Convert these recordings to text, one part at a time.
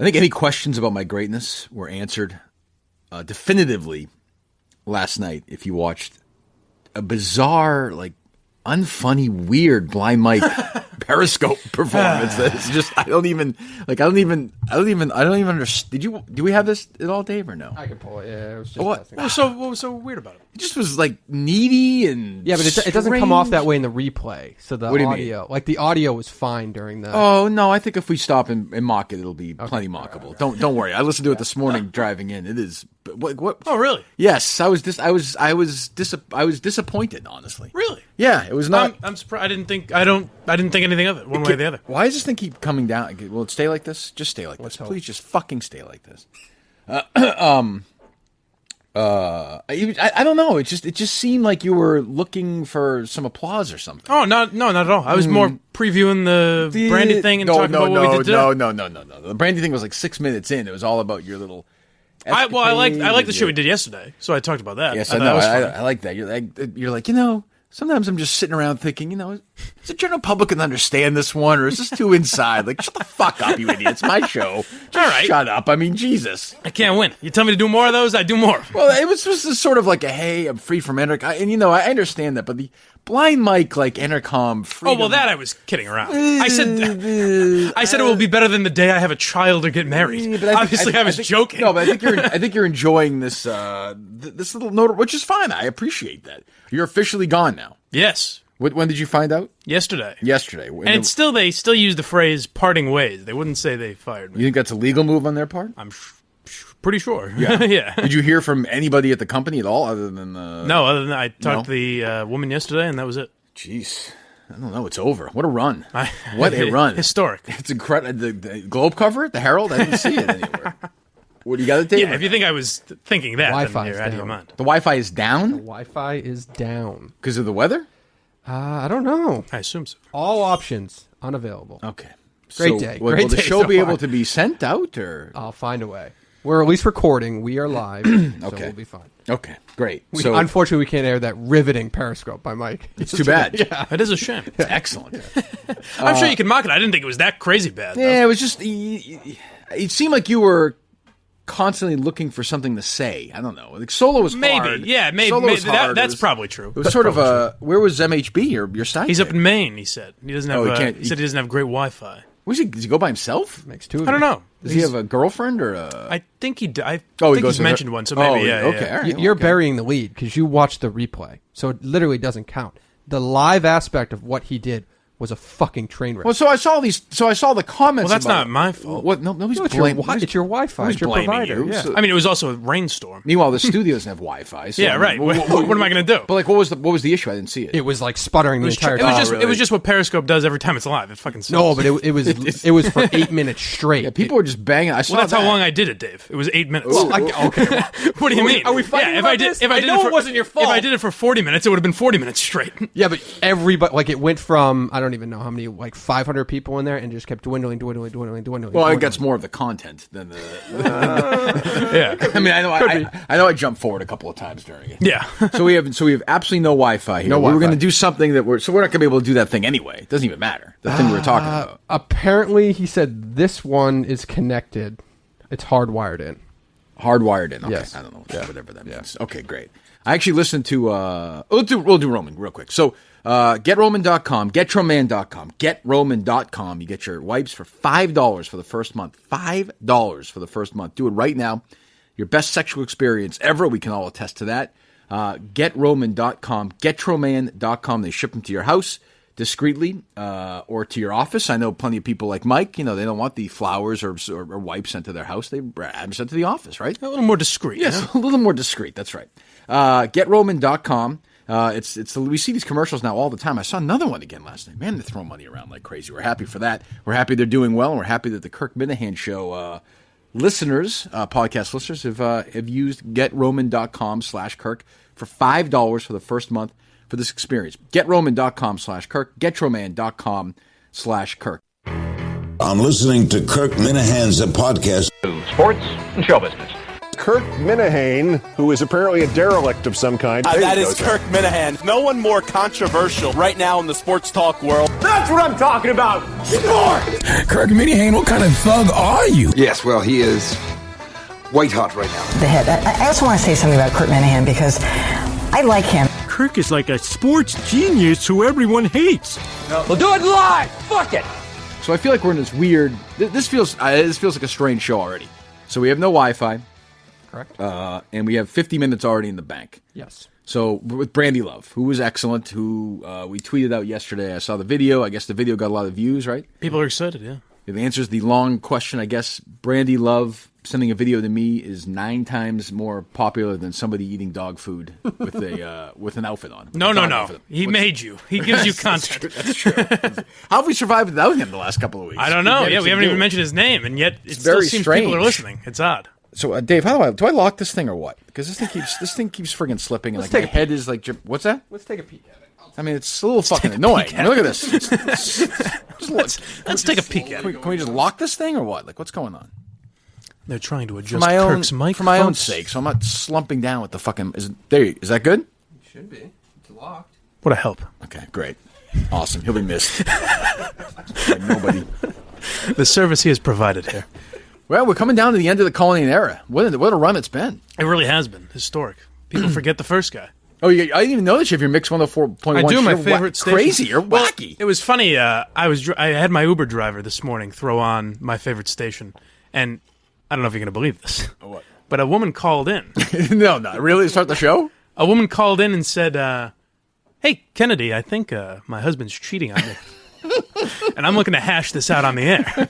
I think any questions about my greatness were answered definitively last night if you watched a bizarre, like, unfunny, weird blind Mike Periscope performance. That's just I don't even understand. Do we have this at all, Dave, or no? I can pull it. Yeah, it was just what was so weird about it? It just was like needy and but it doesn't come off that way in the replay. So the What do you audio, like the audio was fine during the. Oh no, I think if we stop and mock it, it'll be plenty mockable. Right. Don't worry. I listened to it this morning driving in. It is what? Oh really? Yes, I was disappointed, honestly. Really? Yeah, it was not. I'm surprised. I didn't think anything of it one way or the other. Why does this thing keep coming down? Will it stay like this? Just stay like this, please. Just fucking stay like this. I don't know. It just seemed like you were looking for some applause or something. Oh, not at all. I was more previewing the Brandi thing and talking about what we did today. No. The Brandi thing was like 6 minutes in. It was all about your little. I like the shit we did yesterday, so I talked about that. Yes, I know. I like that. You're like, sometimes I'm just sitting around thinking, is the general public going to understand this one, or is this too inside? Like, shut the fuck up, you idiot. It's my show. Just all right. Shut up. I mean, Jesus. I can't win. You tell me to do more of those, I do more. Well, it was just sort of like a, hey, I'm free from intercom. And, I understand that, but the blind mic, like, intercom freedom. Oh, well, that I was kidding around. I said it will be better than the day I have a child or get married. Obviously, I was joking. No, but I think you're enjoying this this little note, which is fine. I appreciate that. You're officially gone now. Yes. When did you find out? Yesterday. And they still use the phrase parting ways. They wouldn't say they fired me. You think that's a legal move on their part? I'm pretty sure. Yeah. Yeah. Did you hear from anybody at the company at all other than No, other than I talked to the woman yesterday, and that was it. Jeez. I don't know. It's over. What a run. What a run. Historic. It's incredible. The Globe cover it? The Herald? I didn't see it anywhere. What do you got to take? Yeah, if you think I was thinking that, Wi-Fi then you're out of your mind. The Wi-Fi is down? The Wi-Fi is down. Because of the weather? I don't know. I assume so. All options unavailable. Okay. Great day. Will the show be able to be sent out, or? I'll find a way. We're at least recording. We are live, so we'll be fine. Okay, great. Unfortunately, we can't air that riveting Periscope by Mike. It's too bad. Yeah, it is a shame. It's excellent. I'm sure you can mock it. I didn't think it was that crazy bad. Though. Yeah, it was just. It seemed like you were constantly looking for something to say. I don't know. Like Solo was hard. Yeah, maybe. That's probably true. It was sort of a. Where was MHB? Your sidekick? He's up in Maine. He said he doesn't have. He said he doesn't have great Wi-Fi. Does he go by himself? Makes two of I don't know. Does he have a girlfriend or a? I think he. I he think he's mentioned one. So maybe. Yeah. Okay. Yeah. All right, You're burying the lead because you watched the replay, so it literally doesn't count. The live aspect of what he did was a fucking train wreck. Well, so I saw the comments. Well, that's not my fault. What? Nobody's it's blaming. It's your Wi-Fi. It's your provider. You. Yeah. So, I mean, it was also a rainstorm. Meanwhile, the studio doesn't have Wi-Fi. So yeah, right. What am I going to do? But like, what was the issue? I didn't see it. It was like sputtering the entire time. It was just what Periscope does every time it's live. It fucking sucks. No, but it was for 8 minutes straight. Yeah, people were just banging. I saw that's how long I did it, Dave. It was 8 minutes. Okay. What do you mean? Are we fighting about this? I know it wasn't your fault. If I did it for 40 minutes, it would have been 40 minutes straight. Yeah, but everybody, like, it went from, I don't even know how many, like 500 people in there, and just kept dwindling. Well, I think that's more of the content than the. Yeah. I mean, I know I jumped forward a couple of times during it. Yeah. So we have absolutely no Wi-Fi here. We were going to do something that we're not going to be able to do that thing anyway. It doesn't even matter. The thing we were talking about. Apparently, he said this one is connected. It's hardwired in. Hardwired in. Okay. Yes. I don't know whatever that means. Okay, great. I actually listened to. We'll do Roman real quick. So. GetRoman.com, GetRoman.com, GetRoman.com. You get your wipes for $5 for the first month. $5 for the first month. Do it right now. Your best sexual experience ever. We can all attest to that. GetRoman.com, GetRoman.com. They ship them to your house discreetly or to your office. I know plenty of people like Mike. They don't want the flowers or wipes sent to their house. They have them sent to the office, right? A little more discreet. Yes, a little more discreet. That's right. GetRoman.com. We see these commercials now all the time. I saw another one again last night. Man, they're throwing money around like crazy. We're happy for that. We're happy they're doing well, and we're happy that the Kirk Minihane Show listeners, podcast listeners, have used GetRoman.com/Kirk for $5 for the first month for this experience. GetRoman.com/Kirk. GetRoman.com/Kirk. I'm listening to Kirk Minahane's podcast. Sports and show business. Kirk Minihane, who is apparently a derelict of some kind. That is Kirk Minihane. No one more controversial right now in the sports talk world. That's what I'm talking about. Sport! Kirk Minihane, what kind of thug are you? Yes, well, he is white hot right now. The head. I also want to say something about Kirk Minihane because I like him. Kirk is like a sports genius who everyone hates. No. We'll do it live. Fuck it. So I feel like we're in this weird. This feels like a strange show already. So we have no Wi-Fi. Correct. And we have 50 minutes already in the bank. Yes. So with Brandi Love, who was excellent, who we tweeted out yesterday. I saw the video. I guess the video got a lot of views, right? People are excited, yeah. It answers the long question, I guess. Brandi Love sending a video to me is 9 times more popular than somebody eating dog food with a with an outfit on. No. He made you. He gives you content. That's true. How have we survived without him the last couple of weeks? I don't know. Yeah, we haven't even mentioned his name, and yet it still very seems strange. people are listening. It's odd. So, Dave, how do I lock this thing or what? Because this thing keeps friggin' slipping, and like my head is like, what's that? Let's take a peek at it. I mean, it's a little fucking annoying. I mean, look at this. Let's take a peek at it. Can we just lock this thing or what? Like, what's going on? They're trying to adjust Kirk's mic for my own sake, so I'm not slumping down with the fucking. Is that good? It should be. It's locked. What a help. Okay, great, awesome. He'll be missed. Like nobody. The service he has provided here. Well, we're coming down to the end of the Colonian era. What a run it's been. It really has been historic. People forget the first guy. Oh, I didn't even know that you have your Mix 104.1. I do. My favorite station. Crazy. You're wacky. It was funny. I had my Uber driver this morning throw on my favorite station, and I don't know if you're going to believe this. What? But a woman called in. No, really? Start the show? A woman called in and said, "Hey, Kennedy, I think my husband's cheating on me, and I'm looking to hash this out on the air."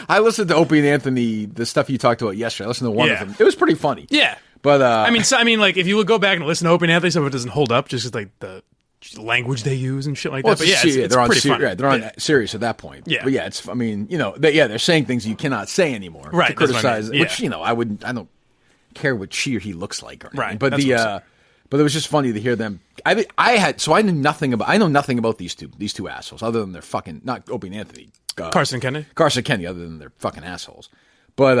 I listened to Opie and Anthony, the stuff you talked about yesterday. I listened to one of them. It was pretty funny. Yeah. But I mean, like if you would go back and listen to Opie and Anthony, some of it doesn't hold up, just 'cause, like the language they use and shit like that. But yeah, it's they're on pretty funny. Yeah, they're on serious at that point. Yeah. But yeah, it's. I mean, they're saying things you cannot say anymore. Right. To criticize, that's what I mean. which I don't care what she or he looks like or anything. Right. But but it was just funny to hear them. I know nothing about these two assholes other than they're fucking not Opie and Anthony. Carson Kennedy, other than they're fucking assholes. But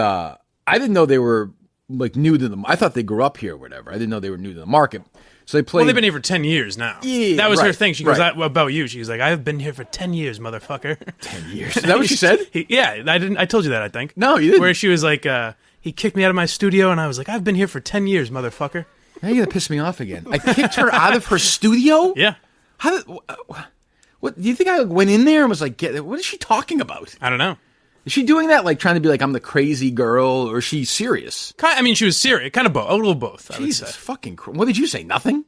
I didn't know they were like new to them. I thought they grew up here or whatever. I didn't know they were new to the market. So they played. Well, they've been here for 10 years now. Yeah, that was right, her thing. She goes, right. about you. She was like, I've been here for 10 years, motherfucker. 10 years. Is that what she said? I told you that, I think. No, you didn't. Where she was like, he kicked me out of my studio, and I was like, I've been here for 10 years, motherfucker. Now you're going to piss me off again. I kicked her out of her studio? Yeah. What do you think I went in there and was like, what is she talking about? I don't know. Is she doing that like trying to be like I'm the crazy girl, or is she serious? I mean, she was serious. Kind of both. A little both. Jesus fucking Christ. What did you say? Nothing?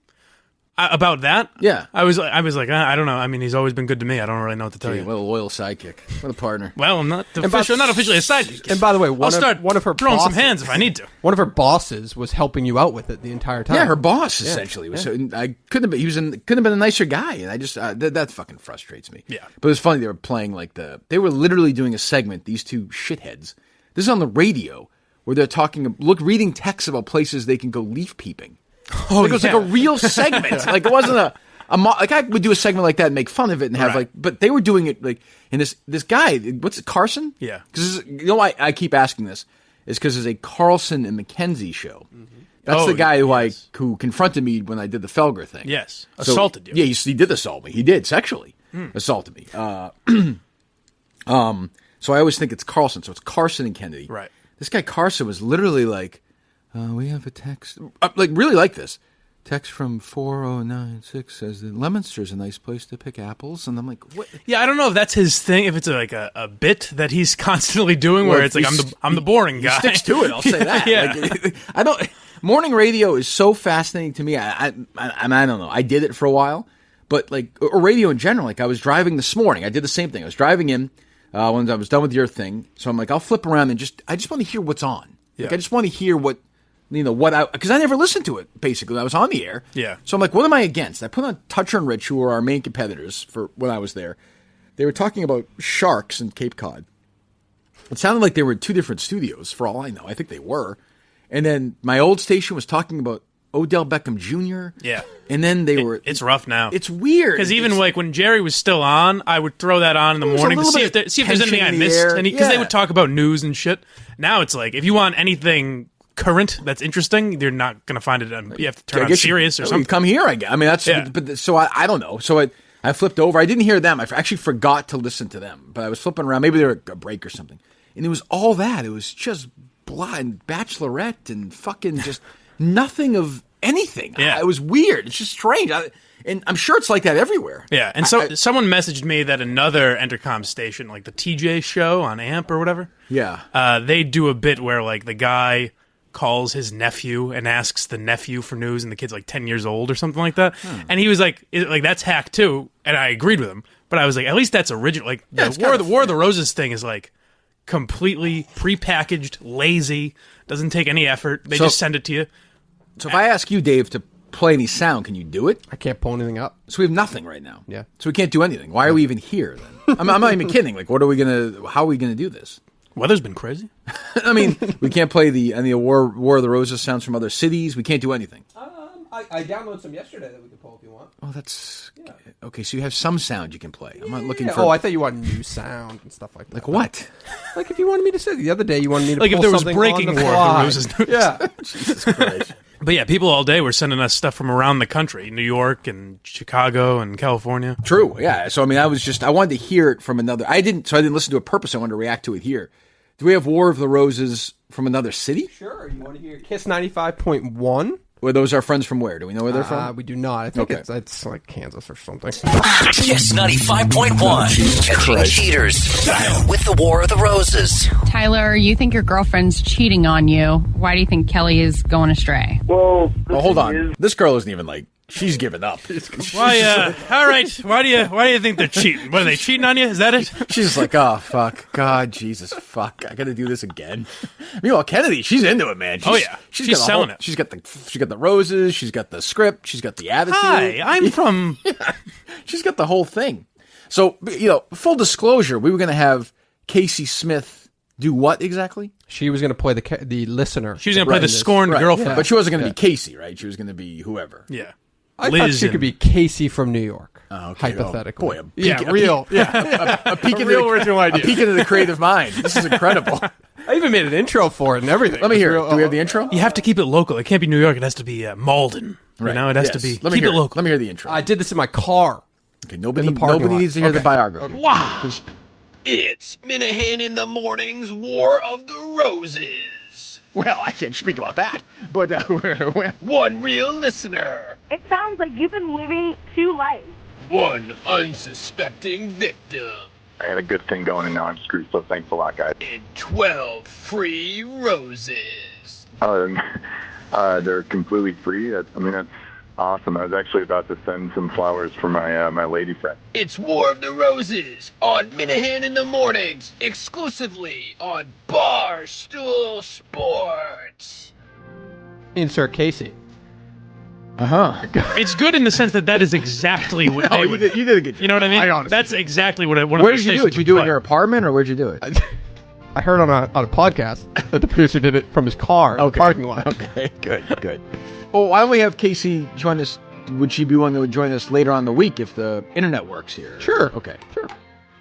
About that? Yeah. I was like, I don't know. I mean, he's always been good to me. I don't really know what to tell you. What a loyal sidekick. What a partner. Well, I'm not officially a sidekick. And by the way, I'll start one of her throwing bosses, some hands if I need to. One of her bosses was helping you out with it the entire time. Yeah, her boss essentially was. So, I couldn't have been a nicer guy, and I just that fucking frustrates me. Yeah. But it's funny they were playing they were literally doing a segment. These two shitheads. This is on the radio where they're reading texts about places they can go leaf peeping. Oh, it was like a real segment. Like it wasn't like I would do a segment like that and make fun of it and have but they were doing it like, and this guy, what's it, Carson? Yeah. Because why I keep asking this is because there's a Carlson and McKenzie show. Mm-hmm. That's the guy who confronted me when I did the Felger thing. Yes. Assaulted you. Yeah, he did assault me. He did sexually assaulted me. So I always think it's Carlson. So it's Carson and Kennedy. Right. This guy Carson was literally like, we have a text, really like this. Text from 4096 says that Leominster's a nice place to pick apples. And I'm like, what? Yeah, I don't know if that's his thing, if it's like a bit that he's constantly doing where it's like, I'm the boring guy. He sticks to it, I'll say that. Yeah. Morning radio is so fascinating to me. I don't know. I did it for a while, but or radio in general. Like I was driving this morning. I did the same thing. I was driving in when I was done with your thing. So I'm like, I'll flip around and I just want to hear what's on. Yeah. Like I just want to hear because I never listened to it, basically. I was on the air. Yeah. So I'm like, what am I against? I put on Toucher and Rich, who were our main competitors for when I was there. They were talking about sharks in Cape Cod. It sounded like they were in two different studios, for all I know. I think they were. And then my old station was talking about Odell Beckham Jr. Yeah. And then they were... It's rough now. It's weird. Because even like when Jerry was still on, I would throw that on in the morning to see if there's anything I missed. Because they would talk about news and shit. Now it's like, if you want anything current that's interesting, you're not going to find it. You have to turn on Sirius or something. Come here, I guess. I mean, that's... Yeah. But so I don't know. So I flipped over. I didn't hear them. I actually forgot to listen to them. But I was flipping around. Maybe they were a break or something. And it was all that. It was just blah and Bachelorette and fucking just nothing of anything. Yeah. It was weird. It's just strange. And I'm sure it's like that everywhere. Yeah. And someone messaged me that another Entercom station, like the TJ show on AMP or whatever. Yeah. They do a bit where like the guy calls his nephew and asks the nephew for news, and the kid's like 10 years old or something like that. And he was like that's hack too. And I agreed with him. But I was like, at least that's original. Like the War of the Roses thing is like completely prepackaged, lazy, doesn't take any effort. They just send it to you. So if I ask you, Dave, to play any sound, can you do it? I can't pull anything up. So we have nothing right now. Yeah. So we can't do anything. Why are we even here then? I'm not even kidding. Like, how are we gonna do this? Weather's been crazy. I mean, we can't play the War of the Roses sounds from other cities. We can't do anything. I downloaded some yesterday that we could pull if you want. Oh, that's okay. So you have some sound you can play. I'm not looking for. Oh, I thought you wanted new sound and stuff like that. Like what? Like if you wanted me to say the other day, you wanted me to like pull if there was something breaking on the War of fly. the Roses news. Yeah. Jesus Christ. But yeah, people all day were sending us stuff from around the country, New York and Chicago and California. True. Yeah. So I mean, I wanted to hear it from another. I didn't listen to it purpose. I wanted to react to it here. Do we have War of the Roses from another city? Sure. You want to hear Kiss 95.1? Well, those are friends from where? Do we know where they're from? We do not. I think it's like Kansas or something. Kiss 95.1. Catching cheaters with the War of the Roses. Tyler, you think your girlfriend's cheating on you. Why do you think Kelly is going astray? Well, hold on. This girl isn't even like... She's given up. Why? All right. Why do you think they're cheating? What, are they cheating on you? Is that it? She's like, oh fuck, God, Jesus, fuck, I got to do this again. Meanwhile, Kennedy, she's into it, man. She's selling it. She's got the roses. She's got the script. She's got the attitude. Hi, I'm from. Yeah, she's got the whole thing. So full disclosure, we were going to have Casey Smith do what exactly? She was going to play the listener. She was going to play the scorned girlfriend, but she wasn't going to be Casey, right? She was going to be whoever. Yeah. I thought she could be Casey from New York. Oh, okay. Hypothetically. Oh, boy, a peek into original idea. A peek into the creative mind. This is incredible. I even made an intro for it and everything. Let me hear it. Do we have the intro? You have to keep it local. It can't be New York. It has to be Malden. Right. You know, it has to be. Keep it local. Let me hear the intro. I did this in my car. Okay, nobody needs to hear the biography. Okay. Wow. It's Minihane in the Morning's War of the Roses. Well, I can't speak about that, but one real listener. It sounds like you've been living two lives. One unsuspecting victim. I had a good thing going and now I'm screwed, so thanks a lot, guys. And 12 free roses. They're completely free. That's awesome. I was actually about to send some flowers for my lady friend. It's War of the Roses on Minihane in the Mornings, exclusively on Barstool Sports. Insert Casey. It's good in the sense that is exactly what they would. You did a good job. You know what I mean? That's exactly what I want. Where did you do it? Did you do it in your apartment, or where'd you do it? I heard on a podcast that the producer did it from his car in the parking lot. Okay, good. Well, why don't we have Casey join us? Would she be willing to join us later on in the week if the internet works here? Sure. Okay. Sure.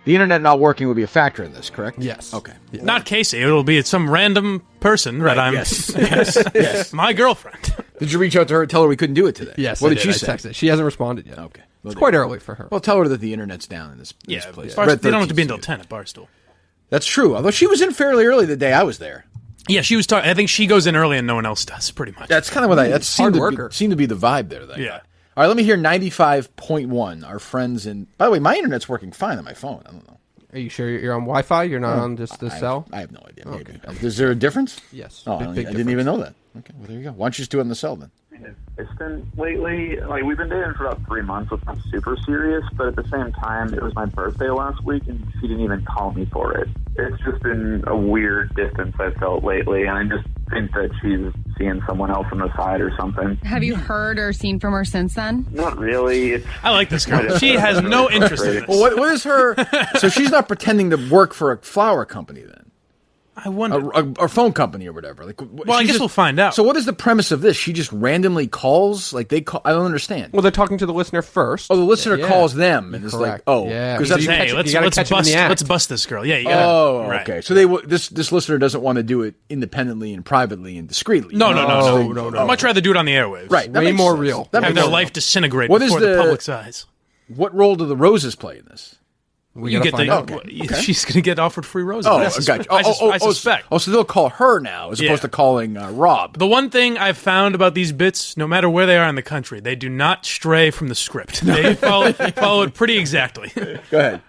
The internet not working would be a factor in this, correct? Yes. Okay. Yeah. Not Casey. It'll be some random person that I'm. Yes. My girlfriend. Did you reach out to her and tell her we couldn't do it today? Yes. What did she say? I texted. She hasn't responded yet. Okay. Well, it's quite early for her. Well, tell her that the internet's down in this place. They don't have to be until 10 at Barstool. That's true. Although she was in fairly early the day I was there. Yeah, she was talking. I think she goes in early and no one else does, pretty much. That's kind of what that seemed to be the vibe there. Yeah. All right, let me hear 95.1. Our friends in. By the way, my internet's working fine on my phone. I don't know. Are you sure you're on Wi-Fi? You're not on just the cell? I have no idea. Maybe. Okay. Is there a difference? Yes. Oh, I didn't even know that. Okay, well, there you go. Why don't you just do it on the cell then? It's been lately, we've been dating for about 3 months, so it's not super serious, but at the same time, it was my birthday last week, and she didn't even call me for it. It's just been a weird distance I've felt lately, and I just think that she's seeing someone else on the side or something. Have you heard or seen from her since then? Not really. I like this girl. She has no interest in this. Well, what is her... So she's not pretending to work for a flower company then? I wonder. A phone company or whatever. Like, I guess we'll find out. So what is the premise of this? She just randomly calls? Like they call? I don't understand. Well, they're talking to the listener first. Oh, the listener calls them and is like, oh, yeah, because that's let's bust this girl. Yeah, you gotta, okay. right. So this listener doesn't want to do it independently and privately and discreetly. No. I'd much rather do it on the airwaves. Right, way more real. Have their life disintegrate before the public's eyes. What role do the roses play in this? She's going to get offered free roses. Oh, gotcha. I suspect. So they'll call her now as opposed to calling Rob. The one thing I've found about these bits, no matter where they are in the country, they do not stray from the script. They follow it pretty exactly. Go ahead.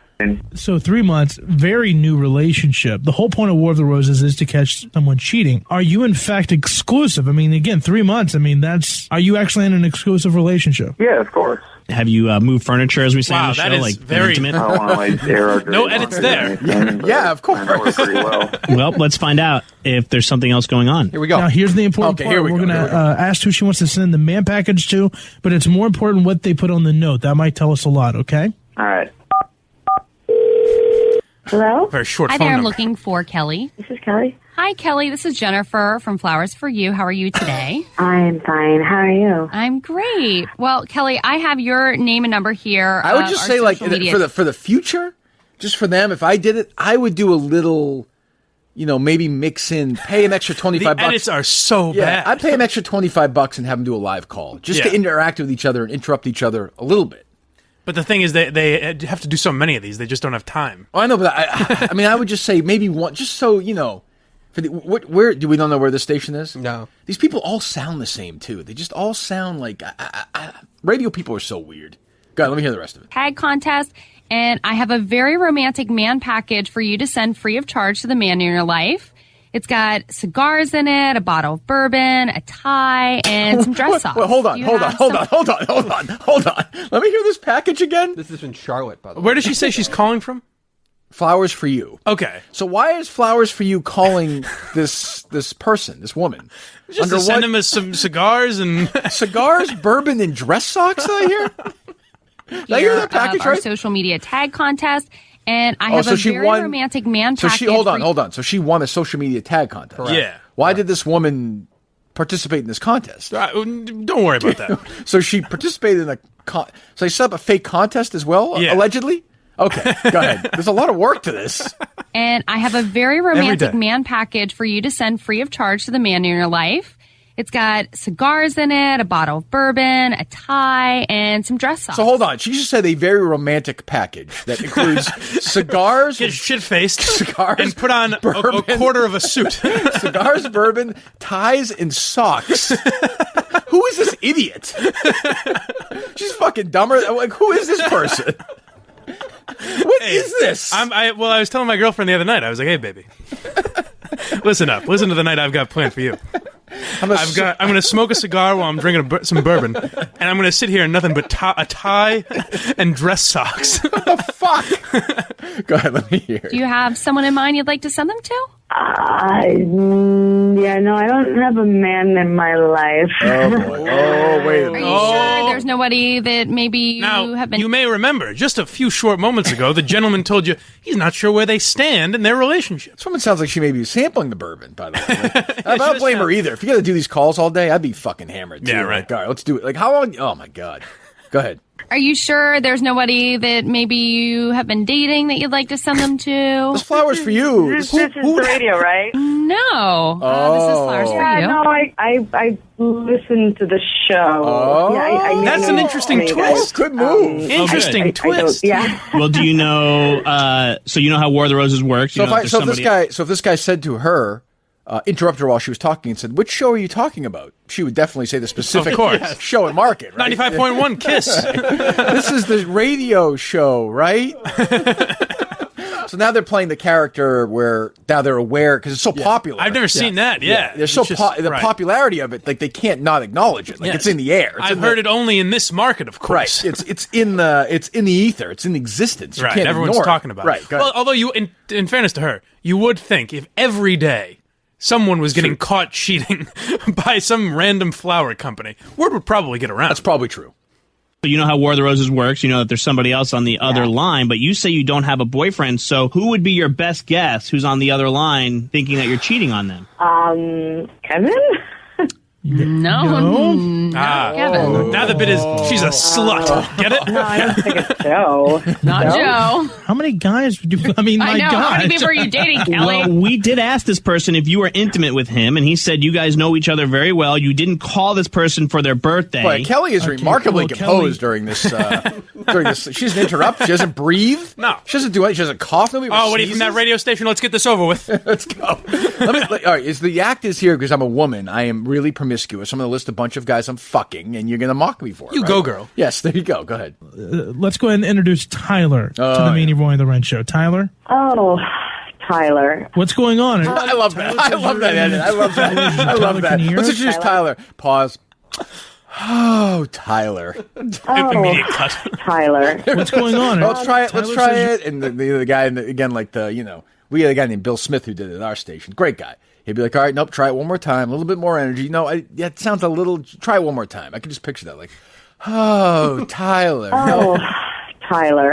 So 3 months, very new relationship. The whole point of War of the Roses is to catch someone cheating. Are you in fact exclusive? I mean, again, 3 months. I mean, are you actually in an exclusive relationship? Yeah, of course. Have you moved furniture, as we say on the show? That is like very intimate? I don't want to air our no edits there. Yeah, of course. I know her pretty well. Well, let's find out if there's something else going on. Here we go. Now, here's the important part. We're going to ask who she wants to send the man package to, but it's more important what they put on the note. That might tell us a lot, okay? All right. Hello? Very short Hi phone there, I'm number. looking for Kelly. This is Kelly. Hi, Kelly. This is Jennifer from Flowers for You. How are you today? I'm fine. How are you? I'm great. Well, Kelly, I have your name and number here. I would just say, like, for the future, just for them, if I did it, I would do a little, maybe mix in, pay an extra $25. The edits are so bad. I'd pay an extra $25 and have them do a live call just to interact with each other and interrupt each other a little bit. But the thing is, they have to do so many of these. They just don't have time. Oh, I know, but I mean, I would just say maybe one, just so where do we don't know where this station is? No. These people all sound the same too. They just all sound like radio people are so weird. Go ahead, let me hear the rest of it. Tag contest, and I have a very romantic man package for you to send free of charge to the man in your life. It's got cigars in it, a bottle of bourbon, a tie, and some dress socks. Wait, hold on. Let me hear this package again. This is in Charlotte, by the way. Where does she say she's calling from? Flowers for You. Okay. So why is Flowers for You calling this person, this woman? Just to send them some cigars and... Cigars, bourbon, and dress socks, I hear? Did I hear that package our right? social media tag contest. And I have a very romantic man package. Hold on. So she won a social media tag contest. Correct. Yeah. Why did this woman participate in this contest? Don't worry about that. So she participated in so they set up a fake contest as well, allegedly? Okay, go ahead. There's a lot of work to this. And I have a very romantic man package for you to send free of charge to the man in your life. It's got cigars in it, a bottle of bourbon, a tie, and some dress socks. So hold on. She just said a very romantic package that includes cigars. Get shit-faced. Cigars. And put on a quarter of a suit. Cigars, bourbon, ties, and socks. Who is this idiot? She's fucking dumber. Like, who is this person? What is this? I was telling my girlfriend the other night. I was like, hey, baby. Listen up. Listen to the night I've got planned for you. I'm going to smoke a cigar while I'm drinking some bourbon, and I'm going to sit here in nothing but a tie and dress socks. What the fuck? Go ahead, let me hear. Do you have someone in mind you'd like to send them to? Yeah, no, I don't have a man in my life. Oh, boy. Oh, wait a minute. Are you sure there's nobody that maybe you have been... You may remember, just a few short moments ago, the gentleman told you he's not sure where they stand in their relationship. This woman sounds like she may be sampling the bourbon, by the way. I don't blame her either. If you got to do these calls all day, I'd be fucking hammered, too. Yeah, right. Like, all right, let's do it. Like, how long? Oh, my God. Go ahead. Are you sure there's nobody that maybe you have been dating that you'd like to send them to? This Flowers for You. This is the radio, right? No. This is Flowers for You. No, I listened to the show. Oh. Yeah, That's an interesting twist. Good move. Interesting twist. Yeah. Well, do you know, so you know how War of the Roses works? So if this guy said to her, interrupted her while she was talking and said, which show are you talking about? She would definitely say the specific show and market, right? 95.1 KISS. This is the radio show, right? So now they're playing the character where now they're aware because it's so popular. I've never seen that. Yeah, They're the popularity of it, like they can't not acknowledge it. Like it's in the air. I've heard it only in this market, of course. Right. It's in the ether. It's in existence. You can't Everyone's ignore talking about it. it. Right. Well, although in fairness to her, you would think if every day someone was getting caught cheating by some random flower company, word would probably get around. That's probably true. So you know how War of the Roses works. You know that there's somebody else on the other line, but you say you don't have a boyfriend. So who would be your best guess who's on the other line thinking that you're cheating on them? Kevin? No. Kevin. Now the bit is she's a slut. Get it? No, I don't think it's Joe. Not Joe. How many guys would you? I mean, I my know. God. How many people are you dating, Kelly? Well, we did ask this person if you were intimate with him, and he said you guys know each other very well. You didn't call this person for their birthday. Boy, Kelly is remarkably composed during this. She doesn't interrupt. She doesn't breathe. No. She doesn't do it. She doesn't cough. Nobody Oh, what are you from that radio station? Let's get this over with. Let's go. All right, the act is here because I'm a woman. I am really promiscuous. I'm going to list a bunch of guys I'm fucking, and you're going to mock me for it. You right? go, girl. Yes, there you go. Go ahead. Let's go ahead and introduce Tyler to the Meanie Roy and the Wrench Show. Tyler? Oh, Tyler. What's going on? I love that. I love that edit. I love that. I love that. Let's introduce Tyler. Pause. Oh, Tyler. Immediate cut. Tyler. What's going on? Let's try it. Let's Tyler try says it. And the guy, again, like we had a guy named Bill Smith who did it at our station. Great guy. He'd be like, all right, nope, try it one more time. A little bit more energy. No, it sounds a little, try it one more time. I can just picture that. Like, oh, Tyler. Oh, Tyler.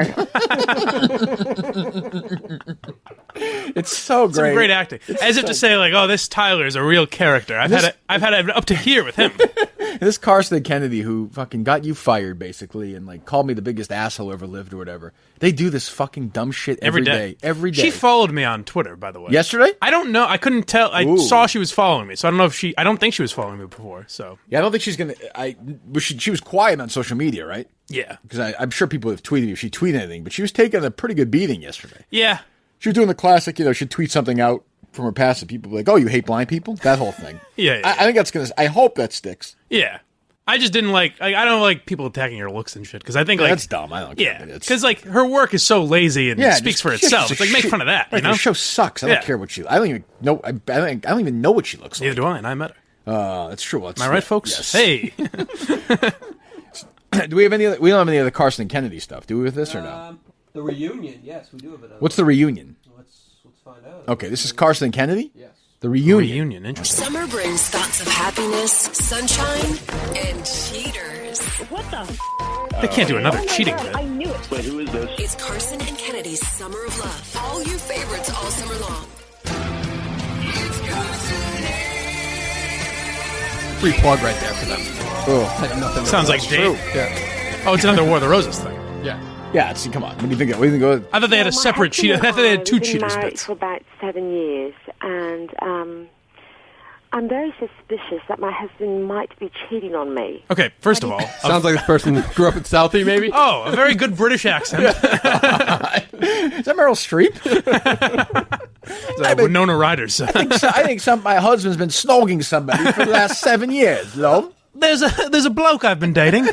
It's so great. Some great acting. As if to say, like, oh, this Tyler is a real character. I've had it up to here with him. This Carson Kennedy who fucking got you fired, basically, and like called me the biggest asshole who ever lived or whatever. They do this fucking dumb shit every day. Every day. She followed me on Twitter, by the way. Yesterday? I don't know. I couldn't tell. I saw she was following me, so I don't know if I don't think she was following me before. So yeah, I don't think she's gonna. She was quiet on social media, right? Yeah, because I'm sure people have tweeted if she tweeted anything, but she was taking a pretty good beating yesterday. Yeah, she was doing the classic. She'd tweet something out from her past, and people were like, "Oh, you hate blind people?" That whole thing. Yeah. I think that's gonna. I hope that sticks. Yeah. I just didn't like I don't like people attacking her looks and shit because I think like that's dumb. I don't care. Yeah, because like her work is so lazy and speaks for itself. It's like make fun of that. Right, you know, the show sucks. I don't care what she. I don't even know. I don't even know what she looks like. Neither do I, and I met her. That's true. Am I right, folks? Yes. Hey. Do we have any other? We don't have any other Carson and Kennedy stuff, do we? With this or no? The reunion, yes, we do have it. What's the reunion? Let's find out. Okay, this is Carson and Kennedy. Yes. The reunion. Reunion, interesting. Summer brings thoughts of happiness, sunshine, and cheaters. What the? They can't do another cheating bit. I knew it. Wait, who is this? It's Carson and Kennedy's Summer of Love. All your favorites all summer long. Free plug right there for them. Oh, sounds like Dave. Yeah. Oh, it's another War of the Roses thing. Yeah. Yeah, see, come on. What do you think? What do you think? I thought they had a separate cheater. I thought they had two We've been cheaters married bits. for about 7 years, and I'm very suspicious that my husband might be cheating on me. Okay, first of all, Sounds like this person grew up in Southie, maybe. Oh, a very good British accent. Is that Meryl Streep? Winona Ryder's. I think my husband's been snogging somebody for the last 7 years, love. There's a bloke I've been dating.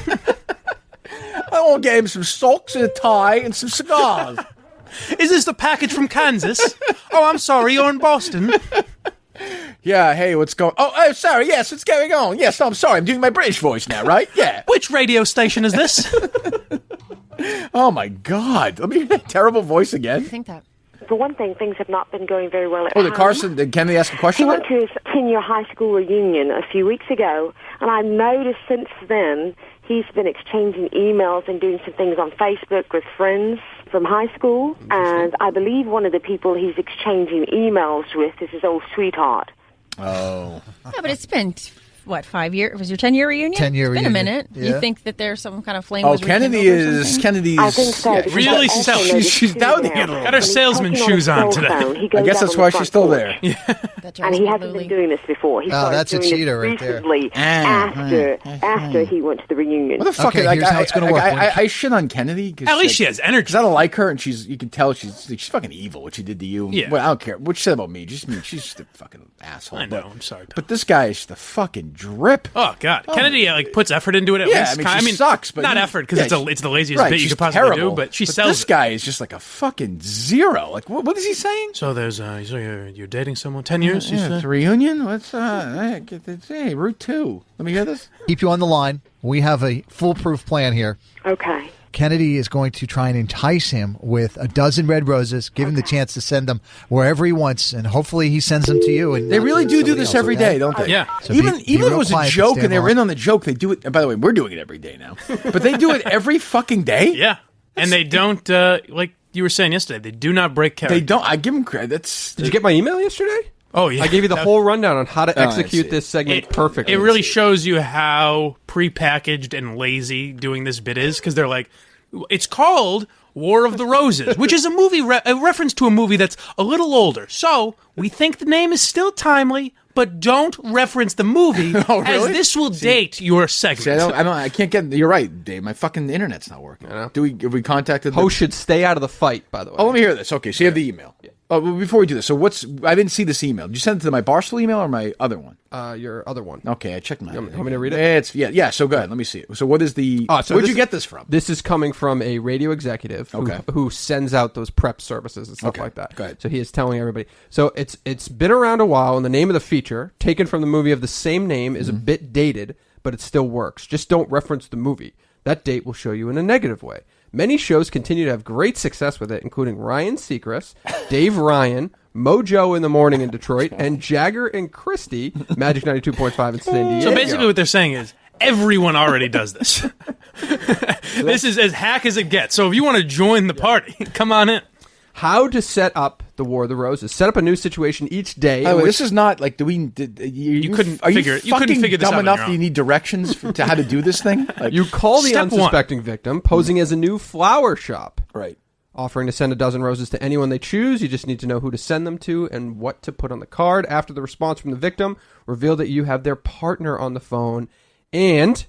I want to get him some socks and a tie and some cigars. Is this the package from Kansas? Oh, I'm sorry, you're in Boston. Yeah, hey, what's going? Oh, sorry. Yes, what's going on? Yes, I'm sorry. I'm doing my British voice now, right? Yeah. Which radio station is this? Oh my God! Let me hear that terrible voice again. I think that. For one thing, things have not been going very well at Oh, home. the Carson. Did Kennedy ask a question? He went to his 10-year high school reunion a few weeks ago, and I've noticed since then he's been exchanging emails and doing some things on Facebook with friends from high school, and I believe one of the people he's exchanging emails with is his old sweetheart. Oh. Yeah, but it's been, what, 5 years? Was your 10-year reunion? 10-year It's been reunion. a minute. Yeah. You think that there's some kind of flame? Oh, was rekindled Kennedy or is something? Kennedy's. I think so. Yeah, because really? I also noticed She's too down now, again. Got her when he's salesman talking shoes on on his cell today. phone, he I goes guess out that's on why the she's front still porch. there. That drives And he me hasn't completely- been doing this before. He started that's a doing cheater this right there. recently after he went to the reunion. What the fuck? Okay, here's how it's gonna work. I shit on Kennedy. At least she has energy. Because I don't like her, and you can tell she's fucking evil. What she did to you. Yeah. Well, I don't care what she said about me. She's just a fucking asshole. I know. I'm sorry. But this guy is the fucking drip. Oh God, Kennedy like puts effort into it at Yeah, least. I mean, she sucks, but not he- effort because yeah, it's the laziest right, bit you she's could possibly terrible. do. But she But sells this it. guy is just like a fucking zero. Like what is he saying? So there's so you're dating someone 10 years. You Yeah, said? it's a reunion. What's hey, Route 2. Let me hear this. Keep you on the line. We have a foolproof plan here. Okay. Kennedy is going to try and entice him with a dozen red roses, give him the chance to send them wherever he wants, and hopefully he sends them to you. And they really do this every day, don't they? Yeah. So even be if it real was a quiet joke stand and they were off. in on the joke, they do it. And by the way, we're doing it every day now, but they do it every fucking day. Yeah. And they don't, like you were saying yesterday, they do not break character. They don't. I give them credit. Did you get my email yesterday? Oh, yeah. I gave you the whole rundown on how to I execute see. this segment perfectly. It really shows you how prepackaged and lazy doing this bit is, because they're like, it's called War of the Roses, which is a movie, a reference to a movie that's a little older. So we think the name is still timely, but don't reference the movie, Oh, really? as this will date your segment. See, I can't get. You're right, Dave. My fucking internet's not working. Have we contacted? Host should stay out of the fight, by the way. Oh, let me hear this. Okay, so you have the email. Yeah. Oh, well, before we do this, so I didn't see this email. Did you send it to my Barstool email or my other one? Your other one. Okay, I checked mine. You want me to read it? Yeah. So go ahead. Let me see it. So what is the? Where'd you get this from? This is coming from a radio executive who sends out those prep services and stuff like that. Go ahead. So he is telling everybody. So it's been around a while, and the name of the feature, taken from the movie of the same name, is a bit dated, but it still works. Just don't reference the movie. That date will show you in a negative way. Many shows continue to have great success with it, including Ryan Seacrest, Dave Ryan, Mojo in the Morning in Detroit, and Jagger and Christie, Magic 92.5 in San Diego. So basically what they're saying is, everyone already does this. This is as hack as it gets. So if you want to join the party, come on in. How to set up the War of the Roses. Set up a new situation each day. By the way, this is not like, you couldn't figure this dumb out on your enough own. that you need directions to how to do this thing? Like, You call the Step unsuspecting victim, posing as a new flower shop. Right. Offering to send a dozen roses to anyone they choose. You just need to know who to send them to and what to put on the card. After the response from the victim, reveal that you have their partner on the phone and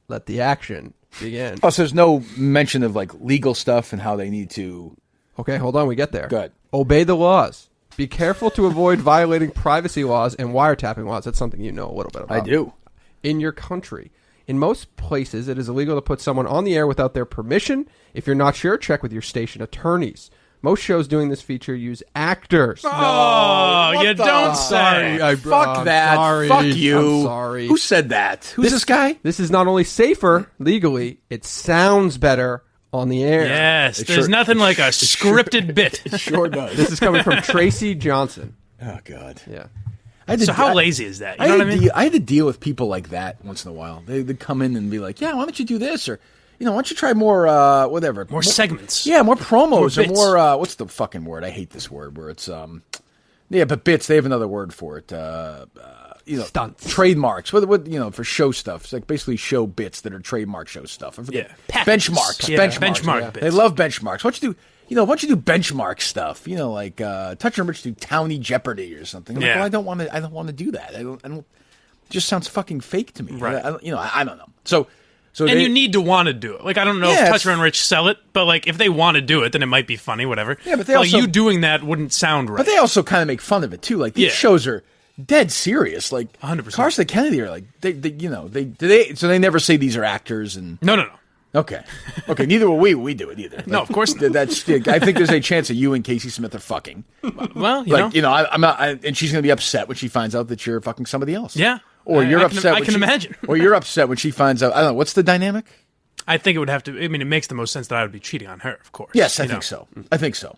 let the action begin. Oh, so there's no mention of like legal stuff and how they need to. Okay, hold on. We get there. Good. Obey the laws. Be careful to avoid violating privacy laws and wiretapping laws. That's something you know a little bit about. I do. In your country. In most places, it is illegal to put someone on the air without their permission. If you're not sure, check with your station attorneys. Most shows doing this feature use actors. Oh, you don't say. Fuck that. Sorry. Fuck you. I'm sorry. Who said that? Who's this guy? This is not only safer legally, it sounds better on the air. Yes, there's nothing like a scripted bit. It sure does. This is coming from Tracy Johnson. Oh, God. Yeah. So how lazy is that? You know what I mean? I had to deal with people like that once in a while. They'd come in and be like, yeah, why don't you do this? Or, why don't you try more, whatever. More segments. Yeah, more promos More or bits. more, what's the fucking word? I hate this word where it's, yeah, but bits, they have another word for it. Stunts. Trademarks. What, for show stuff. It's like basically show bits that are trademark show stuff. I forget. Yeah. Benchmarks. Yeah, benchmark bits. They love benchmarks. Why don't you do, why don't you do benchmark stuff? Like Touch and Rich do Townie Jeopardy or something. I'm like, Yeah. well, I don't want to do that. I don't. It just sounds fucking fake to me. Right. I don't know. So And you need to want to do it. Like, I don't know Yeah, if Toucher and Rich sell it, but like if they want to do it, then it might be funny, whatever. Yeah, but they like also- you doing that wouldn't sound right. But they also kind of make fun of it too. Like these Yeah. shows are dead serious. Like 100%. Carson and Kennedy are like so they never say these are actors and No. Okay. Neither will we. We do it either. No, of course not. That's. I think there's a chance that you and Casey Smith are fucking. Well, I'm not. And she's gonna be upset when she finds out that you're fucking somebody else. Yeah. Or you're upset. I can imagine. Or you're upset when she finds out. I don't know. What's the dynamic? I think it would have to. I mean, it makes the most sense that I would be cheating on her, of course. Yes, I think so. I think so.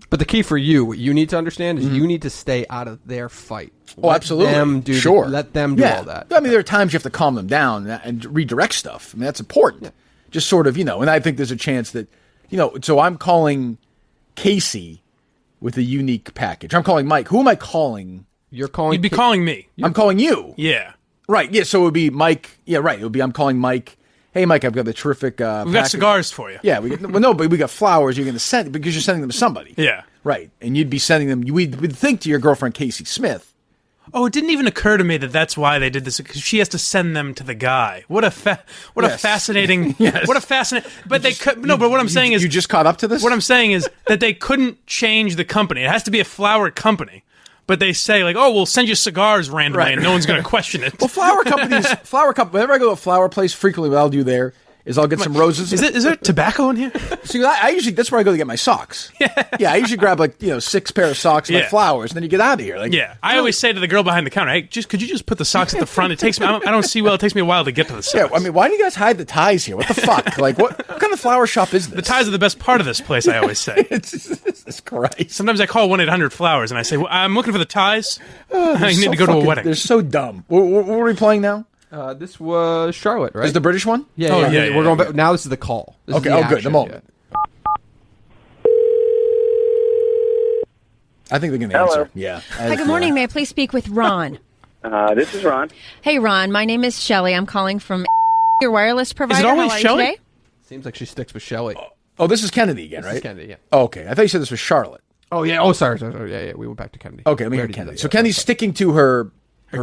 But the key for you, what you need to understand is you need to stay out of their fight. Oh, absolutely. Let them do all that. I mean, there are times you have to calm them down and redirect stuff. I mean, that's important. Yeah. Just sort of, and I think there's a chance that, so I'm calling Casey with a unique package. I'm calling Mike. Who am I calling? You'd be calling me. I'm calling you. Yeah. Right. Yeah. So it would be Mike. Yeah. Right. It would be I'm calling Mike. Hey, Mike, I've got the terrific. We've got package. cigars for you. Yeah. But we got flowers. You're going to send because you're sending them to somebody. Yeah. Right. And you'd be sending them. We'd think to your girlfriend Casey Smith. Oh, it didn't even occur to me that that's why they did this, because she has to send them to the guy. What a fascinating. Yes. What a fascinating. But they could no. But what I'm saying is you just caught up to this. What I'm saying is that they couldn't change the company. It has to be a flower company. But they say like, oh, we'll send you cigars randomly, and no one's going to question it. Well, flower companies. Whenever I go to a flower place, frequently what I'll do there is I'll get some roses. Is there tobacco in here? See, I usually that's where I go to get my socks. Yeah, I usually grab 6 pair of socks and flowers, and then you get out of here. I always say to the girl behind the counter, "Hey, could you just put the socks at the front? It takes me. I don't see well. It takes me a while to get to the socks." Yeah, I mean, why do you guys hide the ties here? What the fuck? What kind of flower shop is this? The ties are the best part of this place. I always say. Jesus Christ. Sometimes I call 1-800-Flowers and I say, I'm looking for the ties. I need to go to a wedding. They're so dumb. What are we playing now? This was Charlotte, right? Is the British one? Yeah. We're going back. Now this is the call. This is the good. action, The moment. I think they're going to answer. Yeah. Hi, good morning. May I please speak with Ron? This is Ron. Hey, Ron. My name is Shelly. I'm calling from your wireless provider. Is it always How are you Shelley? today? Seems like she sticks with Shelly. Oh, this is Kennedy again, right? This is Kennedy, yeah. Oh, okay. I thought you said this was Charlotte. Oh, yeah. Oh, sorry. Yeah. We went back to Kennedy. Okay, let me hear Kennedy. So Kennedy's sticking to her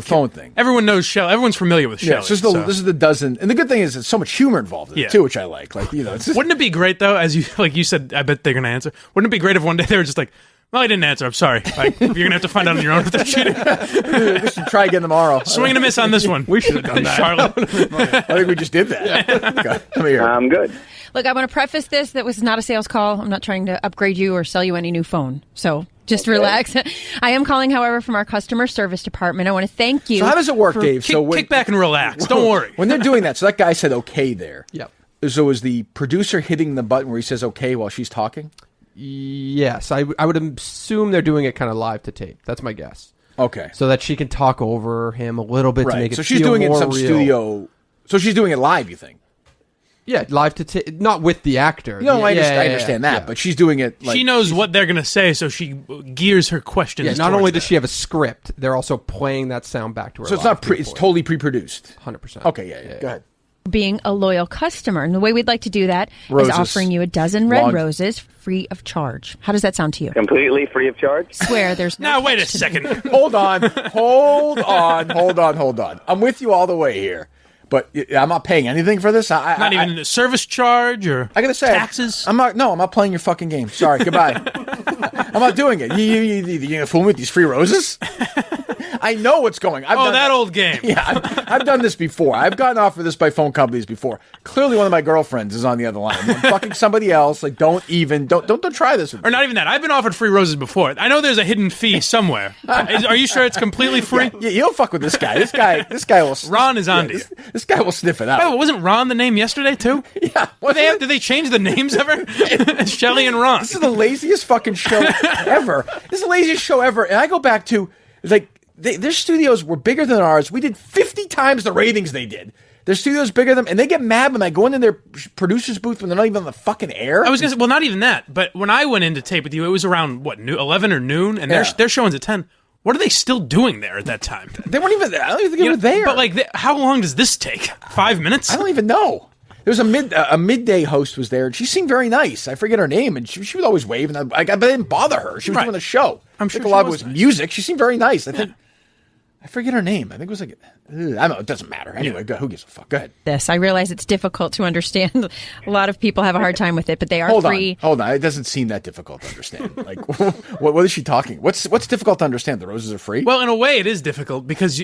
phone thing. Everyone knows Shelley. Everyone's familiar with Shelley. Yeah, this is the dozen. And the good thing is there's so much humor involved in it, too, which I like. It's just, wouldn't it be great, though, as you said, I bet they're going to answer. Wouldn't it be great if one day they were just like, well, I didn't answer. I'm sorry. You're going to have to find out on your own if they're cheating. We should try again tomorrow. Swing and a miss on this one. We should have done that. Charlotte. I think we just did that. Okay, let me hear. I'm good. Look, I want to preface this. That was not a sales call. I'm not trying to upgrade you or sell you any new phone. So just relax. I am calling, however, from our customer service department. I want to thank you. So how does it work, Dave? Kick back and relax. Don't worry. When they're doing that, so that guy said okay there. Yep. So is the producer hitting the button where he says okay while she's talking? Yes. I would assume they're doing it kind of live to tape. That's my guess. Okay. So that she can talk over him a little bit to make it so she's feel doing it in more some real. studio. So she's doing it live, you think? Yeah, live to tape. Not with the actor. No, I understand that, but she's doing it she knows what they're going to say, so she gears her questions. Yeah, not only does she have a script, they're also playing that sound back to her. So it's not it's totally pre-produced. 100%. Okay, yeah. Go ahead. Being a loyal customer. And the way we'd like to do that is offering you a dozen red roses free of charge. How does that sound to you? Completely free of charge? Swear there's no. Now, wait a second. Hold on. I'm with you all the way here. But I'm not paying anything for this. Not even a service charge or I gotta say, taxes? I'm not playing your fucking game. Sorry, goodbye. I'm not doing it. You gonna fool me with these free roses? I know what's going. Old game. Yeah, I've done this before. I've gotten offered this by phone companies before. Clearly, one of my girlfriends is on the other line. I'm fucking somebody else. Don't try this with me. Or not even that. I've been offered free roses before. I know there's a hidden fee somewhere. Are you sure it's completely free? Yeah, you don't fuck with this guy. This guy will. Ron is on to you. This guy will sniff it out. Oh, wasn't Ron the name yesterday too? Yeah. Did they change the names ever? Shelly and Ron. This is the laziest fucking show ever. This is the laziest show ever. And I go back to their studios were bigger than ours. We did 50 times the ratings they did. Their studio's bigger than them, and they get mad when I go into their producer's booth when they're not even on the fucking air. I was going to say, well, not even that, but when I went in to tape with you, it was around, 11 or noon, and their showing's at 10. What are they still doing there at that time? They weren't even there. I don't even think they were there. But, how long does this take? 5 minutes? I don't even know. There was a midday host was there, and she seemed very nice. I forget her name, and she would always wave, and I didn't bother her. She was doing the show. I'm sure a lot of it was music. She seemed very nice. I forget her name. I think it was I don't know. It doesn't matter. Anyway, who gives a fuck? Go ahead. I realize it's difficult to understand. A lot of people have a hard time with it, but they are free. Hold on. It doesn't seem that difficult to understand. What is she talking? What's difficult to understand? The roses are free? Well, in a way, it is difficult because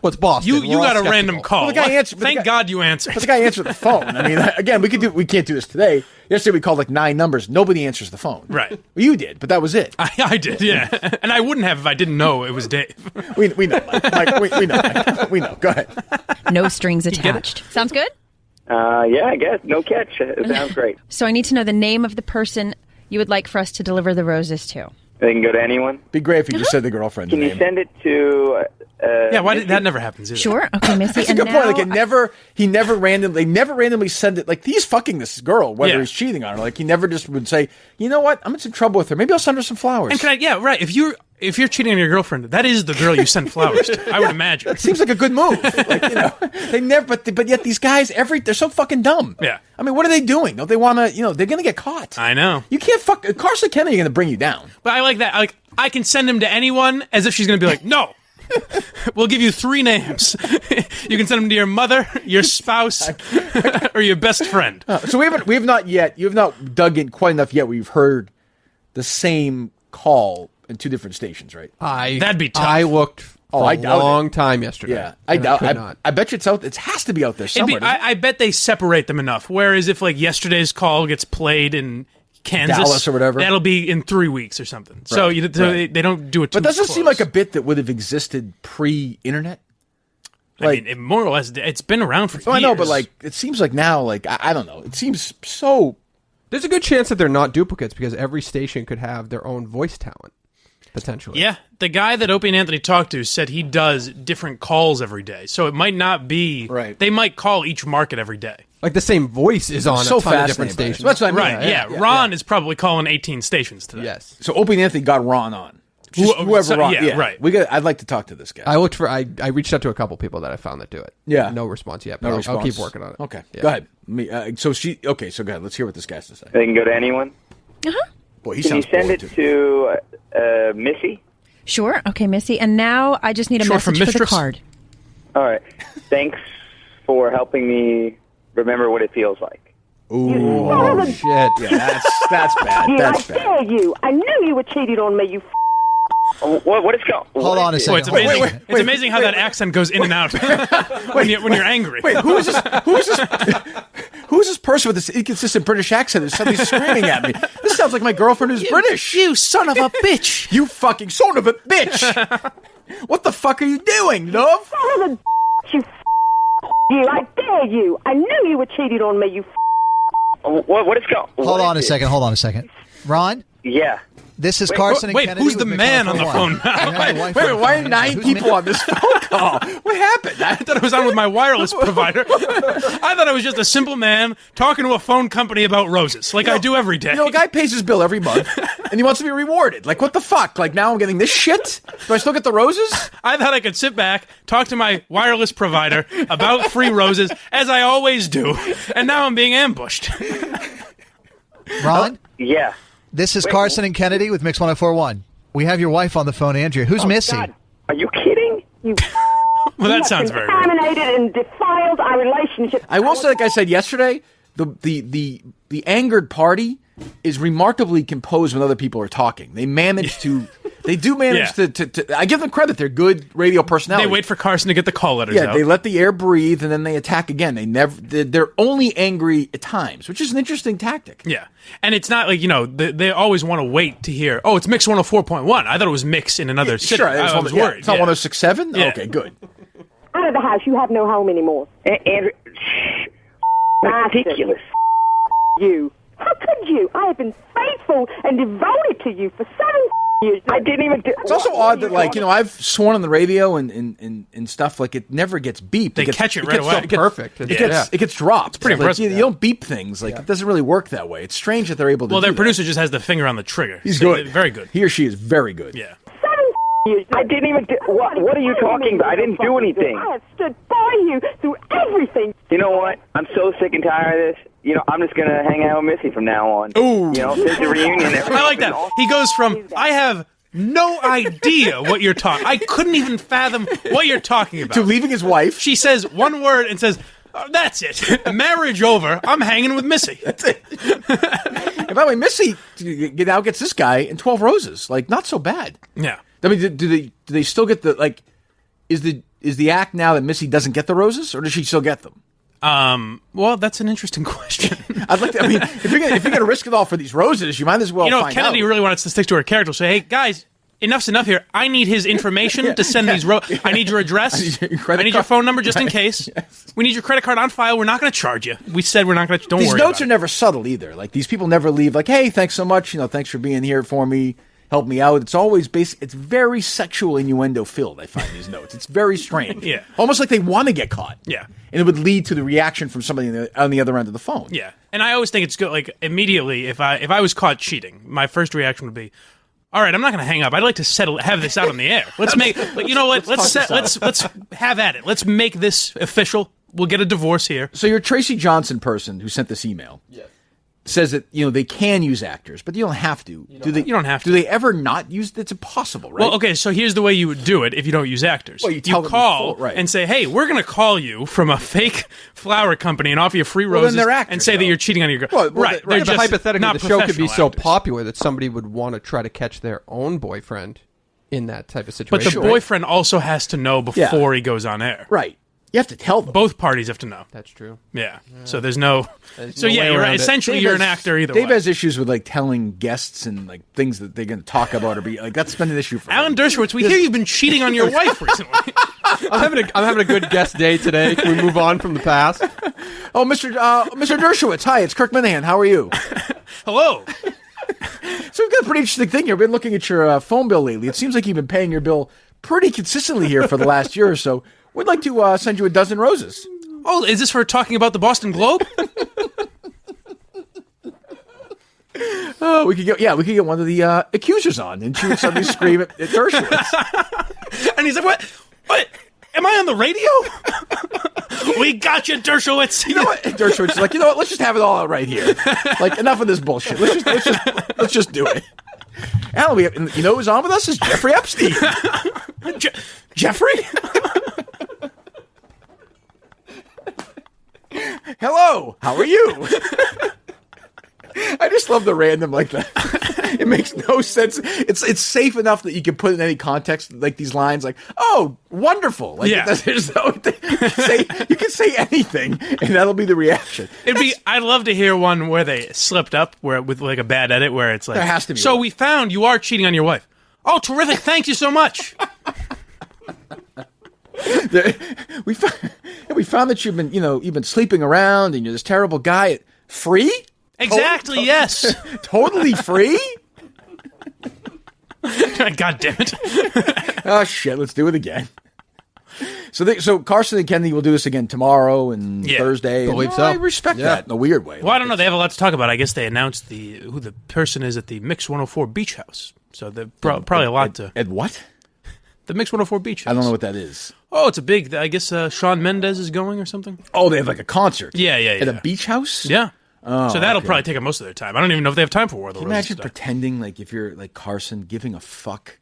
what's Boston? You got a random call. Well, the guy answered. Thank God you answered. But the guy answered the phone. I mean, again, we can't do this today. Yesterday we called 9 numbers. Nobody answers the phone. Right. Well, you did, but that was it. I did, yeah. And I wouldn't have if I didn't know it was Dave. We know, Mike. We know. Mike. We know. Go ahead. No strings attached. Sounds good? Yeah, I guess. No catch. It sounds great. So I need to know the name of the person you would like for us to deliver the roses to. They can go to anyone. Be great if you just said the girlfriend's name. Can you send it to... why did that never happens either? Sure. Okay, Missy. That's a good point. They never randomly send it. He's fucking this girl, whether he's cheating on her. He never just would say, you know what? I'm in some trouble with her. Maybe I'll send her some flowers. And right. If you're cheating on your girlfriend, that is the girl you send flowers to. I would imagine. It seems like a good move. They never, but yet these guys, they're so fucking dumb. Yeah. I mean, what are they doing? Don't they want to, they're going to get caught. I know. You can't Carson Kennedy going to bring you down. But I like that. I can send him to anyone as if she's going to be like, no. We'll give you 3 names. You can send them to your mother, your spouse, or your best friend. So we have not yet. You have not dug in quite enough yet. We've heard the same call in 2 different stations, right? That'd be tough. I looked Oh, for I a doubt long time yesterday. Yeah, I doubt. I bet you it's out. It has to be out there somewhere. I bet they separate them enough. Whereas if like yesterday's call gets played in Kansas, Dallas or whatever, that'll be in 3 weeks or something. So, they don't do it. But doesn't seem like a bit that would have existed pre-internet. Like, I mean, more or less, it's been around for years. I know, but like, it seems like now, like I don't know. It seems so. There's a good chance that they're not duplicates because every station could have their own voice talent, potentially. Yeah, the guy that Opie and Anthony talked to said he does different calls every day. So it might not be right. They might call each market every day. Like the same voice is on a ton of different stations. That's what I mean. Right? Yeah. Ron is probably calling 18 stations today. Yes. So Opie and Anthony got Ron on. Whoever Ron. Yeah, right. I'd like to talk to this guy. I reached out to a couple people that I found that do it. Yeah. No response yet, but I'll keep working on it. Okay. Yeah. Go ahead. So go ahead. Let's hear what this guy has to say. They can go to anyone. Boy, he Can you sounds send it to Missy? Sure. Okay, Missy. And now I just need a message for the card. All right. Thanks for helping me remember what it feels like. Ooh, shit. Yeah, that's bad. That's bad. I dare you. I knew you were cheating on me, you What is going on? Hold on a second. It's amazing. It's amazing how that accent goes in and out when you're angry. Wait, who is this? Who is this person with this inconsistent British accent who's suddenly screaming at me? This sounds like my girlfriend who's British. You son of a bitch. You fucking son of a bitch. What the fuck are you doing, love? Son of a you. I dare you. I knew you were cheating on me, you What is going on? Hold on a second. Ron? Yeah. This is Carson and Kennedy. Who's the man on the phone? Wait, why are 9 people on this phone call? What happened? I thought it was on with my wireless provider. I thought I was just a simple man talking to a phone company about roses, like I do every day. A guy pays his bill every month, and he wants to be rewarded. Like, what the fuck? Like, now I'm getting this shit? Do I still get the roses? I thought I could sit back, talk to my wireless provider about free roses, as I always do, and now I'm being ambushed. Ron? Yeah. This is Carson and Kennedy with Mix 104.1. We have your wife on the phone, Andrea. Who's Missy? God. Are you kidding? You well, that sounds very rude. Contaminated and defiled our relationship. I will say, like I said yesterday, the angered party is remarkably composed when other people are talking. They manage to. They do manage to. I give them credit. They're good radio personalities. They wait for Carson to get the call letters out. They let the air breathe and then they attack again. They're only angry at times, which is an interesting tactic. Yeah, and it's not like they always want to wait to hear. Oh, it's Mix 104.1. I thought it was Mix in another city. Sure, I was worried. It's not 106.7. Yeah. Okay, good. Out of the house. You have no home anymore. Andrew, ridiculous. You. How could you? I have been faithful and devoted to you for 7 years. I didn't even do. It's also odd that, I've sworn on the radio and stuff, like, it never gets beeped. They catch it right away. Perfect. It gets dropped. It's pretty impressive. You don't beep things. It doesn't really work that way. It's strange that they're able to Well, do their that. producer just has the finger on the trigger. He's So good. Very good. He or she is very good. Yeah. I didn't even do. What are you talking about? I didn't do anything. I have stood by you through everything. You know what? I'm so sick and tired of this. I'm just going to hang out with Missy from now on. Ooh. There's a reunion. I like that. He goes from, I have no idea what you're talking. I couldn't even fathom what you're talking about. To leaving his wife. She says one word and says, that's it. Marriage over. I'm hanging with Missy. That's it. And by the way, Missy now gets this guy and 12 roses. Like, not so bad. Yeah. I mean, do they still get the, is the act now that Missy doesn't get the roses, or does she still get them? Well, that's an interesting question. I'd like to, if you're going to risk it all for these roses, you might as well find Kennedy out. really wants to stick to her character. Say, hey, guys, enough's enough here. I need his information to send these roses. I need your address. I need your phone number just in case. Yes. We need your credit card on file. We're not going to charge you. We said we're not going to. Don't worry. These notes are never subtle either. Like, these people never leave like, hey, thanks so much. Thanks for being here for me. Help me out. It's always it's very sexual innuendo filled, I find, these notes. It's very strange. Yeah. Almost like they want to get caught. Yeah. And it would lead to the reaction from somebody on the other end of the phone. Yeah. And I always think it's good, like, immediately, if I was caught cheating, my first reaction would be, all right, I'm not going to hang up. I'd like to have this out on the air. Let's make, you know what? Let's have at it. Let's make this official. We'll get a divorce here. So your Tracy Johnson person who sent this email. Yes. Says that they can use actors, but you don't have to. You don't have to. Do they ever not use? It's impossible, right? Well, okay. So here's the way you would do it if you don't use actors. Well, you call and say, "Hey, we're going to call you from a fake flower company and offer you free roses," then they're actors, and say that you're cheating on your girl. Right. They're just hypothetically, not the show could be so actors. popular that somebody would want to try to catch their own boyfriend in that type of But situation. the boyfriend also has to know before he goes on air. Right. You have to tell them. Both parties have to know. That's true. Yeah. So there's no. There's So no yeah, way you're around right. it. Essentially, you're an actor either Dave way. has issues with like telling guests and like things that they're going to talk about or be like. That's been an issue for Alan him. Dershowitz, we hear you've been cheating on your wife recently. I'm having a good guest day today. Can we move on from the past? Oh, Mr. Dershowitz, hi, it's Kirk Minihane. How are you? Hello. So we've got a pretty interesting thing here. I've been looking at your phone bill lately. It seems like you've been paying your bill pretty consistently here for the last year or so. We'd like to send you a dozen roses. Oh, is this for talking about the Boston Globe? Oh, we could get one of the accusers on, and she would suddenly scream at Dershowitz. And he's like, "What? What? Am I on the radio? We got you, Dershowitz." You know what? Dershowitz is like, you know what? Let's just have it all out right here. Like, enough of this bullshit. Let's just do it. Alan, you know who's on with us is Jeffrey Epstein. Jeffrey? Hello. How are you? I just love the random like that. It makes no sense. It's safe enough that you can put in any context like these lines like, oh, wonderful. Like, Yeah. there's no, you can say anything and that'll be the reaction. I'd love to hear one where they slipped up with like a bad edit where it's like, There has to be so one. we found you are cheating on your wife. Oh, terrific. Thank you so much. We found that you've been sleeping around and you're this terrible guy. Free? Exactly, yes. Totally free? God damn it. Oh, shit. Let's do it again. So Carson and Kennedy will do this again tomorrow and Thursday. I believe and so. I respect that in a weird way. Well, I don't know. They have a lot to talk about. I guess they announced who the person is at the Mix 104 Beach House. So they're probably a lot to... At what? The Mix 104 Beach House. I don't know what that is. Oh, it's a big... I guess Shawn Mendes is going or something? Oh, they have like a concert. Yeah. At a beach house? Yeah. Oh, so that'll okay. probably take up most of their time. I don't even know if they have time for War of the Can you Roses imagine today. pretending like if you're like Carson giving a fuck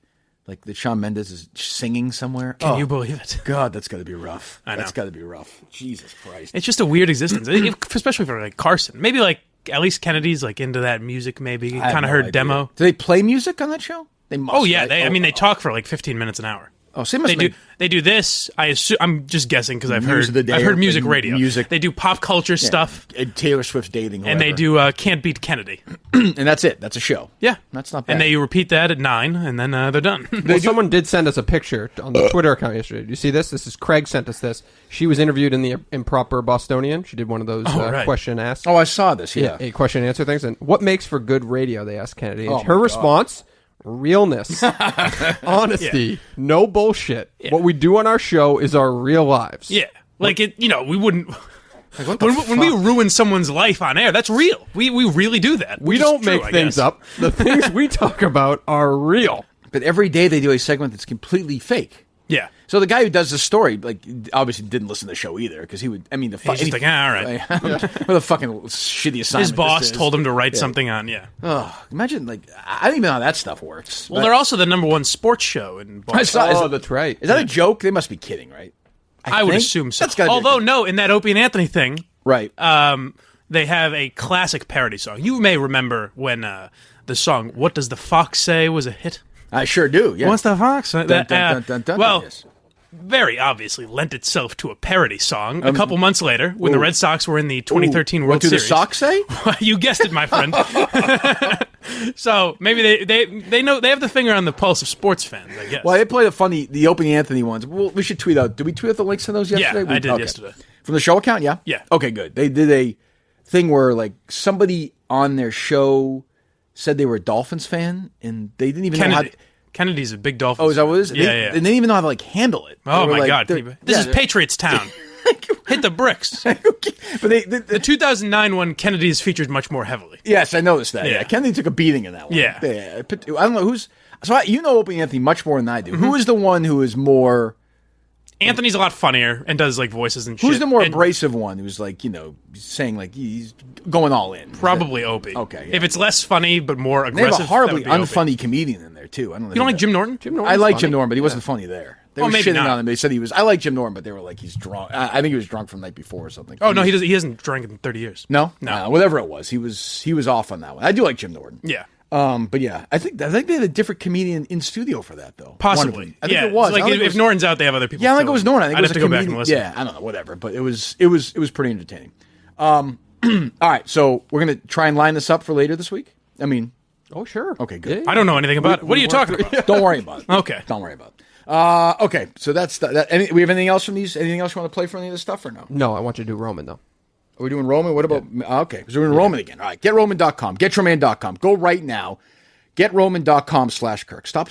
like that Shawn Mendes is singing somewhere? Can you believe it? God, that's got to be rough. I know. That's got to be rough. Jesus Christ. It's just a weird existence, especially for like Carson. Maybe like at least Kennedy's like into that music. Maybe I have kind of no heard idea. demo. Do they play music on that show? They must. Oh yeah, right? they talk for like 15 minutes an hour. Oh, so They do this. I assume I'm just guessing because I've News of the day heard or music the radio. music. They do pop culture stuff, and Taylor Swift's dating, and they whoever. do Can't Beat Kennedy, and that's it. That's a show. Yeah, that's not bad. and they repeat that at 9, and then they're done. Well, someone did send us a picture on the Twitter account yesterday. Do you see this? This is Craig sent us this. She was interviewed in the Improper Bostonian. She did one of those right. question ask. Oh, I saw this. Yeah, a question and answer things. And what makes for good radio? They asked Kennedy. And Oh, her my response: realness, honesty, no bullshit. What we do on our show is our real lives. Yeah, like it. You know, we wouldn't. Like, when we ruin someone's life on air, that's real. We really do that. We which don't is true, make I things guess. up. The things we talk about are real. But every day they do a segment that's completely fake. Yeah. So the guy who does the story, like, obviously didn't listen to the show either because he would. I mean, He's just like, all right. What a fucking shitty assignment. His boss this is. told him to write something on. Yeah. Oh, imagine like I don't even know how that stuff works. Well, but- they're also the number one sports show in Boston. that's right. Is that a joke? They must be kidding, right? I would think assume so. that's gotta be a Although, joke. no, in that Opie and Anthony thing, Right. they have a classic parody song. You may remember when the song "What Does the Fox Say" was a hit. I sure do. Yeah. What's the fox say? Dun, dun, dun, dun, well, yes. very obviously lent itself to a parody song. A couple months later, when the Red Sox were in the 2013 World What do Series. the Sox say? You guessed it, my friend. So maybe they know they have the finger on the pulse of sports fans, I guess. Well, they played the Opie and Anthony ones. Well, we should tweet out. Did we tweet out the links to those yesterday? I did Okay. yesterday. From the show account, yeah? Yeah. Okay, good. They did a thing where, like, somebody on their show said they were a Dolphins fan, and they didn't even know how... Kennedy's a big Dolphins. Oh, is that what it is? Yeah, they, yeah. And they didn't even know how to, like, handle it. Oh, They were my like, God. they're- This yeah, is they're- Patriots Town. Hit the bricks. The 2009 one, Kennedy is featured much more heavily. Yes, I noticed that. Yeah. Yeah. Kennedy took a beating in that one. Yeah. I don't know who's... So you know Opie and Anthony much more than I do. Mm-hmm. Who is the one who is more... Anthony's a lot funnier and does like voices and shit. Who's the more And abrasive one who's like, saying like he's going all in? Probably Opie. Okay, yeah. If it's less funny but more And they have aggressive, a horribly that would be unfunny comedian in there too. I don't know. You don't like Jim Norton? Jim Norton's I like funny. Jim Norton, but he wasn't funny there. They Oh, were maybe shitting not. on him. They said he was. I like Jim Norton, but they were like he's drunk. I think he was drunk from the night before or something. Oh no, he hasn't drank in 30 years. No, No. whatever it was, he was off on that one. I do like Jim Norton. Yeah. But yeah, I think they had a different comedian in studio for that though. Possibly. I think it was. Like I don't think if it was, Norton's out, they have other people. yeah, I think it was Norton. I think I'd it was have a to go back comedian. and listen. Yeah, I don't know, whatever. But it was pretty entertaining. All right, so we're gonna try and line this up for later this week. I mean, oh sure, okay, good. I don't know anything about it. What are you talking about? Don't worry about it. Okay, don't worry about it. Okay, so that's that. We have anything else from these? Anything else you want to play for any of this stuff or no? No, I want you to do Roman though. Are we doing Roman? What about? Okay, so we're doing Roman again. All right, GetRoman.com, GetYourMan.com. Go right now. GetRoman.com/Kirk. Stop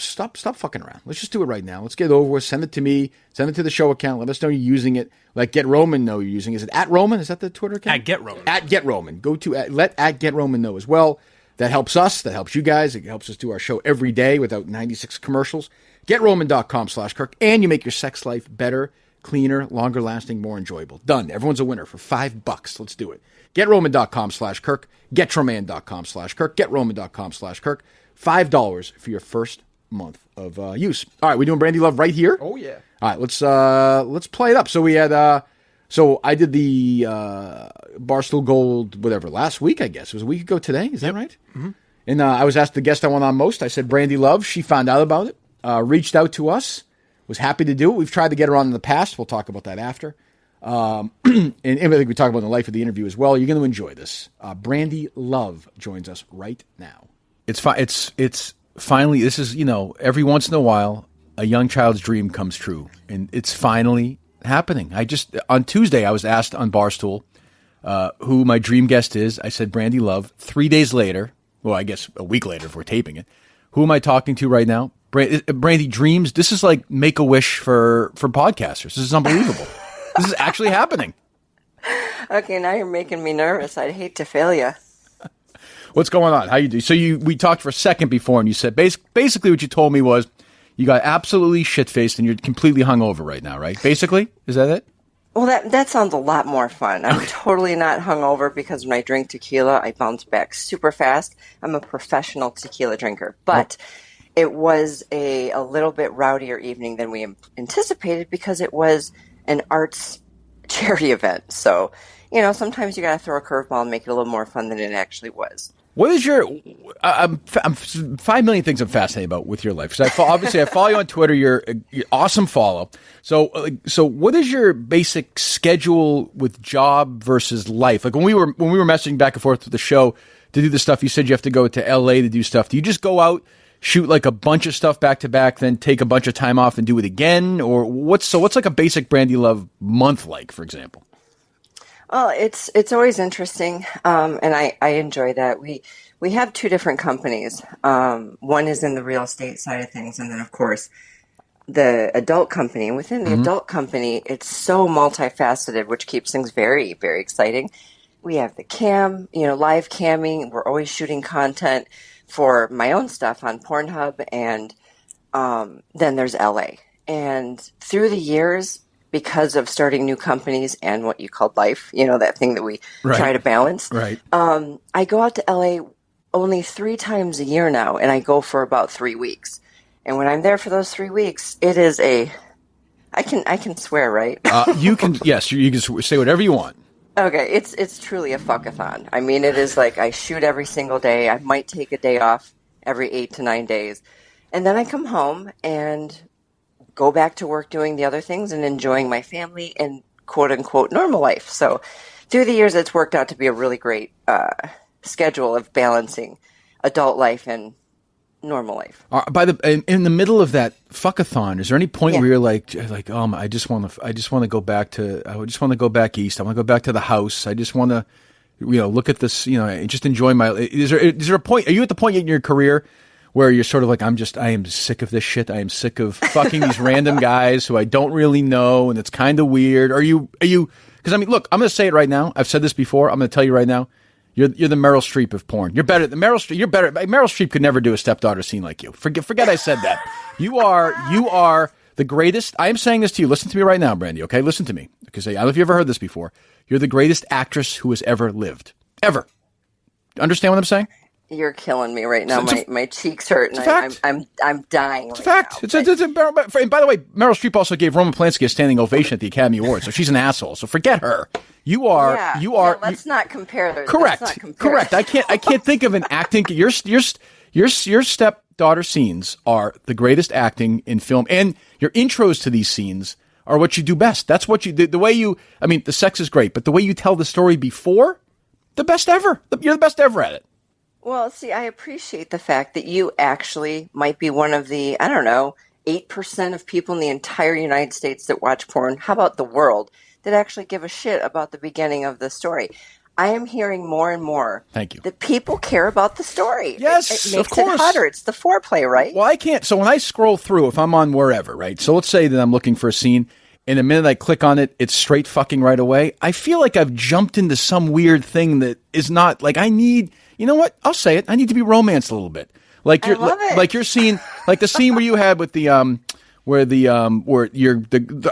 fucking around. Let's just do it right now. Let's get it over with. Send it to me. Send it to the show account. Let us know you're using it. Let Get Roman know you're using it. Is it at Roman? Is that the Twitter account? At Get Roman. At Get Roman. Go to let at Get Roman know as well. That helps us. That helps you guys. It helps us do our show every day without 96 commercials. GetRoman.com/Kirk. And you make your sex life better, cleaner, longer lasting, more enjoyable. Done. Everyone's a winner for $5. Let's do it. GetRoman.com/Kirk. GetYourMan.com/Kirk. GetRoman.com/Kirk. $5 for your first month of use. All right, we're doing Brandi Love right here. Oh yeah. All right, let's play it up. So we had so I did the Barstool Gold whatever last week. I guess it was a week ago today. Is that right? Mm-hmm. And I was asked the guest I want on most. I said Brandi Love. She found out about it. Reached out to us. Was happy to do it. We've tried to get her on in the past. We'll talk about that after. And I think we talk about the life of the interview as well. You're going to enjoy this. Brandi Love joins us right now. It's finally, this is, every once in a while, a young child's dream comes true. And it's finally happening. On Tuesday, I was asked on Barstool who my dream guest is. I said Brandi Love. 3 days later, well, I guess a week later if we're taping it, who am I talking to right now? Brandi, dreams, this is like Make-A-Wish for podcasters. This is unbelievable. This is actually happening. Okay, now you're making me nervous. I'd hate to fail you. What's going on? How you do? So we talked for a second before, and you said basically what you told me was you got absolutely shit-faced and you're completely hungover right now, right? Basically, is that it? Well, that sounds a lot more fun. I'm totally not hungover because when I drink tequila, I bounce back super fast. I'm a professional tequila drinker, but it was a little bit rowdier evening than we anticipated because it was an arts charity event. So, sometimes you got to throw a curveball and make it a little more fun than it actually was. What is your? I'm 5 million things I'm fascinated about with your life. Because I follow you on Twitter. You're awesome follow. So what is your basic schedule with job versus life? Like when we were messaging back and forth with the show to do the stuff, you said you have to go to LA to do stuff. Do you just go out, shoot like a bunch of stuff back to back, then take a bunch of time off and do it again, or what's like a basic Brandi Love month like, for example? Well, it's always interesting, and I enjoy that. We have two different companies. One is in the real estate side of things, and then, of course, the adult company. And within the adult company, it's so multifaceted, which keeps things very, very exciting. We have the live camming. We're always shooting content for my own stuff on Pornhub, and then there's LA. And through the years, because of starting new companies and what you called life, that thing that we try to balance. Right. I go out to LA only 3 times a year now, and I go for about 3 weeks. And when I'm there for those 3 weeks, it is I can swear, right? You can, yes, you can say whatever you want. Okay, it's truly a fuckathon. I mean, it is like I shoot every single day. I might take a day off every 8 to 9 days. And then I come home and go back to work doing the other things and enjoying my family and quote-unquote normal life. So through the years, it's worked out to be a really great schedule of balancing adult life and normal life. In the middle of that fuckathon, is there any point where you're like, I just want to go back to, I just want to go back east. I want to go back to the house. I just want to, look at this, just enjoy my. Is there a point? Are you at the point in your career where you're sort of like, I am sick of this shit. I am sick of fucking these random guys who I don't really know, and it's kind of weird. Are you? Because look, I'm going to say it right now. I've said this before. I'm going to tell you right now. You're the Meryl Streep of porn. You're better than Meryl Streep. You're better. Meryl Streep could never do a stepdaughter scene like you. Forget I said that. You are the greatest. I am saying this to you. Listen to me right now, Brandi. Okay, listen to me. Because I don't know if you ever heard this before. You're the greatest actress who has ever lived. Ever. Understand what I'm saying? You're killing me right now. My cheeks hurt, and I'm dying. It's a fact. And by the way, Meryl Streep also gave Roman Polanski a standing ovation at the Academy Awards, so she's an asshole. So forget her. You are. Let's not compare. Correct. I can't think of an acting. Your stepdaughter scenes are the greatest acting in film, and your intros to these scenes are what you do best. That's what you do. The way you, I mean, the sex is great, but the way you tell the story before, the best ever. You're the best ever at it. Well, see, I appreciate the fact that you actually might be one of the, I don't know, 8% of people in the entire United States that watch porn. How about the world that actually give a shit about the beginning of the story? I am hearing more and more. Thank you. That people care about the story. Yes, it makes of course. it hotter. It's the foreplay, right? Well, I can't. So when I scroll through, if I'm on wherever, right? So let's say that I'm looking for a scene, and the minute I click on it, it's straight fucking right away. I feel like I've jumped into some weird thing that is not like I need. You know what? I'll say it. I need to be romanced a little bit. Like you're, like your scene, like the scene where you had with the where you're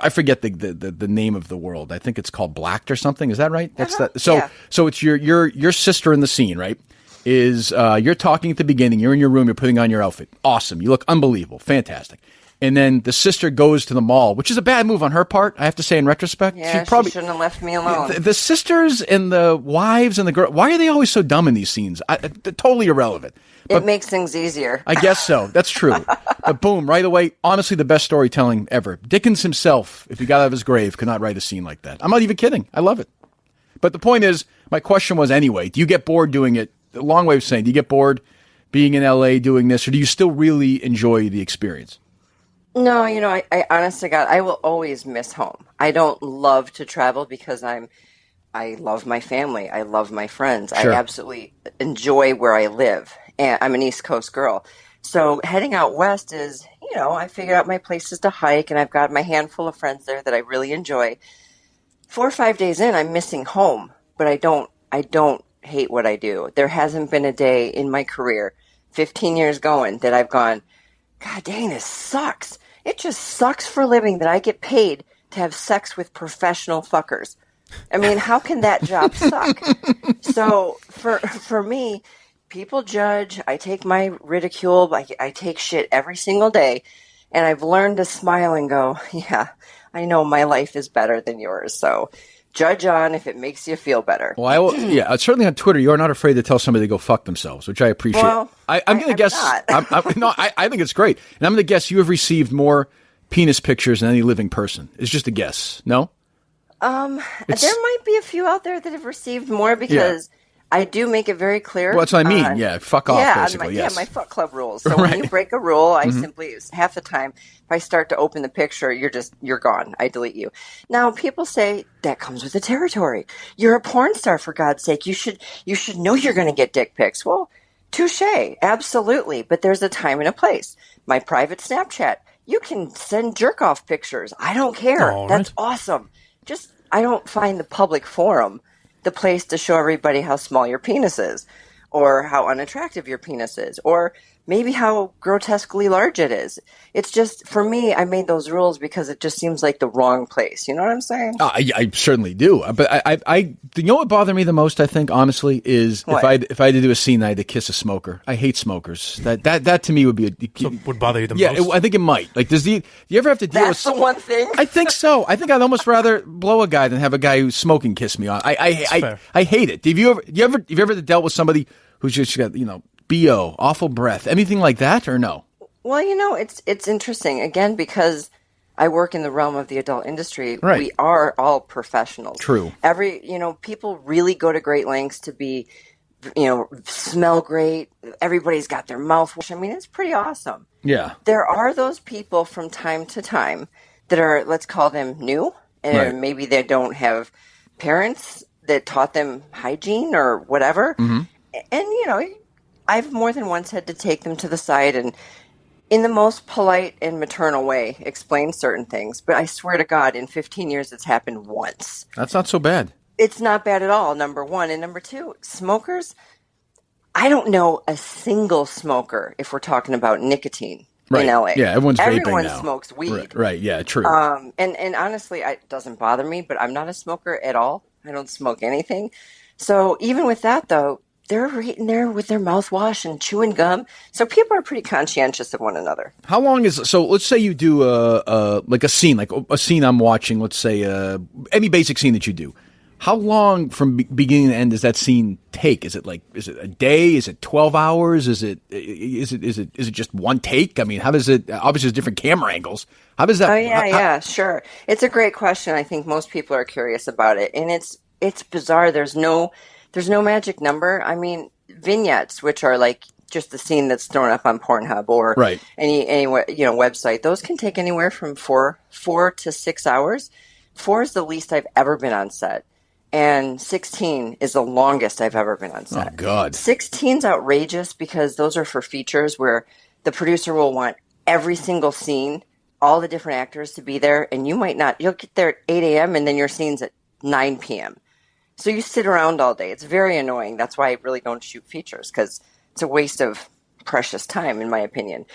I forget the name of the world. I think it's called Blacked or something. Is that right? That's that. So so it's your sister in the scene, right? Is you're talking at the beginning. You're in your room. You're putting on your outfit. Awesome. You look unbelievable. Fantastic. And then the sister goes to the mall, which is a bad move on her part, I have to say in retrospect. Yeah, she shouldn't have left me alone. The sisters and the wives and the girl, why are they always so dumb in these scenes? They're totally irrelevant. It makes things easier. I guess so. That's true. But boom, right away, honestly, the best storytelling ever. Dickens himself, if he got out of his grave, could not write a scene like that. I'm not even kidding. I love it. But the point is, my question was anyway, do you get bored doing it? A long way of saying, do you get bored being in LA doing this, or do you still really enjoy the experience? No, I honest to God, I will always miss home. I don't love to travel because I love my family. I love my friends. Sure. I absolutely enjoy where I live. And I'm an East Coast girl. So heading out west is, I figured out my places to hike, and I've got my handful of friends there that I really enjoy. 4 or 5 days in, I'm missing home, but I don't hate what I do. There hasn't been a day in my career, 15 years going, that I've gone, God dang, this sucks. It just sucks for a living that I get paid to have sex with professional fuckers. I mean, how can that job suck? So for me, people judge. I take my ridicule. I take shit every single day. And I've learned to smile and go, yeah, I know my life is better than yours. So judge on if it makes you feel better. Well, certainly on Twitter, you're not afraid to tell somebody to go fuck themselves, which I appreciate. Well, I'm going to guess. I think it's great. And I'm going to guess you have received more penis pictures than any living person. It's just a guess. No? There might be a few out there that have received more because I do make it very clear. Well, that's what I mean. Fuck off, basically. My fuck club rules. So when you break a rule, I simply, half the time, if I start to open the picture, you're gone. I delete you. Now, people say that comes with the territory. You're a porn star, for God's sake. You should know you're going to get dick pics. Well, touche, absolutely. But there's a time and a place. My private Snapchat, you can send jerk off pictures. I don't care. All That's right. awesome. Just I don't find the public forum the place to show everybody how small your penis is, or how unattractive your penis is, or maybe how grotesquely large it is. It's just, for me, I made those rules because it just seems like the wrong place. You know what I'm saying? I certainly do. But I you know what bothered me the most, I think, honestly, is What? if I had to do a scene, I had to kiss a smoker. I hate smokers. That to me would be would bother you the most? most? I think it might. Like, do you ever have to deal That's with the one thing. I think so. I think I'd almost rather blow a guy than have a guy who's smoking kiss me on. I hate it. Have you ever dealt with somebody who's just got, BO, awful breath, anything like that, or no? Well, it's interesting, again, because I work in the realm of the adult industry. Right. We are all professionals. True. People really go to great lengths to be, smell great. Everybody's got their mouth washed. I mean, it's pretty awesome. Yeah. There are those people from time to time that are, let's call them new, and Right. maybe they don't have parents that taught them hygiene or whatever. Mm-hmm. And, I've more than once had to take them to the side and, in the most polite and maternal way, explain certain things. But I swear to God, in 15 years, it's happened once. That's not so bad. It's not bad at all, number one. And number two, smokers, I don't know a single smoker, if we're talking about nicotine Right. in LA. Yeah, everyone Everyone now. smokes weed. Right. Yeah, true. And honestly, it doesn't bother me, but I'm not a smoker at all. I don't smoke anything. So even with that, though, they're right in there with their mouthwash and chewing gum. So people are pretty conscientious of one another. How long is so? Let's say you do a scene, like a scene I'm watching. Let's say any basic scene that you do. How long from beginning to end does that scene take? Is it a day? Is it 12 hours? Is it just one take? I mean, how does it? Obviously, there's different camera angles. How does that? Oh yeah, sure. It's a great question. I think most people are curious about it, and it's bizarre. There's no magic number. I mean, vignettes, which are like just the scene that's thrown up on Pornhub or any website, those can take anywhere from 4 to 6 hours. 4 is the least I've ever been on set. And 16 is the longest I've ever been on set. Oh, God. 16's outrageous because those are for features where the producer will want every single scene, all the different actors to be there, and you'll get there at 8 a.m. and then your scene's at 9 p.m. So you sit around all day. It's very annoying. That's why I really don't shoot features, because it's a waste of precious time, in my opinion.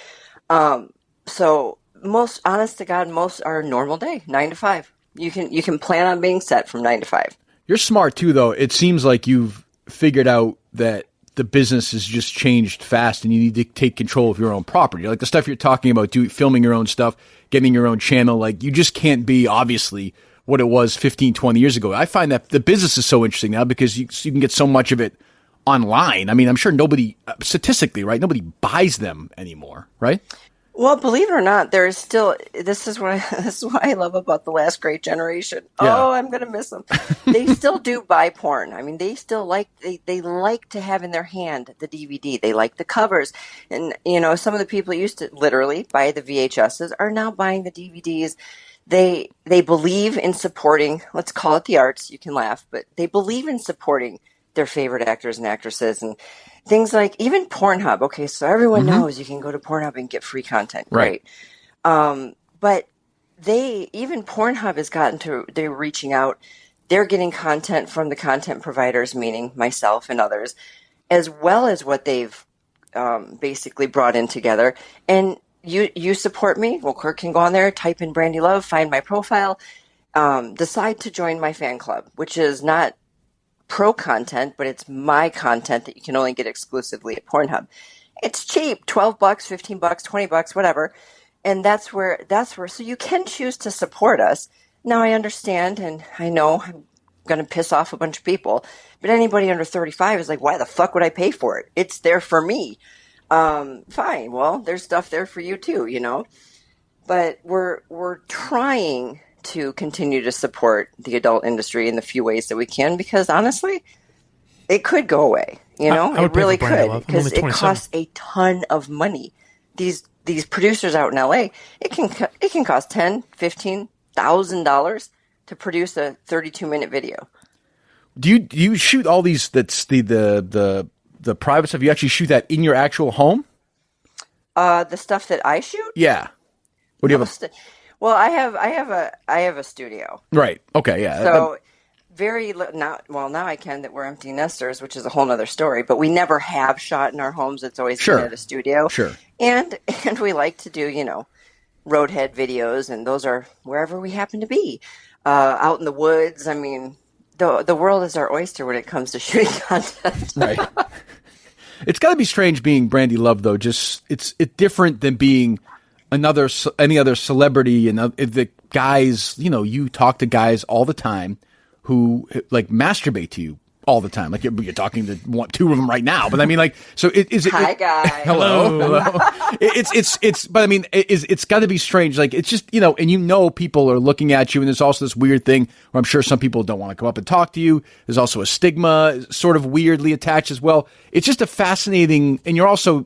So most, honest to God, most are a normal day, 9 to 5. You can plan on being set from 9 to 5. You're smart too, though. It seems like you've figured out that the business has just changed fast, and you need to take control of your own property. Like the stuff you're talking about, filming your own stuff, getting your own channel. Like you just can't be obviously what it was 15, 20 years ago. I find that the business is so interesting now because you can get so much of it online. I mean, I'm sure nobody, statistically, right? Nobody buys them anymore, right? Well, believe it or not, there is still. This is what I love about the last great generation. Yeah. Oh, I'm gonna miss them. They still do buy porn. I mean, they still they like to have in their hand the DVD. They like the covers, and some of the people who used to literally buy the VHSs are now buying the DVDs. They believe in supporting. Let's call it the arts. You can laugh, but they believe in supporting their favorite actors and actresses and things like even Pornhub. Okay, so everyone knows you can go to Pornhub and get free content. Right. But even Pornhub has gotten to, they're reaching out. They're getting content from the content providers, meaning myself and others, as well as what they've basically brought in together. And you support me. Well, Kirk can go on there, type in Brandi Love, find my profile, decide to join my fan club, which is not pro content, but it's my content that you can only get exclusively at Pornhub. It's cheap, $12, $15, $20, whatever. And that's where, so you can choose to support us. Now I understand, and I know I'm going to piss off a bunch of people, but anybody under 35 is like, why the fuck would I pay for it? It's there for me. Fine. Well, there's stuff there for you too, but we're trying to continue to support the adult industry in the few ways that we can, because honestly, it could go away. I would it really pay for Brandi could, Love. because it costs a ton of money. These producers out in LA, it can cost $10,000-$15,000 to produce a 32-minute video. Do you shoot all these? That's the private stuff. You actually shoot that in your actual home? The stuff that I shoot? Yeah. What do you have? Well, I have a studio. Right. Okay. Yeah. So now I can, that we're empty nesters, which is a whole nother story. But we never have shot in our homes. It's always been at a studio. Sure. And we like to do roadhead videos, and those are wherever we happen to be, out in the woods. I mean, the world is our oyster when it comes to shooting content. Right. It's got to be strange being Brandi Love, though. Just it's different than being any other celebrity. And the guys, you talk to guys all the time who like masturbate to you all the time. Like you're talking to two of them right now. But I mean, like, so hi guys. Hello. But I mean, it's got to be strange. Like it's just, and people are looking at you, and there's also this weird thing where I'm sure some people don't want to come up and talk to you. There's also a stigma sort of weirdly attached as well. It's just a fascinating, and you're also,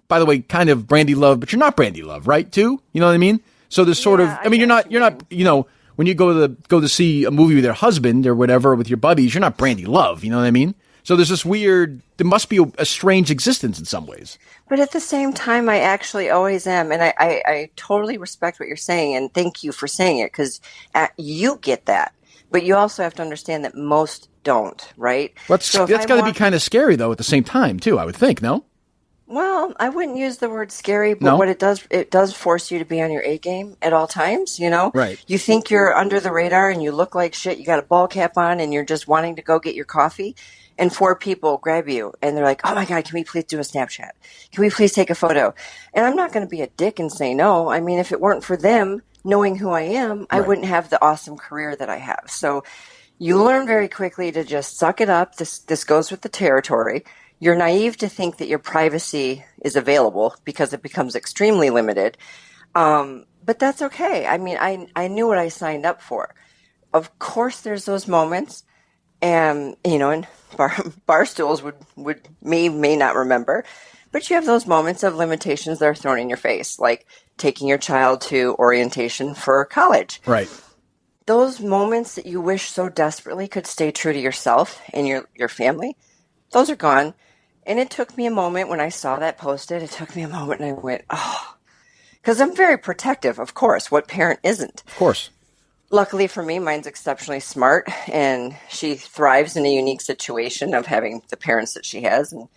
by the way, kind of Brandi Love, but you're not Brandi Love, right? Too? You know what I mean? So there's sort of, I mean, you're not, when you go to see a movie with your husband or whatever with your buddies, you're not Brandi Love. You know what I mean? So there's this weird, there must be a strange existence in some ways. But at the same time, I actually always am. And I totally respect what you're saying. And thank you for saying it, because you get that. But you also have to understand that most don't, right? That's got to be kind of scary, though, at the same time, too, I would think, no? Well, I wouldn't use the word scary, but what it does force you to be on your A game at all times, Right. You think you're under the radar and you look like shit, you got a ball cap on and you're just wanting to go get your coffee, and 4 people grab you and they're like, oh my God, can we please do a Snapchat? Can we please take a photo? And I'm not going to be a dick and say no. I mean, if it weren't for them knowing who I am, I wouldn't have the awesome career that I have. So, You learn very quickly to just suck it up. This goes with the territory. You're naive to think that your privacy is available because it becomes extremely limited. But that's okay. I mean, I knew what I signed up for. Of course, there's those moments, and and bar stools may not remember, but you have those moments of limitations that are thrown in your face, like taking your child to orientation for college. Right. Those moments that you wish so desperately could stay true to yourself and your family, those are gone. And it took me a moment when I saw that posted. It took me a moment, and I went, oh, because I'm very protective, of course. What parent isn't? Of course. Luckily for me, mine's exceptionally smart, and she thrives in a unique situation of having the parents that she has, and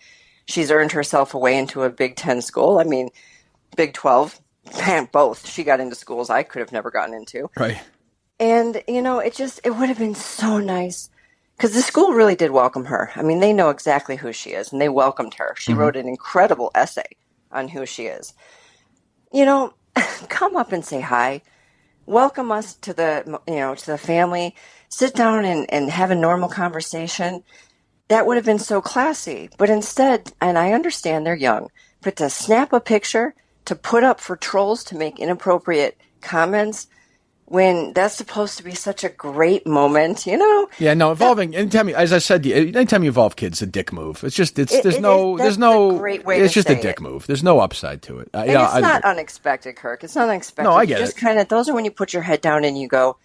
she's earned herself a way into a Big 10 school. I mean, Big 12, both. She got into schools I could have never gotten into. Right. And, it would have been so nice, because the school really did welcome her. I mean, they know exactly who she is, and they welcomed her. She wrote an incredible essay on who she is. Come up and say hi. Welcome us to the family. Sit down and have a normal conversation. That would have been so classy. But instead, and I understand they're young, but to snap a picture, to put up for trolls to make inappropriate comments, when that's supposed to be such a great moment, Yeah, no, evolving. Anytime, as I said, anytime you evolve kids, a dick move. It's just, there's a great way it's to just a say dick it. move. There's no upside to it. And it's not unexpected, Kirk. It's not unexpected. No, I get just it. kind of, those are when you put your head down and you go,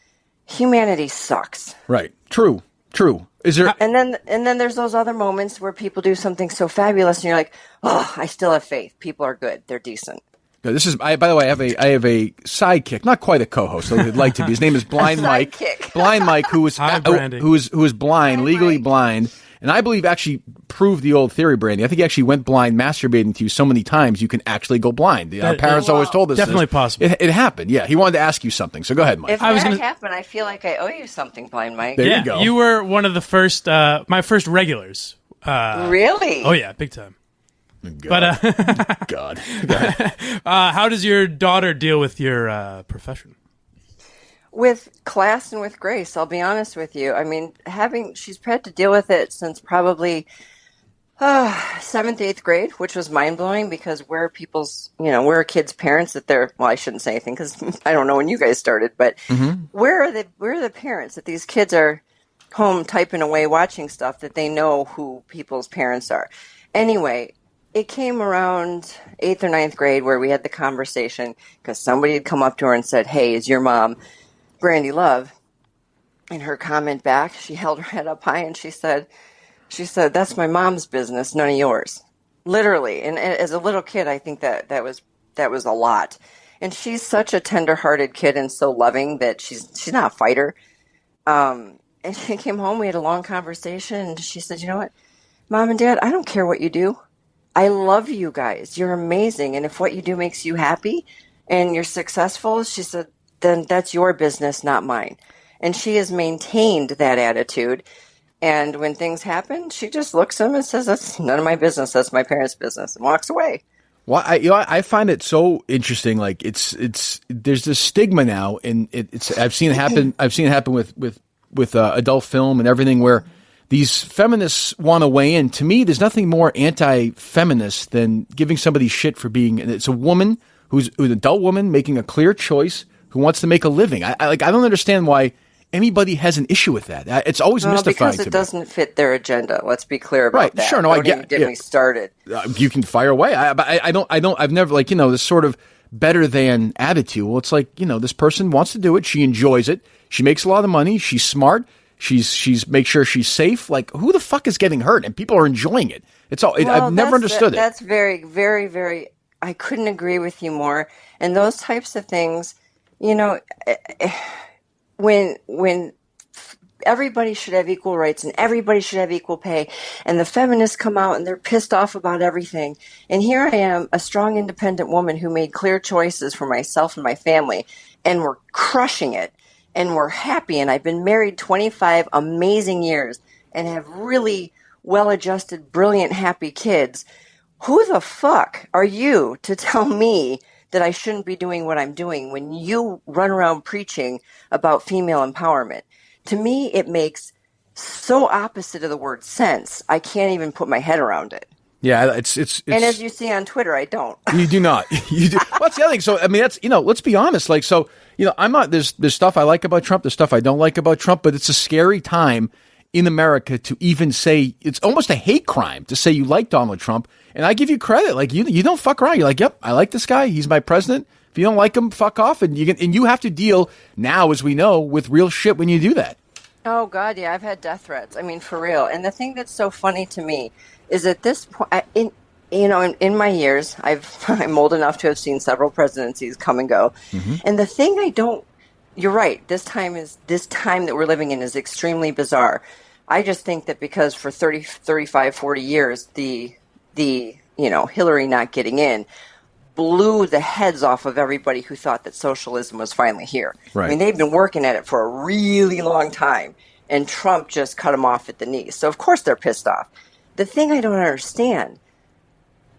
humanity sucks. Right. True. Is there? And then there's those other moments where people do something so fabulous, and you're like, oh, I still have faith. People are good. They're decent. This is. By the way, I have a sidekick, not quite a co-host, though he'd like to be. His name is Blind Mike. Blind Mike, who is blind, legally blind, and I believe actually proved the old theory, Brandi. I think he actually went blind, masturbating to you so many times you can actually go blind. Our parents always told us definitely this. possible. It happened. Yeah, he wanted to ask you something. So go ahead, Mike. If that happened, I feel like I owe you something, Blind Mike. There you go. You were one of the first, my first regulars. Really? Oh yeah, big time. God. But God. how does your daughter deal with your profession? With class and with grace, I'll be honest with you. I mean, she's had to deal with it since probably 7th, 8th grade, which was mind blowing because we're a kid's parents that I shouldn't say anything because I don't know when you guys started, but where are the parents that these kids are home typing away watching stuff that they know who people's parents are? Anyway, it came around 8th or 9th grade where we had the conversation because somebody had come up to her and said, hey, is your mom Brandi Love? And her comment back, she held her head up high and she said, that's my mom's business, none of yours. Literally. And as a little kid, I think that was a lot. And she's such a tender-hearted kid and so loving that she's not a fighter. And she came home, we had a long conversation, and she said, you know what, Mom and Dad, I don't care what you do. I love you guys. You're amazing. And if what you do makes you happy and you're successful, she said, then that's your business, not mine. And she has maintained that attitude. And when things happen, she just looks at them and says, that's none of my business. That's my parents' business, and walks away. Well, I find it so interesting. Like there's this stigma now, and I've seen it happen. I've seen it happen with adult film and everything, where these feminists want to weigh in. To me, there's nothing more anti-feminist than giving somebody shit for being. It's a woman who's an adult woman making a clear choice who wants to make a living. I don't understand why anybody has an issue with that. It's always mystifying because to me. it doesn't fit their agenda. Let's be clear about right. that. Sure, no, Don't I get. even get me started. You can fire away. I've never this sort of better than attitude. Well, it's like, this person wants to do it. She enjoys it. She makes a lot of money. She's smart. She's make sure she's safe. Like, who the fuck is getting hurt? And people are enjoying it. It's all. I've never understood it. That's very, very, very. I couldn't agree with you more. And those types of things, when everybody should have equal rights and everybody should have equal pay, and the feminists come out and they're pissed off about everything. And here I am, a strong, independent woman who made clear choices for myself and my family, and we're crushing it. And we're happy, and I've been married 25 amazing years and have really well-adjusted, brilliant, happy kids. Who the fuck are you to tell me that I shouldn't be doing what I'm doing when you run around preaching about female empowerment? To me, it makes so opposite of the word sense. I can't even put my head around it. Yeah, it's and as you see on Twitter, I don't. You do not. You do. Well, that's the other thing. So I mean, that's let's be honest. Like, so I'm not. There's stuff I like about Trump. There's stuff I don't like about Trump. But it's a scary time in America to even say it's almost a hate crime to say you like Donald Trump. And I give you credit. Like you don't fuck around. You're like, yep, I like this guy. He's my president. If you don't like him, fuck off. And you have to deal now, as we know, with real shit when you do that. Oh God, yeah, I've had death threats. I mean, for real. And the thing that's so funny to me is at this point, in my years, I'm old enough to have seen several presidencies come and go. Mm-hmm. And the thing you're right. This time that we're living in is extremely bizarre. I just think that because for 30, 35, 40 years, the Hillary not getting in blew the heads off of everybody who thought that socialism was finally here. Right. I mean, they've been working at it for a really long time, and Trump just cut them off at the knees. So of course they're pissed off. The thing I don't understand,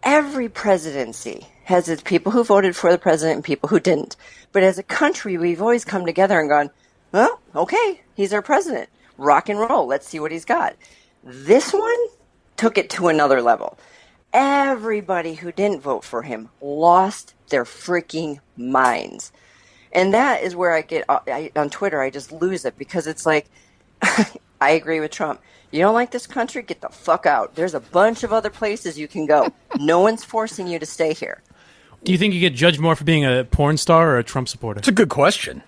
every presidency has its people who voted for the president and people who didn't. But as a country, we've always come together and gone, well, okay, he's our president. Rock and roll. Let's see what he's got. This one took it to another level. Everybody who didn't vote for him lost their freaking minds. And that is where I get, on Twitter, I just lose it because it's like, I agree with Trump. You don't like this country? Get the fuck out. There's a bunch of other places you can go. No one's forcing you to stay here. Do you think you get judged more for being a porn star or a Trump supporter? It's a good question.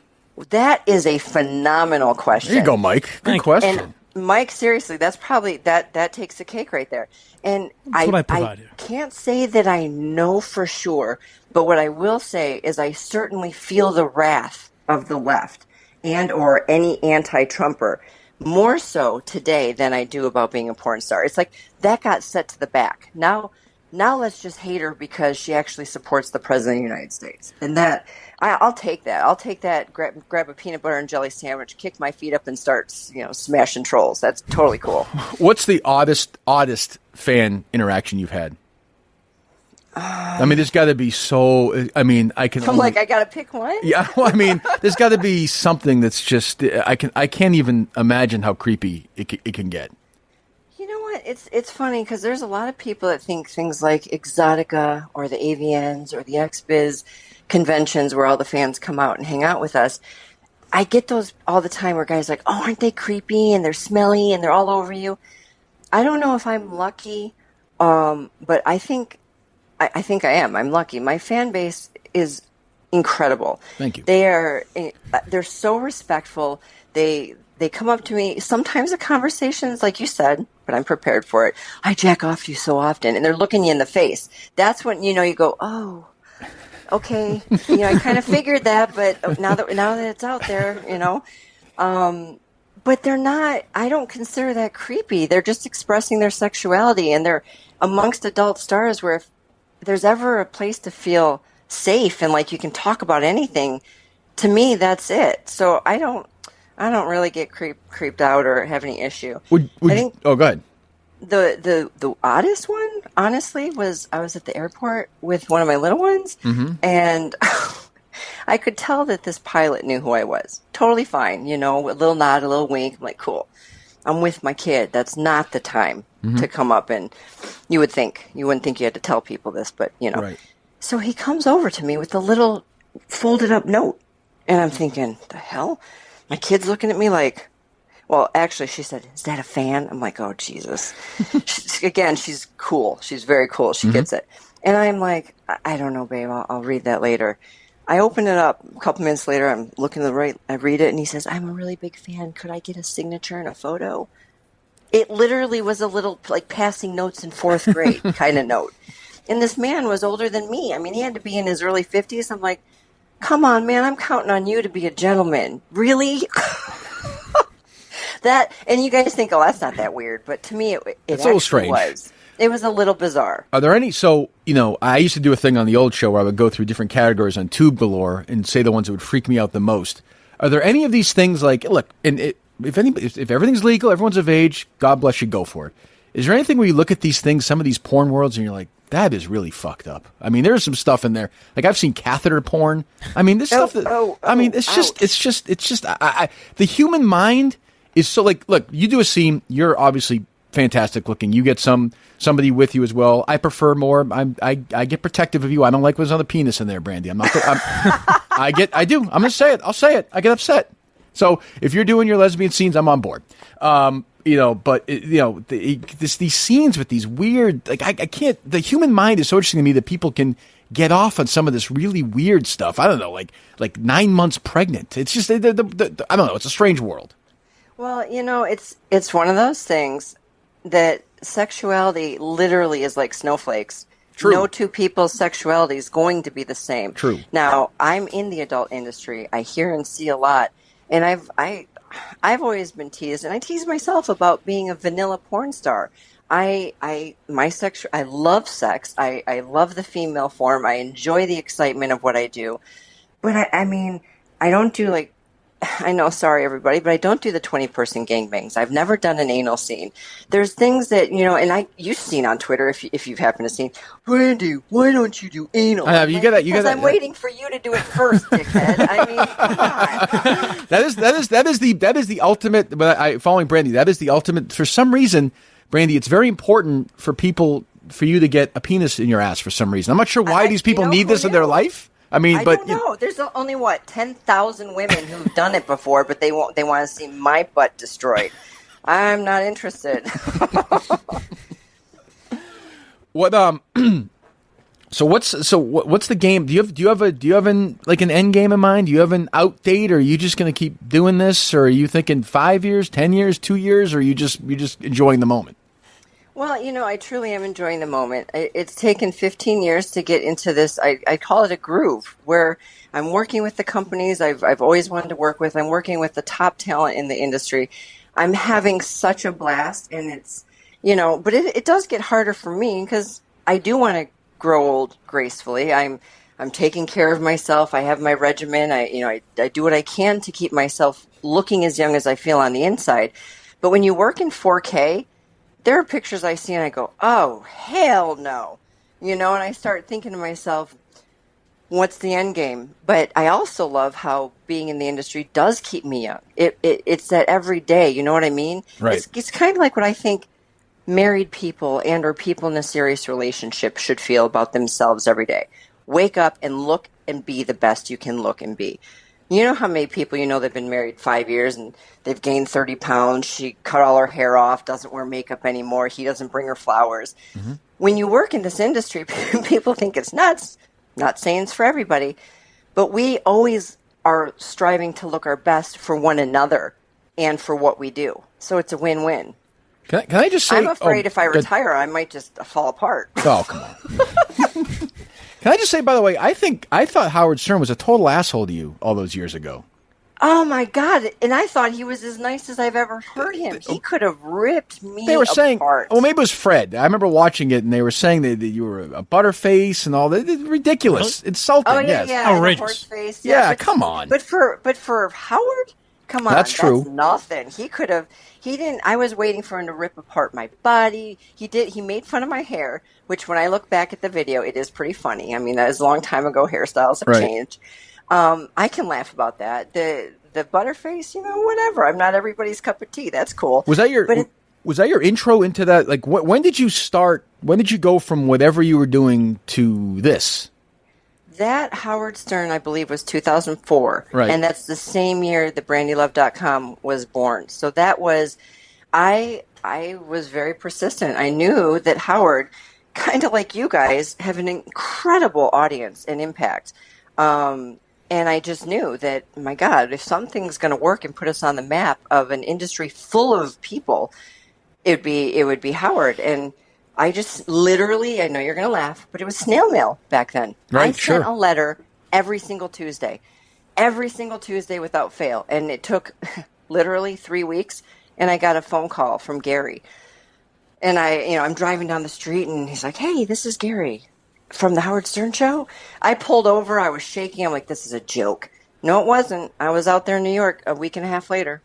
That is a phenomenal question. There you go, Mike. Good question. And Mike, seriously, that's probably, that takes the cake right there. And that's what I provide you. Can't say that I know for sure, but what I will say is I certainly feel the wrath of the left and or any anti-Trumper more so today than I do about being a porn star. It's like that got set to the back. Now let's just hate her because she actually supports the president of the United States. And that, I'll take that. I'll take that, grab a peanut butter and jelly sandwich, kick my feet up and start, smashing trolls. That's totally cool. What's the oddest fan interaction you've had? I mean, there's got to be so. I mean, I got to pick one. Yeah, well, I mean, there's got to be something that's just. I can't even imagine how creepy it can get. You know what? It's funny because there's a lot of people that think things like Exotica or the AVNs or the XBiz conventions where all the fans come out and hang out with us. I get those all the time where guys are like, oh, aren't they creepy and they're smelly and they're all over you? I don't know if I'm lucky, but I think I am. I'm lucky. My fan base is incredible. Thank you. They're so respectful. They come up to me. Sometimes the conversations, like you said, but I'm prepared for it. I jack off to you so often, and they're looking you in the face. That's when you go, oh, okay. I kind of figured that, but now that it's out there, but they're not. I don't consider that creepy. They're just expressing their sexuality, and they're amongst adult stars where if there's ever a place to feel safe and like you can talk about anything, to me that's it. So I don't really get creeped out or have any issue. Go ahead. The oddest one, honestly, was I was at the airport with one of my little ones, mm-hmm. and I could tell that this pilot knew who I was. Totally fine, a little nod, a little wink. I'm like, cool. I'm with my kid. That's not the time mm-hmm. to come up, and you wouldn't think you had to tell people this, but Right. So he comes over to me with a little folded up note, and I'm thinking, the hell? My kid's looking at me like, well, actually, she said, is that a fan? I'm like, oh, Jesus. She's cool. She's very cool. She mm-hmm. gets it. And I'm like, I don't know, babe. I'll read that later. I open it up. A couple minutes later, I'm looking to the right. I read it, and he says, I'm a really big fan. Could I get a signature and a photo? It literally was a little, like, passing notes in fourth grade kind of note. And this man was older than me. I mean, he had to be in his early 50s. I'm like, come on, man. I'm counting on you to be a gentleman. Really? And you guys think, oh, that's not that weird. But to me, it a little strange. Was. It was a little bizarre. Are there any? So, I used to do a thing on the old show where I would go through different categories on Tube Galore and say the ones that would freak me out the most. Are there any of these things like, look, if everything's legal, everyone's of age, God bless you, go for it. Is there anything where you look at these things, some of these porn worlds, and you're like, that is really fucked up? I mean, there's some stuff in there. Like, I've seen catheter porn. I mean, this stuff. The human mind is so like, look, you do a scene, you're obviously fantastic looking. You get somebody with you as well. I prefer more. I get protective of you. I don't like when there's another penis in there, Brandi. I do. I'm gonna say it. I'll say it. I get upset. So if you're doing your lesbian scenes, I'm on board. These scenes with these weird, like I can't. The human mind is so interesting to me that people can get off on some of this really weird stuff. I don't know, like 9 months pregnant. It's just I don't know. It's a strange world. Well, it's one of those things that sexuality literally is like snowflakes. True. No two people's sexuality is going to be the same. True. Now, I'm in the adult industry. I hear and see a lot, and I've always been teased, and I tease myself about being a vanilla porn star. I love sex. I love the female form. I enjoy the excitement of what I do, but I don't do like. I know, sorry everybody, but I don't do the 20-person gangbangs. I've never done an anal scene. There's things that, and you've seen on Twitter if you've happened to see, Brandi, why don't you do anal? Because I'm waiting for you to do it first, dickhead. I mean, come on. That is the ultimate, but following Brandi, that is the ultimate. For some reason, Brandi, it's very important for you to get a penis in your ass for some reason. I'm not sure why these people need this in their life. I don't know. There's only 10,000 women who've done it before, but they want to see my butt destroyed. I'm not interested. What So what's the game? Do you have an end game in mind? Do you have an out date, or are you just going to keep doing this, or are you thinking 5 years, 10 years, 2 years, or you're just enjoying the moment? Well, I truly am enjoying the moment. It's taken 15 years to get into this. I call it a groove, where I'm working with the companies I've always wanted to work with. I'm working with the top talent in the industry. I'm having such a blast, and it's, but it does get harder for me because I do want to grow old gracefully. I'm taking care of myself. I have my regimen. I do what I can to keep myself looking as young as I feel on the inside. But when you work in 4K, there are pictures I see and I go, oh, hell no. And I start thinking to myself, what's the end game? But I also love how being in the industry does keep me young. It's that every day, you know what I mean? Right. It's kind of like what I think married people and or people in a serious relationship should feel about themselves every day. Wake up and look and be the best you can look and be. You know how many people, they've been married 5 years and they've gained 30 pounds. She cut all her hair off, doesn't wear makeup anymore. He doesn't bring her flowers. Mm-hmm. When you work in this industry, people think it's nuts. Not saying it's for everybody, but we always are striving to look our best for one another and for what we do. So it's a win-win. Can I just say... I'm afraid if I retire, I might just fall apart. Oh, come on. Can I just say, by the way, I thought Howard Stern was a total asshole to you all those years ago. Oh, my God. And I thought he was as nice as I've ever heard him. He could have ripped me apart. They were saying... Well, maybe it was Fred. I remember watching it, and they were saying that you were a butterface and all that. It's ridiculous. Really? Insulting, oh, yeah, yes. Yeah, outrageous. Face, yeah, come on. But for Howard... Come on, that's true. That's nothing. He could have. He didn't. I was waiting for him to rip apart my body. He did. He made fun of my hair, which when I look back at the video, it is pretty funny. I mean, that was a long time ago. Hairstyles have changed. I can laugh about that. The butterface, whatever. I'm not everybody's cup of tea. That's cool. Was that your intro into that? Like, when did you start? When did you go from whatever you were doing to this? That Howard Stern, I believe, was 2004. Right. And that's the same year that BrandiLove.com was born. So that was, I was very persistent. I knew that Howard, kind of like you guys, have an incredible audience and impact. And I just knew that, my God, if something's going to work and put us on the map of an industry full of people, it would be Howard. And I just literally, I know you're going to laugh, but it was snail mail back then. Right, I sent a letter every single Tuesday without fail. And it took literally 3 weeks, and I got a phone call from Gary. And I'm driving down the street, and he's like, hey, this is Gary from the Howard Stern Show. I pulled over. I was shaking. I'm like, this is a joke. No, it wasn't. I was out there in New York a week and a half later.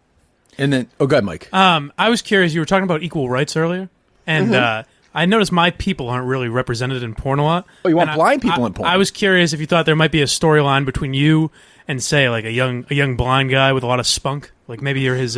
And then, go ahead, Mike. I was curious. You were talking about equal rights earlier, and I noticed my people aren't really represented in porn a lot. Oh, you want blind people in porn? I was curious if you thought there might be a storyline between you and, say, like a young blind guy with a lot of spunk. Like maybe you're his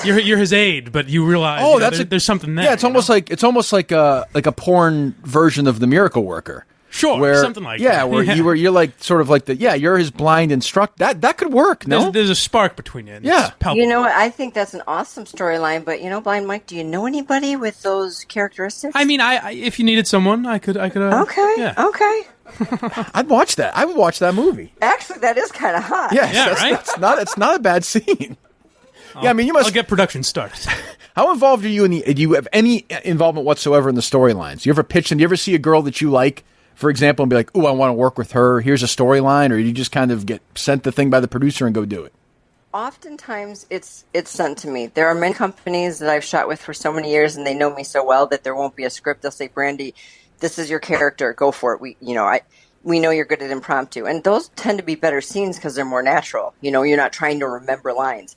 You're his aide, but you realize there's something there. Yeah, it's almost like a porn version of the Miracle Worker. Sure, where, something like that. Where you're like sort of like you're his blind instructor. That could work. No, there's a spark between you. Yeah, you know what? I think that's an awesome storyline. But Blind Mike, do you know anybody with those characteristics? I mean, if you needed someone, I could. Okay. Yeah. Okay. I'd watch that. I would watch that movie. Actually, that is kind of hot. Yes, right. It's not a bad scene. I mean, I'll get production started. How involved are you do you have any involvement whatsoever in the storylines? Do you ever pitch them? Do you ever see a girl that you like, for example, and be like, "Ooh, I want to work with her. Here's a storyline," or you just kind of get sent the thing by the producer and go do it? Oftentimes, it's sent to me. There are many companies that I've shot with for so many years, and they know me so well that there won't be a script. They'll say, "Brandi, this is your character. Go for it." We know you're good at impromptu, and those tend to be better scenes because they're more natural. You're not trying to remember lines.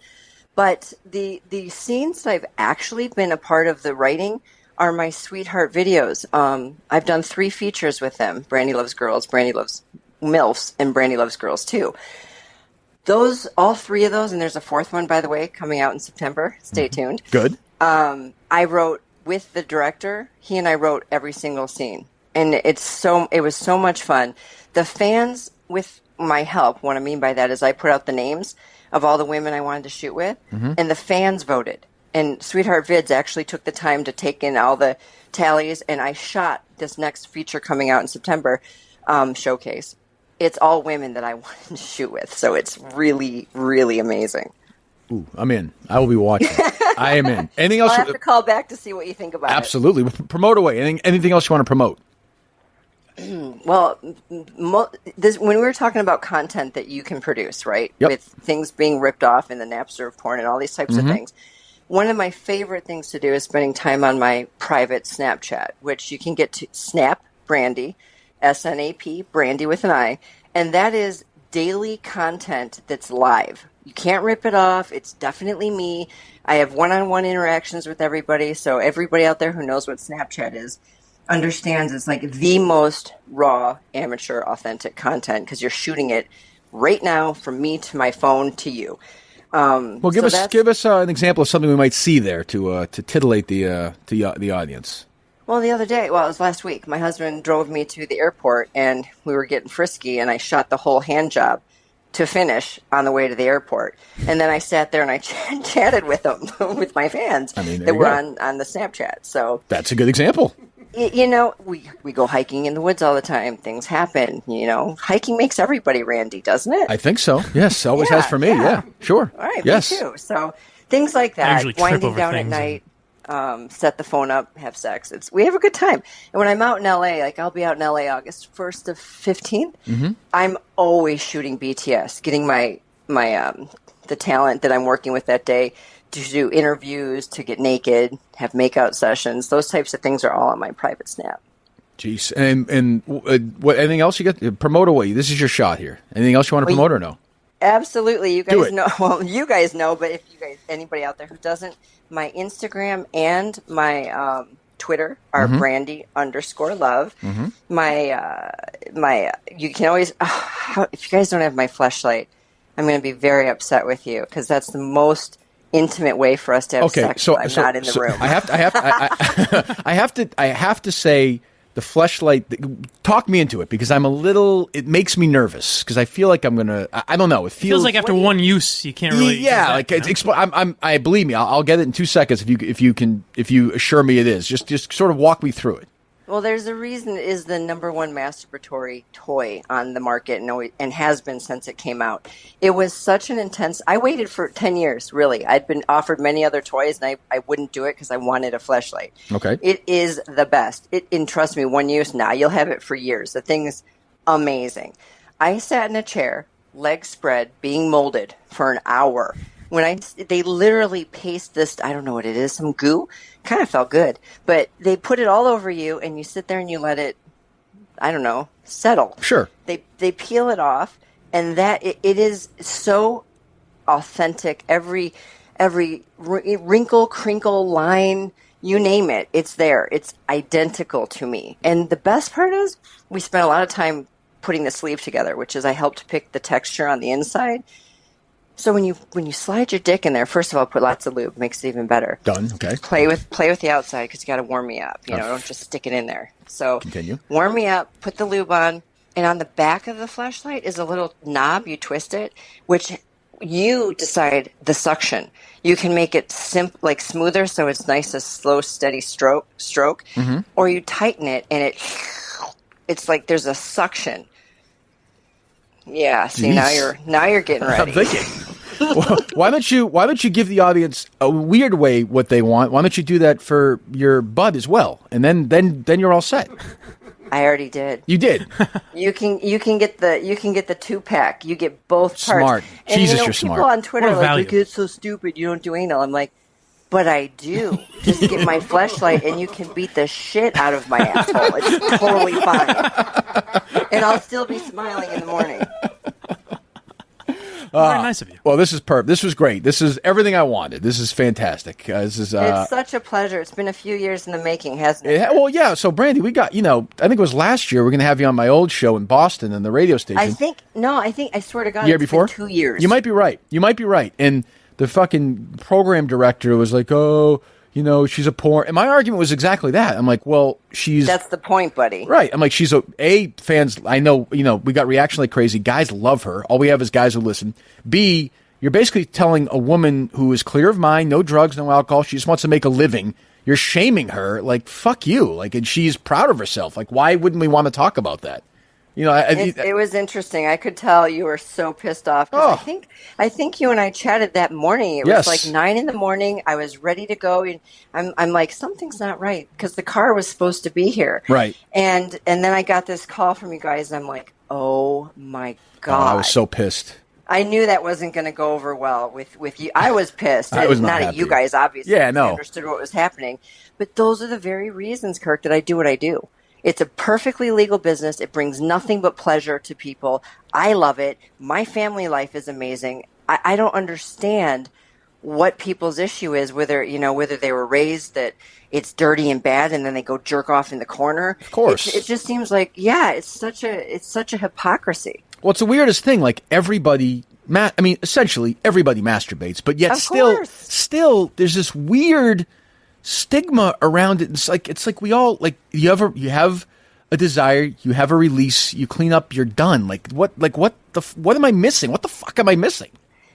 But the scenes that I've actually been a part of the writing are my sweetheart videos. I've done 3 features with them: Brandi Loves Girls, Brandi Loves MILFs, and Brandi Loves Girls 2. All 3 of those, and there's a 4th one, by the way, coming out in September. Stay tuned. Good. I wrote with the director. He and I wrote every single scene, and it was so much fun. The fans, with my help, what I mean by that is I put out the names of all the women I wanted to shoot with, and the fans voted. And Sweetheart Vids actually took the time to take in all the tallies, and I shot this next feature coming out in September, Showcase. It's all women that I wanted to shoot with, so it's really, really amazing. Ooh, I'm in. I will be watching. I am in. Anything else? I'll have to call back to see what you think about it. Absolutely. Promote away. Anything else you want to promote? Well, when we were talking about content that you can produce, right? Yep. With things being ripped off in the Napster of porn and all these types of things. One of my favorite things to do is spending time on my private Snapchat, which you can get to Snap Brandi, SNAP, Brandi with an I. And that is daily content that's live. You can't rip it off. It's definitely me. I have one-on-one interactions with everybody. So everybody out there who knows what Snapchat is understands it's like the most raw, amateur, authentic content because you're shooting it right now from me to my phone to you. Well, give us an example of something we might see there to titillate the audience. Well, the other day, it was last week, my husband drove me to the airport and we were getting frisky and I shot the whole hand job to finish on the way to the airport. And then I sat there and I chatted with them, with my fans that were on the Snapchat. So that's a good example. We go hiking in the woods all the time. Things happen. Hiking makes everybody randy, doesn't it? I think so. Yes, always has for me. Yeah, sure. All right, yes. Me too. So things like that, winding down at night, set the phone up, have sex. We have a good time. And when I'm out in LA, I'll be out in LA August 1st to 15th. I'm always shooting BTS, getting my the talent that I'm working with that day to do interviews, to get naked, have makeout sessions. Those types of things are all on my private Snap. Jeez. And what? Anything else you got? Promote away. This is your shot here. Anything else you want to promote or no? Absolutely. You guys know. Well, you guys know, but if anybody out there who doesn't, my Instagram and my Twitter are Brandi_Love. You can always, if you guys don't have my fleshlight, I'm going to be very upset with you because that's the most intimate way for us to have sex when I'm not in the room. I have to say the fleshlight. Talk me into it because it makes me nervous because I feel like I'm gonna. I don't know. It feels like after one use you can't really. Yeah, I believe me. I'll get it in 2 seconds if you assure me it is. Just sort of walk me through it. Well, there's a reason it is the #1 masturbatory toy on the market and has been since it came out. It was such an intense... I waited for 10 years, really. I'd been offered many other toys, and I wouldn't do it because I wanted a fleshlight. Okay. It is the best. And trust me, one use, you'll have it for years. The thing is amazing. I sat in a chair, legs spread, being molded for an hour. They literally paste this, I don't know what it is, some goo. Kind of felt good. But they put it all over you, and you sit there and you let it, I don't know, settle. Sure. They peel it off, and it is so authentic. Every wrinkle, crinkle, line, you name it, it's there. It's identical to me. And the best part is we spent a lot of time putting the sleeve together, which is I helped pick the texture on the inside. So when you slide your dick in there, first of all, put lots of lube. Makes it even better. Done. Okay. Play with the outside because you got to warm me up. Don't just stick it in there. So continue. Warm me up. Put the lube on, and on the back of the fleshlight is a little knob. You twist it, which you decide the suction. You can make it smoother, so it's nice, a slow, steady stroke, Mm-hmm. or you tighten it, and it's like there's a suction. Yeah. See, Jeez. now you're getting ready. I'm thinking. Well, why don't you give the audience a weird way what they want? Why don't you do that for your bud as well, and then you're all set. I already did. You did. You can get the 2-pack. You get both parts. Smart. And Jesus, you're smart. People on Twitter What a are like, value. "You get so stupid. You don't do anal." I'm like, but I do. Just get my fleshlight, and you can beat the shit out of my asshole. It's totally fine, and I'll still be smiling in the morning. Very nice of you. Well, this is perfect. This was great. This is everything I wanted. This is fantastic. This is. It's such a pleasure. It's been a few years in the making, hasn't it? Well, yeah. So, Brandi, we got, I think it was last year, we're going to have you on my old show in Boston in the radio station. I swear to God, Year it's before? been 2 years. You might be right. And the fucking program director was like, oh, she's a porn. And my argument was exactly that. I'm like, well, That's the point, buddy. Right. I'm like, she's fans, I know, we got reaction like crazy. Guys love her. All we have is guys who listen. B, you're basically telling a woman who is clear of mind, no drugs, no alcohol, she just wants to make a living. You're shaming her. Like, fuck you. Like, and she's proud of herself. Like, why wouldn't we want to talk about that? It was interesting. I could tell you were so pissed off. 'Cause I think you and I chatted that morning. It was like 9 a.m. I was ready to go. And I'm like, something's not right because the car was supposed to be here. Right. And then I got this call from you guys. And I'm like, oh my God. I was so pissed. I knew that wasn't going to go over well with you. I was pissed. I was not not at you happy. guys, obviously. Yeah, no. I understood what was happening. But those are the very reasons, Kirk, that I do what I do. It's a perfectly legal business. It brings nothing but pleasure to people. I love it. My family life is amazing. I don't understand what people's issue is, whether they were raised that it's dirty and bad and then they go jerk off in the corner. Of course. It just seems like, it's such a hypocrisy. Well, it's the weirdest thing. Like, everybody, essentially everybody masturbates, but yet Of still, course. there's this weird stigma around it. It's like we all, like, you have a desire, you have a release, you clean up, you're done. What am I missing? What the fuck am I missing?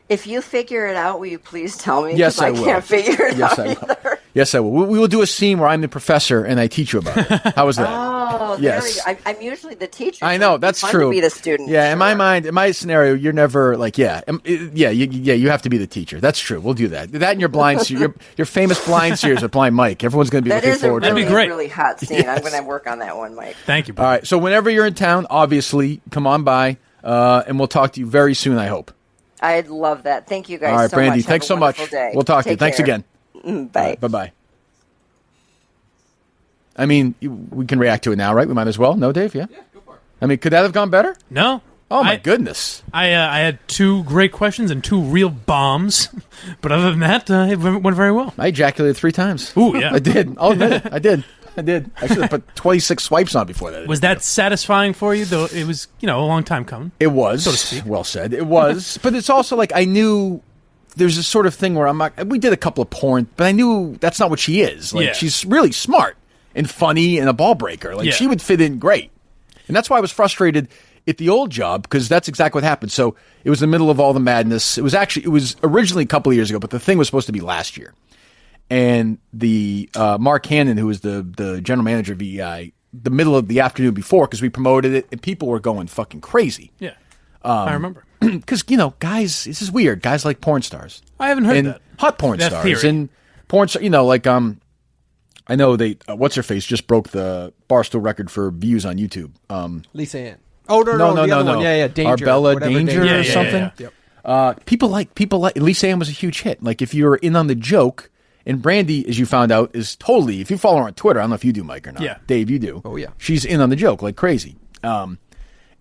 If you figure it out, will you please tell me? Yes, 'Cause I will. can't figure it Yes, out I will. either. Yes, I will. We will do a scene where I'm the professor and I teach you about it. How was that? Oh, Yes. there we go. I'm usually the teacher. I so know, it'd be that's fun true. To be the student. Yeah, in my mind, in my scenario, you're never like, you have to be the teacher. That's true. We'll do that. That and your blind, your famous blind series with Blind Mike. Everyone's going to be That looking is a forward to really, it. really hot scene. I'm going to work on that one, Mike. Thank you. All right. So whenever you're in town, obviously, come on by, and we'll talk to you very soon, I hope. I'd love that. Thank you guys All right, so Brandi, much. Have thanks a so much. wonderful day. We'll talk to you. Take Thanks care. again. Bye. Bye-bye. I mean, we can react to it now, right? We might as well. No, Dave? Yeah? Go for it. I mean, could that have gone better? No. Oh, my goodness. I had 2 great questions and 2 real bombs, but other than that, it went very well. I ejaculated 3 times. Ooh, yeah. I did. I'll admit it. I did. I should have put 26 swipes on before that. Was that satisfying for you? Though it was, a long time coming. It was, so to speak. Well said. It was, but it's also like I knew there's this sort of thing where I'm not. We did a couple of porn, but I knew that's not what she is. Like she's really smart and funny and a ball breaker. Like she would fit in great, and that's why I was frustrated at the old job because that's exactly what happened. So it was the middle of all the madness. It was originally a couple of years ago, but the thing was supposed to be last year. And the Mark Hannon, who was the general manager of VEI, the middle of the afternoon before, because we promoted it, and people were going fucking crazy. Yeah, I remember. Because, guys, this is weird. Guys like porn stars. I haven't heard that. Hot porn That stars. theory. And porn stars, I know they, what's-her-face just broke the Barstool record for views on YouTube. Lisa Ann. Oh, no. The other one. Yeah, Danger. Arbella Whatever, Danger or something. Yeah. Yep. People like, Lisa Ann was a huge hit. Like, if you're in on the joke, and Brandi, as you found out, is totally, if you follow her on Twitter, I don't know if you do, Mike, or not. Yeah. Dave, you do. Oh, yeah. She's in on the joke like crazy. And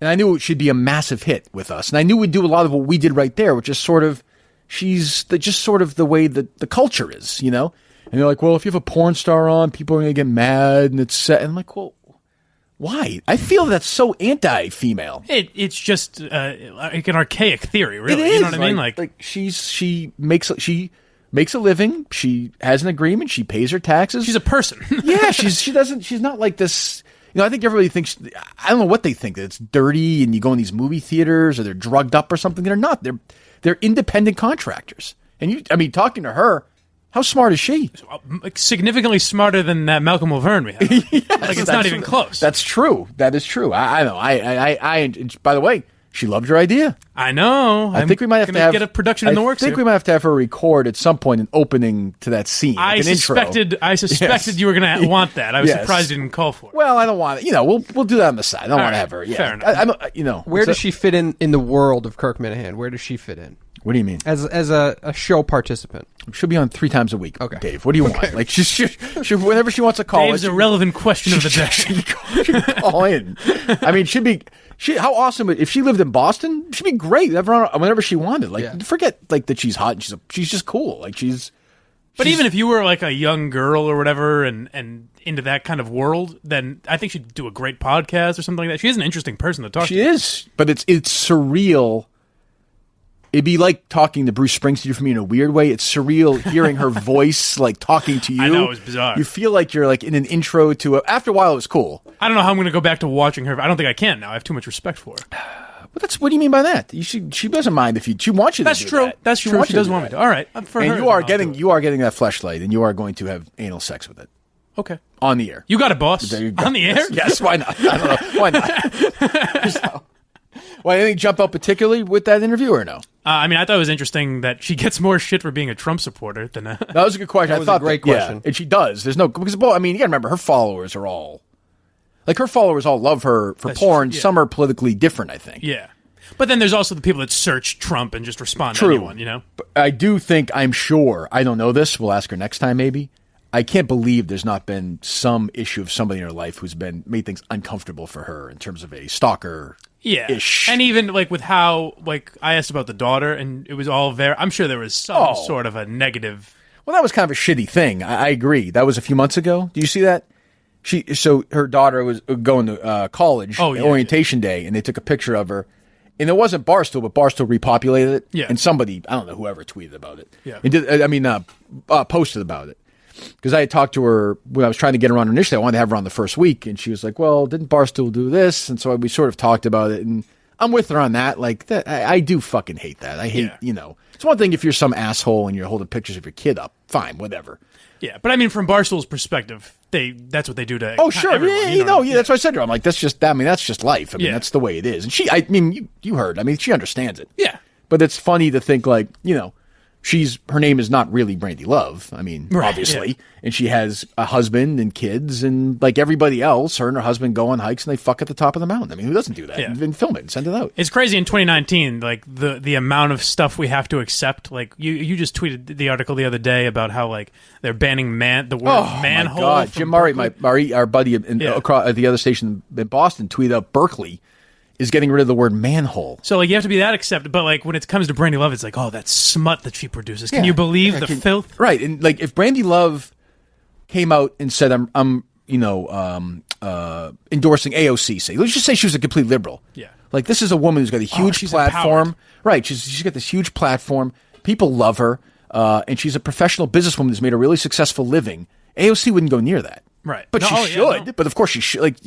I knew it should be a massive hit with us. And I knew we'd do a lot of what we did right there, which is sort of, just sort of the way that the culture is, And they're like, well, if you have a porn star on, people are going to get mad and it's set. And I'm like, well, Why? I feel that's so anti-female. It's just like an archaic theory, really. It is. You know what I mean? Like she makes a living. She has an agreement. She pays her taxes. she's a person. Yeah, she's not like this. You know, I think everybody thinks, I don't know what they think, that it's dirty and you go in these movie theaters or they're drugged up or something. They're not. They're independent contractors. And talking to her, how smart is she? Significantly smarter than that Malcolm Laverne we have. Like, it's not even close. That's true. That is true. I know. I by the way, she loved your idea. I know. I think we might have to get a production in the works. I think we might have to have her record at some point an opening to that scene. Like an intro. I suspected you were going to want that. I was surprised you didn't call for it. Well, I don't want it. We'll do that on the side. I don't want to have her. Yeah. Fair enough. Where does she fit in the world of Kirk Minihane? Where does she fit in? What do you mean? As a show participant. She'll be on 3 times a week. Okay, Dave. What do you want? Like she whenever she wants to call. Dave's a relevant question of the day. She can call in. I mean, how awesome if she lived in Boston? She'd be great whenever she wanted. Like, forget like that she's hot and she's just cool. Like But even if you were like a young girl or whatever and into that kind of world, then I think she'd do a great podcast or something like that. She is an interesting person to talk to. She is, but it's surreal. It'd be like talking to Bruce Springsteen for me in a weird way. It's surreal hearing her voice, like talking to you. I know, it was bizarre. You feel like you're like in an intro to after a while, it was cool. I don't know how I'm going to go back to watching her. I don't think I can now. I have too much respect for her. But what do you mean by that? She doesn't mind if she wants you to do true. that. That's true. She does want me to. All right. For her, you are getting that fleshlight, and you are going to have anal sex with it. Okay. On the air. You got it, boss. On the air? Yes, why not? I don't know. Why not? Why, anything jump out particularly with that interview or no? I mean, I thought it was interesting that she gets more shit for being a Trump supporter than a... That was a good question. That was a great question. Yeah, and she does. There's no... Because, I mean, you got to remember, her followers are all... Like, her followers all love her for porn. True, yeah. Some are politically different, I think. Yeah. But then there's also the people that search Trump and just respond to anyone, But I do think, I'm sure, I don't know this, we'll ask her next time maybe, I can't believe there's not been some issue of somebody in her life who's made things uncomfortable for her in terms of a stalker. Yeah. And even like with how, like, I asked about the daughter and it was all very, I'm sure there was some sort of a negative. Well, that was kind of a shitty thing. I agree. That was a few months ago. Do you see that? So her daughter was going to college, orientation day, and they took a picture of her. And it wasn't Barstool, but Barstool repopulated it. Yeah. And somebody, I don't know, whoever tweeted about it. Yeah. And posted about it. Because I had talked to her when I was trying to get her on initially. I wanted to have her on the first week. And she was like, well, didn't Barstool do this? And so we sort of talked about it. And I'm with her on that. Like, that, I do fucking hate that. I hate, It's one thing if you're some asshole and you're holding pictures of your kid up. Fine, whatever. Yeah, but I mean, from Barstool's perspective, that's what they do to. Oh, sure, everyone, that's what I said to her. I'm like, that's just life. I mean, that's the way it is. And you heard. I mean, she understands it. Yeah, but it's funny to think like, her name is not really Brandi Love. I mean, obviously, and she has a husband and kids, and like everybody else, her and her husband go on hikes and they fuck at the top of the mountain. I mean, who doesn't do that? Yeah. And film it and send it out. It's crazy in 2019, like the amount of stuff we have to accept. Like you just tweeted the article the other day about how like they're banning the word manhole. My God. Jim Murray, our buddy across at the other station in Boston, tweeted out Berkeley is getting rid of the word manhole. So, like, you have to be that accepted. But, like, when it comes to Brandi Love, it's like, oh, that smut that she produces. Can you believe the filth? Right. And, like, if Brandi Love came out and said, I'm endorsing AOC, say, let's just say she was a complete liberal. Yeah. Like, this is a woman who's got a huge platform. Empowered. Right. She's got this huge platform. People love her. And she's a professional businesswoman who's made a really successful living. AOC wouldn't go near that. Right. But she should. But, of course, she should. Like,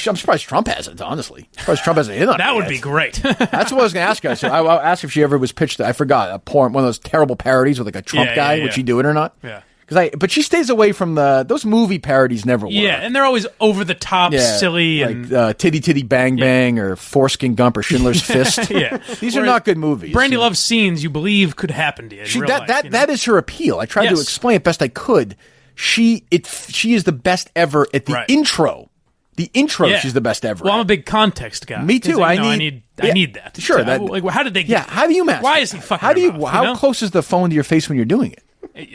I'm surprised Trump hasn't, honestly. I'm surprised Trump hasn't hit on it. That would be great. That's what I was going to ask her. So I asked if she ever was pitched, I forgot, a porn, one of those terrible parodies with like a Trump guy. Yeah. Would she do it or not? Yeah. But she stays away from those movie parodies never work. Yeah, and they're always over the top, silly. Like Titty Titty Bang Bang or Foreskin Gump or Schindler's Fist. Yeah. These are not good movies. Brandi Love scenes you believe could happen to you in real life. That is her appeal. I tried to explain it best I could. She is the best ever at the intro. The intro, she's the best ever. Well, I'm a big context guy. Me too. I need that. Sure. So, how did they get that? How do you master? Why is he fucking How close is the phone to your face when you're doing it?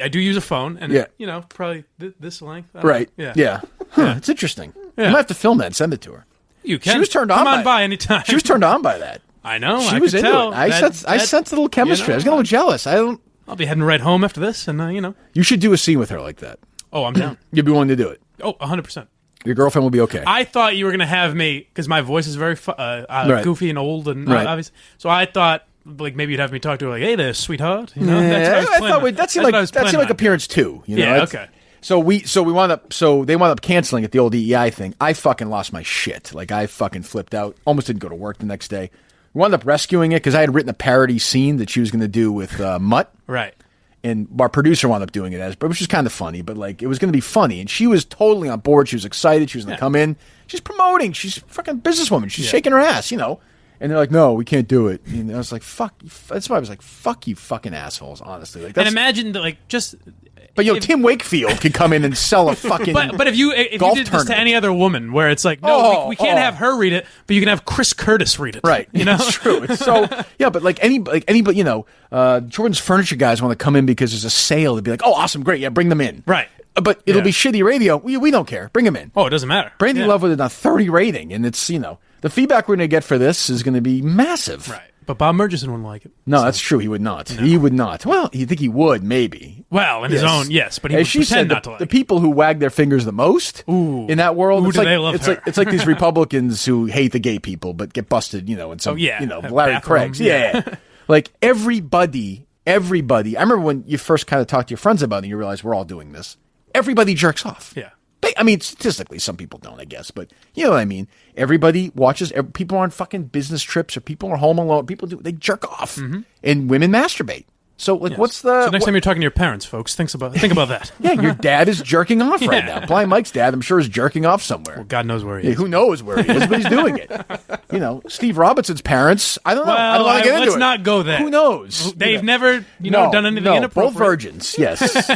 I do use a phone, and probably this length. Right. Yeah. Huh, it's interesting. You might have to film that and send it to her. You can. She was turned on. Come on by anytime. She was turned on by that. I know. She was into tell. it. I sensed a little chemistry. I was getting a little jealous. I'll be heading right home after this, and You should do a scene with her like that. Oh, I'm down. You'd be willing to do it. Oh, 100%. Your girlfriend will be okay. I thought you were going to have me, because my voice is very goofy and old, and obvious. So I thought, like, maybe you'd have me talk to her, like, hey there, sweetheart. You know? That seemed like appearance 2. You know? Yeah, okay. So they wound up canceling it, the old EEI thing. I fucking lost my shit. Like, I fucking flipped out. Almost didn't go to work the next day. We wound up rescuing it because I had written a parody scene that she was going to do with Mutt. Right. And our producer wound up doing it which was kind of funny, but like it was going to be funny. And she was totally on board. She was excited. She was going to come in. She's promoting. She's a fucking businesswoman. She's shaking her ass, you know. And they're like, no, we can't do it. And I was like, fuck. That's why I was like, fuck you fucking assholes, honestly. Like, and imagine that, like, just... But Tim Wakefield could come in and sell a fucking But if you did this to any other woman, where it's like, no, we can't have her read it, but you can have Chris Curtis read it. Right. You know? It's true. It's so, yeah, but like anybody, you know, Jordan's furniture guys want to come in because there's a sale. They'd be like, oh, awesome, great, yeah, bring them in. Right. But it'll be shitty radio. We don't care. Bring them in. Oh, it doesn't matter. Brandi Love with a 30 rating, and it's, you know, the feedback we're going to get for this is going to be massive. Right. But Bob Murchison wouldn't like it. No, that's true. He would not. No. He would not. Well, you think he would, maybe. Well, in his own, yes, but he would pretend not to like it. The people who wag their fingers the most in that world, they love her. It's like these Republicans who hate the gay people but get busted, you know, in some, you know, Larry Craig's. Yeah. Like everybody. I remember when you first kind of talked to your friends about it and you realize we're all doing this. Everybody jerks off. Yeah. I mean, statistically, some people don't, I guess, but you know what I mean. Everybody watches. People are on fucking business trips, or people are home alone. People they jerk off, and women masturbate. So, like, what's the? So next time you're talking to your parents, folks, think about that. Yeah, your dad is jerking off right now. Blind Mike's dad, I'm sure, is jerking off somewhere. Well, God knows where he is. Who knows where he is, but he's doing it. You know, Steve Robinson's parents. I don't know. I don't want to get into it. Let's not go there. Who knows? They've never, done anything inappropriate. Both virgins. Yes.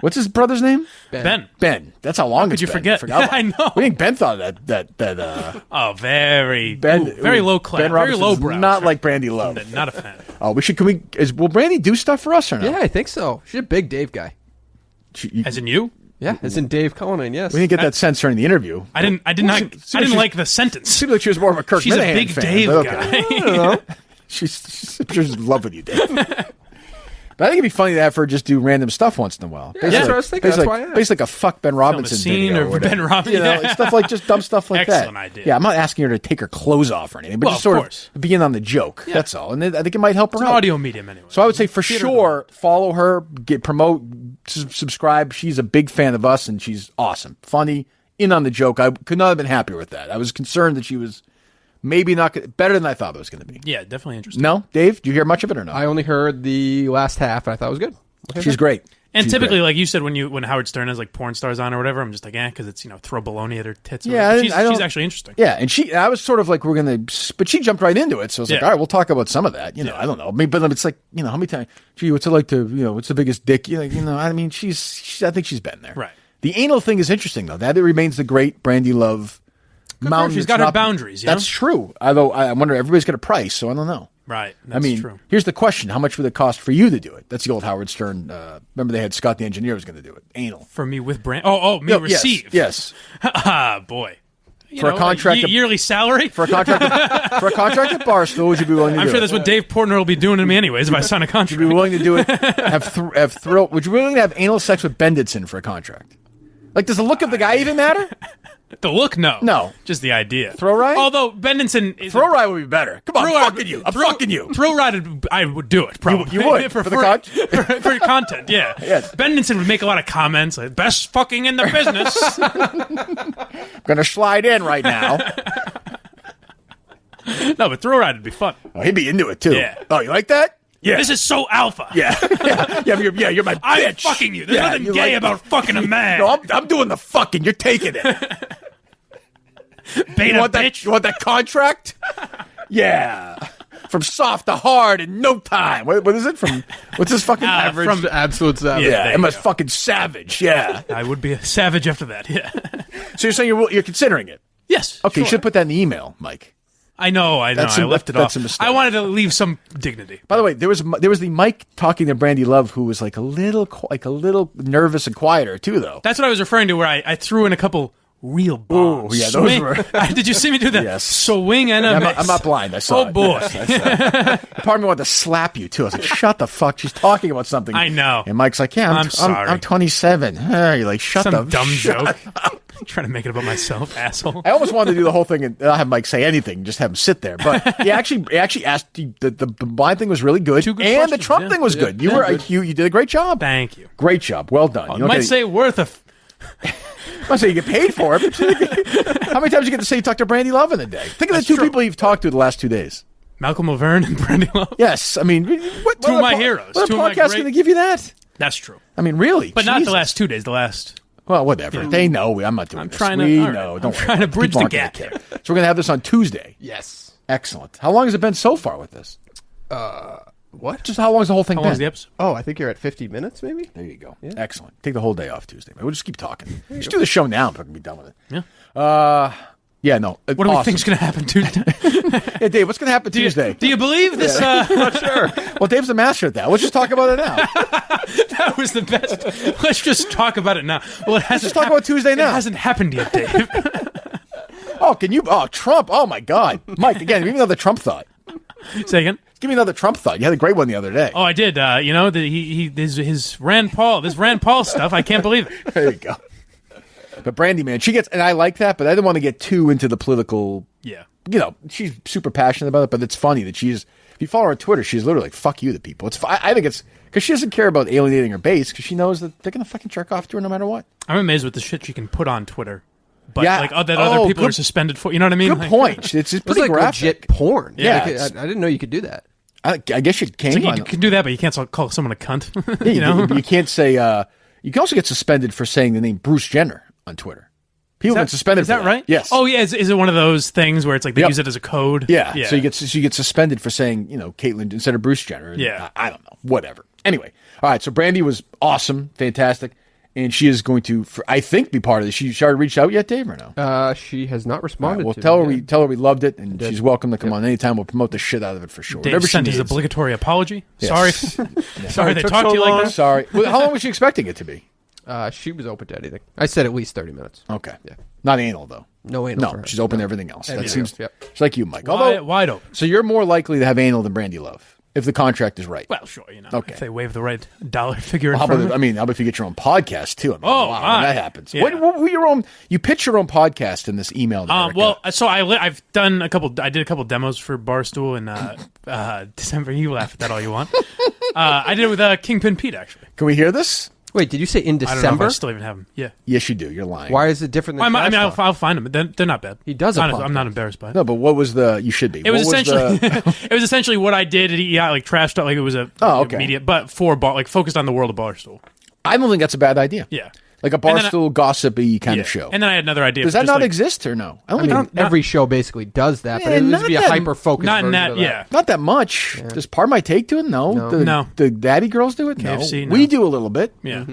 What's his brother's name? Ben. That's how long could you forget? I know. We think Ben thought of that. Very Ben, very low class, very low brow. Not like Brandi Love. Not a fan. Oh, will Brandi do stuff for us or not? Yeah, I think so. She's a big Dave guy. As in you? Yeah, as in Dave Cullinan. Yes. We didn't get that sense during the interview. I didn't like the sentence. Seemed like she was more of a Kirk Minihane fan. She's a big Dave guy. I don't know. She's in love with you, Dave. But I think it'd be funny to have her just do random stuff once in a while. Yeah, that's what I was thinking. That's why I asked. Basically, like a fuck Ben Robinson scene video or Ben Robinson, you know, stuff like just dumb stuff like that. Excellent idea. Yeah, I'm not asking her to take her clothes off or anything, but just sort of be in on the joke. Yeah. That's all, and I think it might help her out. An audio medium anyway. So I would say for sure, follow her, subscribe. She's a big fan of us, and she's awesome, funny, in on the joke. I could not have been happier with that. I was concerned that she was. Maybe not better than I thought it was going to be. Yeah, definitely interesting. No, Dave, did you hear much of it or no? I only heard the last half, and I thought it was good. Okay, she's great. And typically, like you said, when Howard Stern has like porn stars on or whatever, I'm just like, because it's throw baloney at her tits. Yeah, she's actually interesting. Yeah, and I was sort of like but she jumped right into it, so I was like, all right, we'll talk about some of that. I don't know, but it's like how many times? Gee, what's it like to what's the biggest dick? I mean, I think she's been there. Right. The anal thing is interesting though. That it remains the great Brandi Love. She's got her boundaries. That's true. Although I wonder, everybody's got a price, so I don't know. Right. That's true. Here's the question: how much would it cost for you to do it? That's the old Howard Stern. Remember, they had Scott the engineer was going to do it. Anal for me with Brand. Me receive. Yes. Boy. For a contract, yearly salary for a contract at Barstool, would you be willing to do it? I'm sure that's what Dave Portnoy will be doing to me anyways if I sign a contract. Would you be willing to do it? Have thrill? Would you be willing to have anal sex with Benditson for a contract? Like, does the look of the guy even matter? The look, no. No. Just the idea. Throw ride? Although Benditson is... Throw ride would be better. Come on, I'm fucking you. I'm fucking you. Throw ride, I would do it, probably. You would? for your content, yeah. Yes. Benditson would make a lot of comments, like, best fucking in the business. I'm going to slide in right now. No, but throw ride would be fun. Oh, he'd be into it, too. Yeah. Oh, you like that? Yeah. This is so alpha. Yeah. You're my bitch. I'm fucking you. There's nothing gay about fucking a man. No, I'm doing the fucking. You're taking it. Beta bitch. You want that contract? Yeah. From soft to hard in no time. What is it? What's this fucking average? From absolute savage. Yeah, I'm a fucking savage. Yeah. I would be a savage after that. Yeah. So you're saying you're considering it? Yes. Okay, sure. You should put that in the email, Mike. I know. I left it off. I wanted to leave some dignity. By the way, there was the Mike talking to Brandi Love, who was like a little nervous and quieter too, though. That's what I was referring to, where I threw in a couple real bombs. Ooh, yeah, those Swing. were. Did you see me do that? Yes. Swing and a miss. I'm not blind. I saw Oh, it. boy. Yes, I saw it. Part of me wanted to slap you, too. I was like, shut the fuck. She's talking about something. I know. And Mike's like, yeah, I'm sorry. I'm 27. You're like, shut Some the dumb shut joke. Trying to make it about myself, asshole. I almost wanted to do the whole thing and not have Mike say anything, just have him sit there. But he actually asked. The blind thing was really good, Two good and the questions, Trump yeah. thing was Yeah. good. You Yeah, were good. you did a great job. Thank you. Great job. Well done. You don't might get- say worth a. I'm not saying you get paid for it. But how many times you get to say you talk to Brandi Love in a day? Think of the two people you've talked to the last 2 days. Malcolm Laverne and Brandi Love. Yes, I mean, what Two of my other heroes. What Two other of my podcast great- going to give you that? That's true. I mean, really, But not the Jesus. last 2 days. The last. Well, whatever. Yeah. They know. I'm not doing I'm this. trying to- We all right. know. I'm Don't worry trying to about it. bridge People the aren't gonna gap. care. So we're going to have this on Tuesday. Yes. Excellent. How long has it been so far with this? What? Just how long has the whole thing How been? long is the episode? Oh, I think you're at 50 minutes, maybe? There you go. Yeah. Excellent. Take the whole day off Tuesday. Man. We'll just keep talking. Just do the show now and fucking be done with it. Yeah. Yeah, no. What do we think's going to happen Tuesday? Hey, Dave, what's going to happen Tuesday? Do you believe this? Not sure. Well, Dave's the master at that. Let's just talk about it now. That was the best. Let's just talk about it now. Well, it hasn't. Let's just talk about Tuesday now. It hasn't happened yet, Dave. Oh, can you? Oh, Trump. Oh, my God. Mike, again, give me another Trump thought. Say again. Give me another Trump thought. You had a great one the other day. Oh, I did. You know, his Rand Paul stuff. I can't believe it. There you go. But Brandi, man, she gets, and I like that, but I didn't want to get too into the political. Yeah. You know, she's super passionate about it, but it's funny that if you follow her on Twitter, she's literally like, fuck you to people. I think it's, because she doesn't care about alienating her base, because she knows that they're going to fucking jerk off to her no matter what. I'm amazed with the shit she can put on Twitter. But Yeah. that other people are suspended for. You know what I mean? Good point. It's It's pretty like graphic. legit porn. Yeah, Like, I didn't know you could do that. I guess you can. It's like you can do that, but you can't call someone a cunt. Yeah, you know? you can't say, you can also get suspended for saying the name Bruce Jenner on Twitter. People have been suspended Is for that right? Yes. Oh, yeah. Is it one of those things where it's like they use it as a code? Yeah. So you get suspended for saying, Caitlyn instead of Bruce Jenner. Yeah. I don't know. Whatever. Anyway. All right. So Brandi was awesome. Fantastic. And she is going to, I think, be part of this. She already reached out yet, Dave, or no? She has not All responded. right, well, to tell me. her we loved it, and she's welcome to come on anytime. We'll promote the shit out of it for sure. Dave Whatever she sent his needs. obligatory apology. Yes. Sorry. Sorry they talked to you like that. Sorry. Well, how long was she expecting it to be? She was open to anything. I said at least 30 minutes. Okay. Yeah. Not anal, though. No anal. No, for her. she's open to everything else. That Everything seems else, yep. it's like you, Mike. Wide open. So you're more likely to have anal than Brandi Love if the contract is right. Well, sure, Okay. if they wave the right dollar figure in How front about of it. how about if you get your own podcast too? I mean, Oh, wow, my. when that happens. Yeah. What were your own? You pitch your own podcast in this email. To Erica. Well, so I've done I did a couple demos for Barstool in December. You laugh at that all you want. I did it with Kingpin Pete, actually. Can we hear this? Wait, did you say in I don't know if December? I still even have them. Yeah. Yes, you do. You're lying. Why is it different than I mean, Trash Talk? I'll find them. They're not bad. He does a Honestly, I'm not podcast. embarrassed by it. No, but what was the? You should be. It was What essentially the- it was essentially what I did at EI, like trash talk, like it was a okay. media, but for like focused on the world of Barstool. I don't think that's a bad idea. Yeah. Like a And then Barstool gossipy kind of show. And then I had another idea. Does for that just, not like, exist or no? I mean, every show basically does that, but it would be a hyper-focused not in version that, of that. yeah. Not that much. Does Part of My Take do it? No. No. The Daddy Girls do it? KFC, no. no. We do a little bit. Yeah.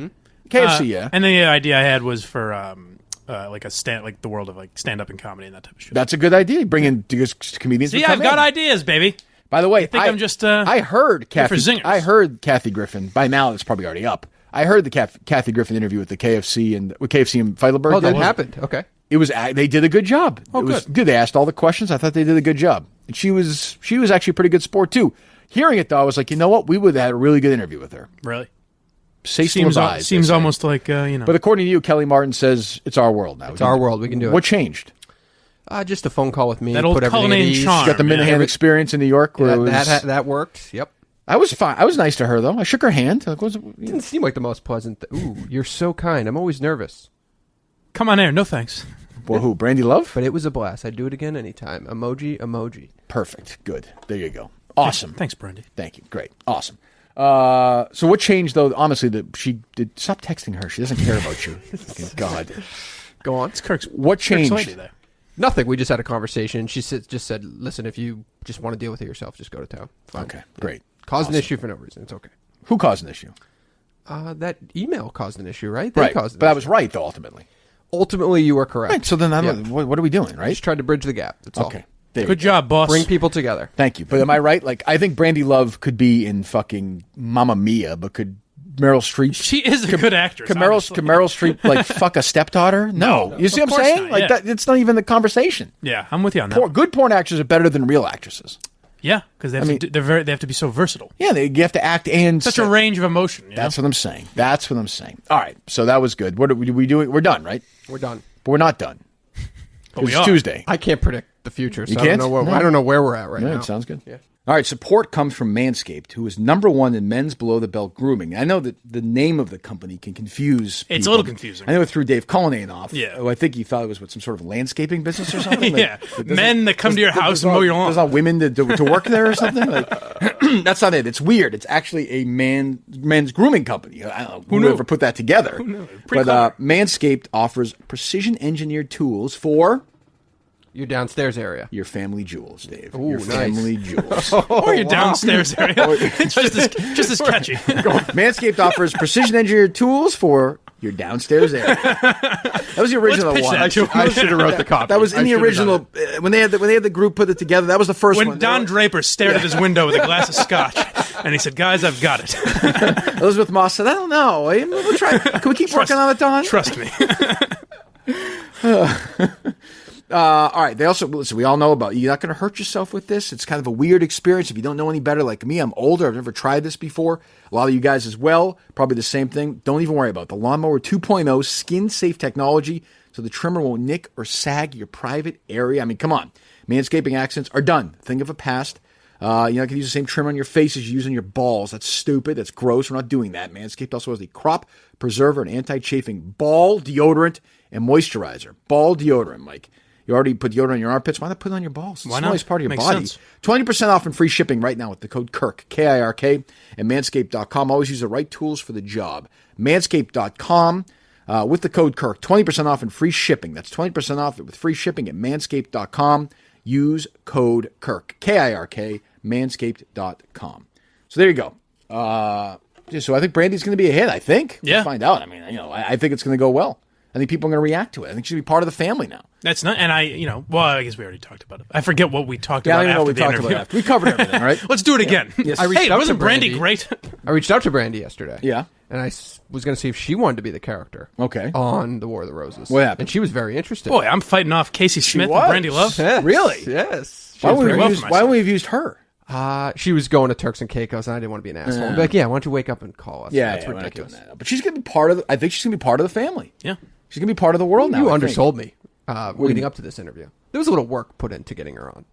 KFC, yeah. And then the idea I had was for like the world of like stand up and comedy and that type of shit. That's a good idea. Bring in comedians. See, to come I've got in. ideas, baby. By the way, I think I'm just I heard here for Kathy. zingers. I heard Kathy Griffin. By now, it's probably already up. I heard the Kathy Griffin interview with the KFC and Feidelberg. Oh, that did. happened. Okay. It was. They did a good job. Oh, it was good. They asked all the questions. I thought they did a good job. And she was actually a pretty good sport too. Hearing it though, I was like, you know what? We would have had a really good interview with her. Really? Seems Seems almost like you know. But according to you, Kelly Martin says it's our world now. It's our world. We can do it. What changed? Just a phone call with me. That old put everything culinary at ease. charm. She got the Minihane Yeah. experience in New York. Where it was, That worked. Yep. I was fine. I was nice to her though. I shook her hand. Like, Didn't seem like the most pleasant. Ooh, you're so kind. I'm always nervous. Come on air. No thanks. Well, who? Brandi Love? But it was a blast. I'd do it again anytime. Emoji. Perfect. Good. There you go. Awesome. Thanks, Brandi. Thank you. Great. Awesome. So what changed though? Honestly, that she did. Stop texting her. She doesn't care about you. God. Go on. It's Kirk's. What changed? Kirk's lady there. Nothing. We just had a conversation. She just said, "Listen, if you just want to deal with it yourself, just go to town." Fine. Okay. Great. Caused an issue for no reason. It's okay. Who caused an issue? That email caused an issue, right? They Right. caused an But I issue. was right though. Ultimately. Ultimately, you were correct. Right. So then, I Yeah. don't. What are we doing? Right. Just tried to bridge the gap. That's all. Okay. There you Good go. job, boss. Bring people together. Thank you. But am I right? Like, I think Brandi Love could be in fucking Mamma Mia, but could Meryl Streep? She is a good actress. Can Meryl Streep like fuck a stepdaughter? No. You see of what I'm course saying? not, Like yeah. that. It's not even the conversation. Yeah, I'm with you on that. Good porn actors are better than real actresses. Yeah, because they have to be so versatile. Yeah, you have to act and such a range of emotion. That's what I'm saying. That's what I'm saying. All right, so that was good. What are we doing? We're done, right? We're done. But we're not done. But we It's are. Tuesday. I can't predict the future, so You I don't can't? know No. I don't know where we're at right Yeah, now. it sounds good. Yeah. All right, support comes from Manscaped, who is #1 in men's below-the-belt grooming. I know that the name of the company can confuse people. It's a little confusing. I know it threw Dave Cullinane off. Yeah. Oh, I think he thought it was some sort of landscaping business or something. Like, Yeah. Men that come to your house and mow your lawn. There's not women to work there or something? Like, that's not it. It's weird. It's actually a men's grooming company. I don't know who knew? ever put that together. Who knew? But Manscaped offers precision-engineered tools for... Your downstairs area. Your family jewels, Dave. Ooh, your nice. family jewels. Or your downstairs area. It's just as catchy. Manscaped offers precision-engineered tools for your downstairs area. That was the original pitch one. that to him. I should have wrote the copy. That was in I the should've original when they had the group put it together. That was the first When one. Don Draper stared at his window with a glass of scotch, and he said, "Guys, I've got it." Elizabeth Moss said, "I don't know. We'll try. Can we keep working on it, Don? Trust me." All right. They also listen. We all know about you're not going to hurt yourself with this. It's kind of a weird experience if you don't know any better. Like me, I'm older. I've never tried this before. A lot of you guys as well. Probably the same thing. Don't even worry about it. The Lawnmower 2.0 skin-safe technology, so the trimmer won't nick or sag your private area. I mean, come on. Manscaping accidents are done. Think of a past. You're not going to use the same trimmer on your face as you use on your balls. That's stupid. That's gross. We're not doing that. Manscaped also has the crop preserver and anti-chafing ball deodorant and moisturizer. Ball deodorant, Mike. You already put deodorant on your armpits. Why not put it on your balls? Why It's not? the nice part of your Makes body. sense. 20% off and free shipping right now with the code KIRK, K-I-R-K, at manscaped.com. Always use the right tools for the job. Manscaped.com with the code KIRK. 20% off and free shipping. That's 20% off with free shipping at manscaped.com. Use code KIRK, K-I-R-K, manscaped.com. So there you go. So I think Brandi's going to be a hit, I think. Yeah. We'll find out. I mean, I think it's going to go well. I think people are going to react to it. I think she'll be part of the family now. That's not, and I guess we already talked about it. I forget what we talked Yeah, I about don't know after what we the talked interview. about after. We covered everything, right? Let's do it again. Yes. I reached Hey, out wasn't to Brandi Brandi. great? I reached out to Brandi yesterday. Yeah. And I was going to see if she wanted to be the character. Okay. On The War of the Roses. What happened? And she was very interested. Boy, I'm fighting off Casey Smith and was. Brandi Love. Yes. Really? Yes. She Why was would very- we have used her? She was going to Turks and Caicos, and I didn't want to be an asshole. I'd be like, yeah, why don't you wake up and call us? Yeah, That's we're not ridiculous. doing that. But she's going to be part of. I think she's going to be part of the family. Yeah. She's going to be part of the world now. You I undersold think. me leading up to this interview. There was a little work put into getting her on.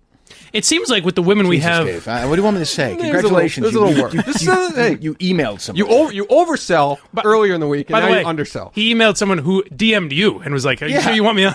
It seems like with the women we Jesus, have. Dave. What do you want me to say? There's Congratulations. a little work. You emailed someone. You oversell earlier in the week, and By the now way, you undersell. he emailed someone who DM'd you and was like, "Are you sure you want me on?"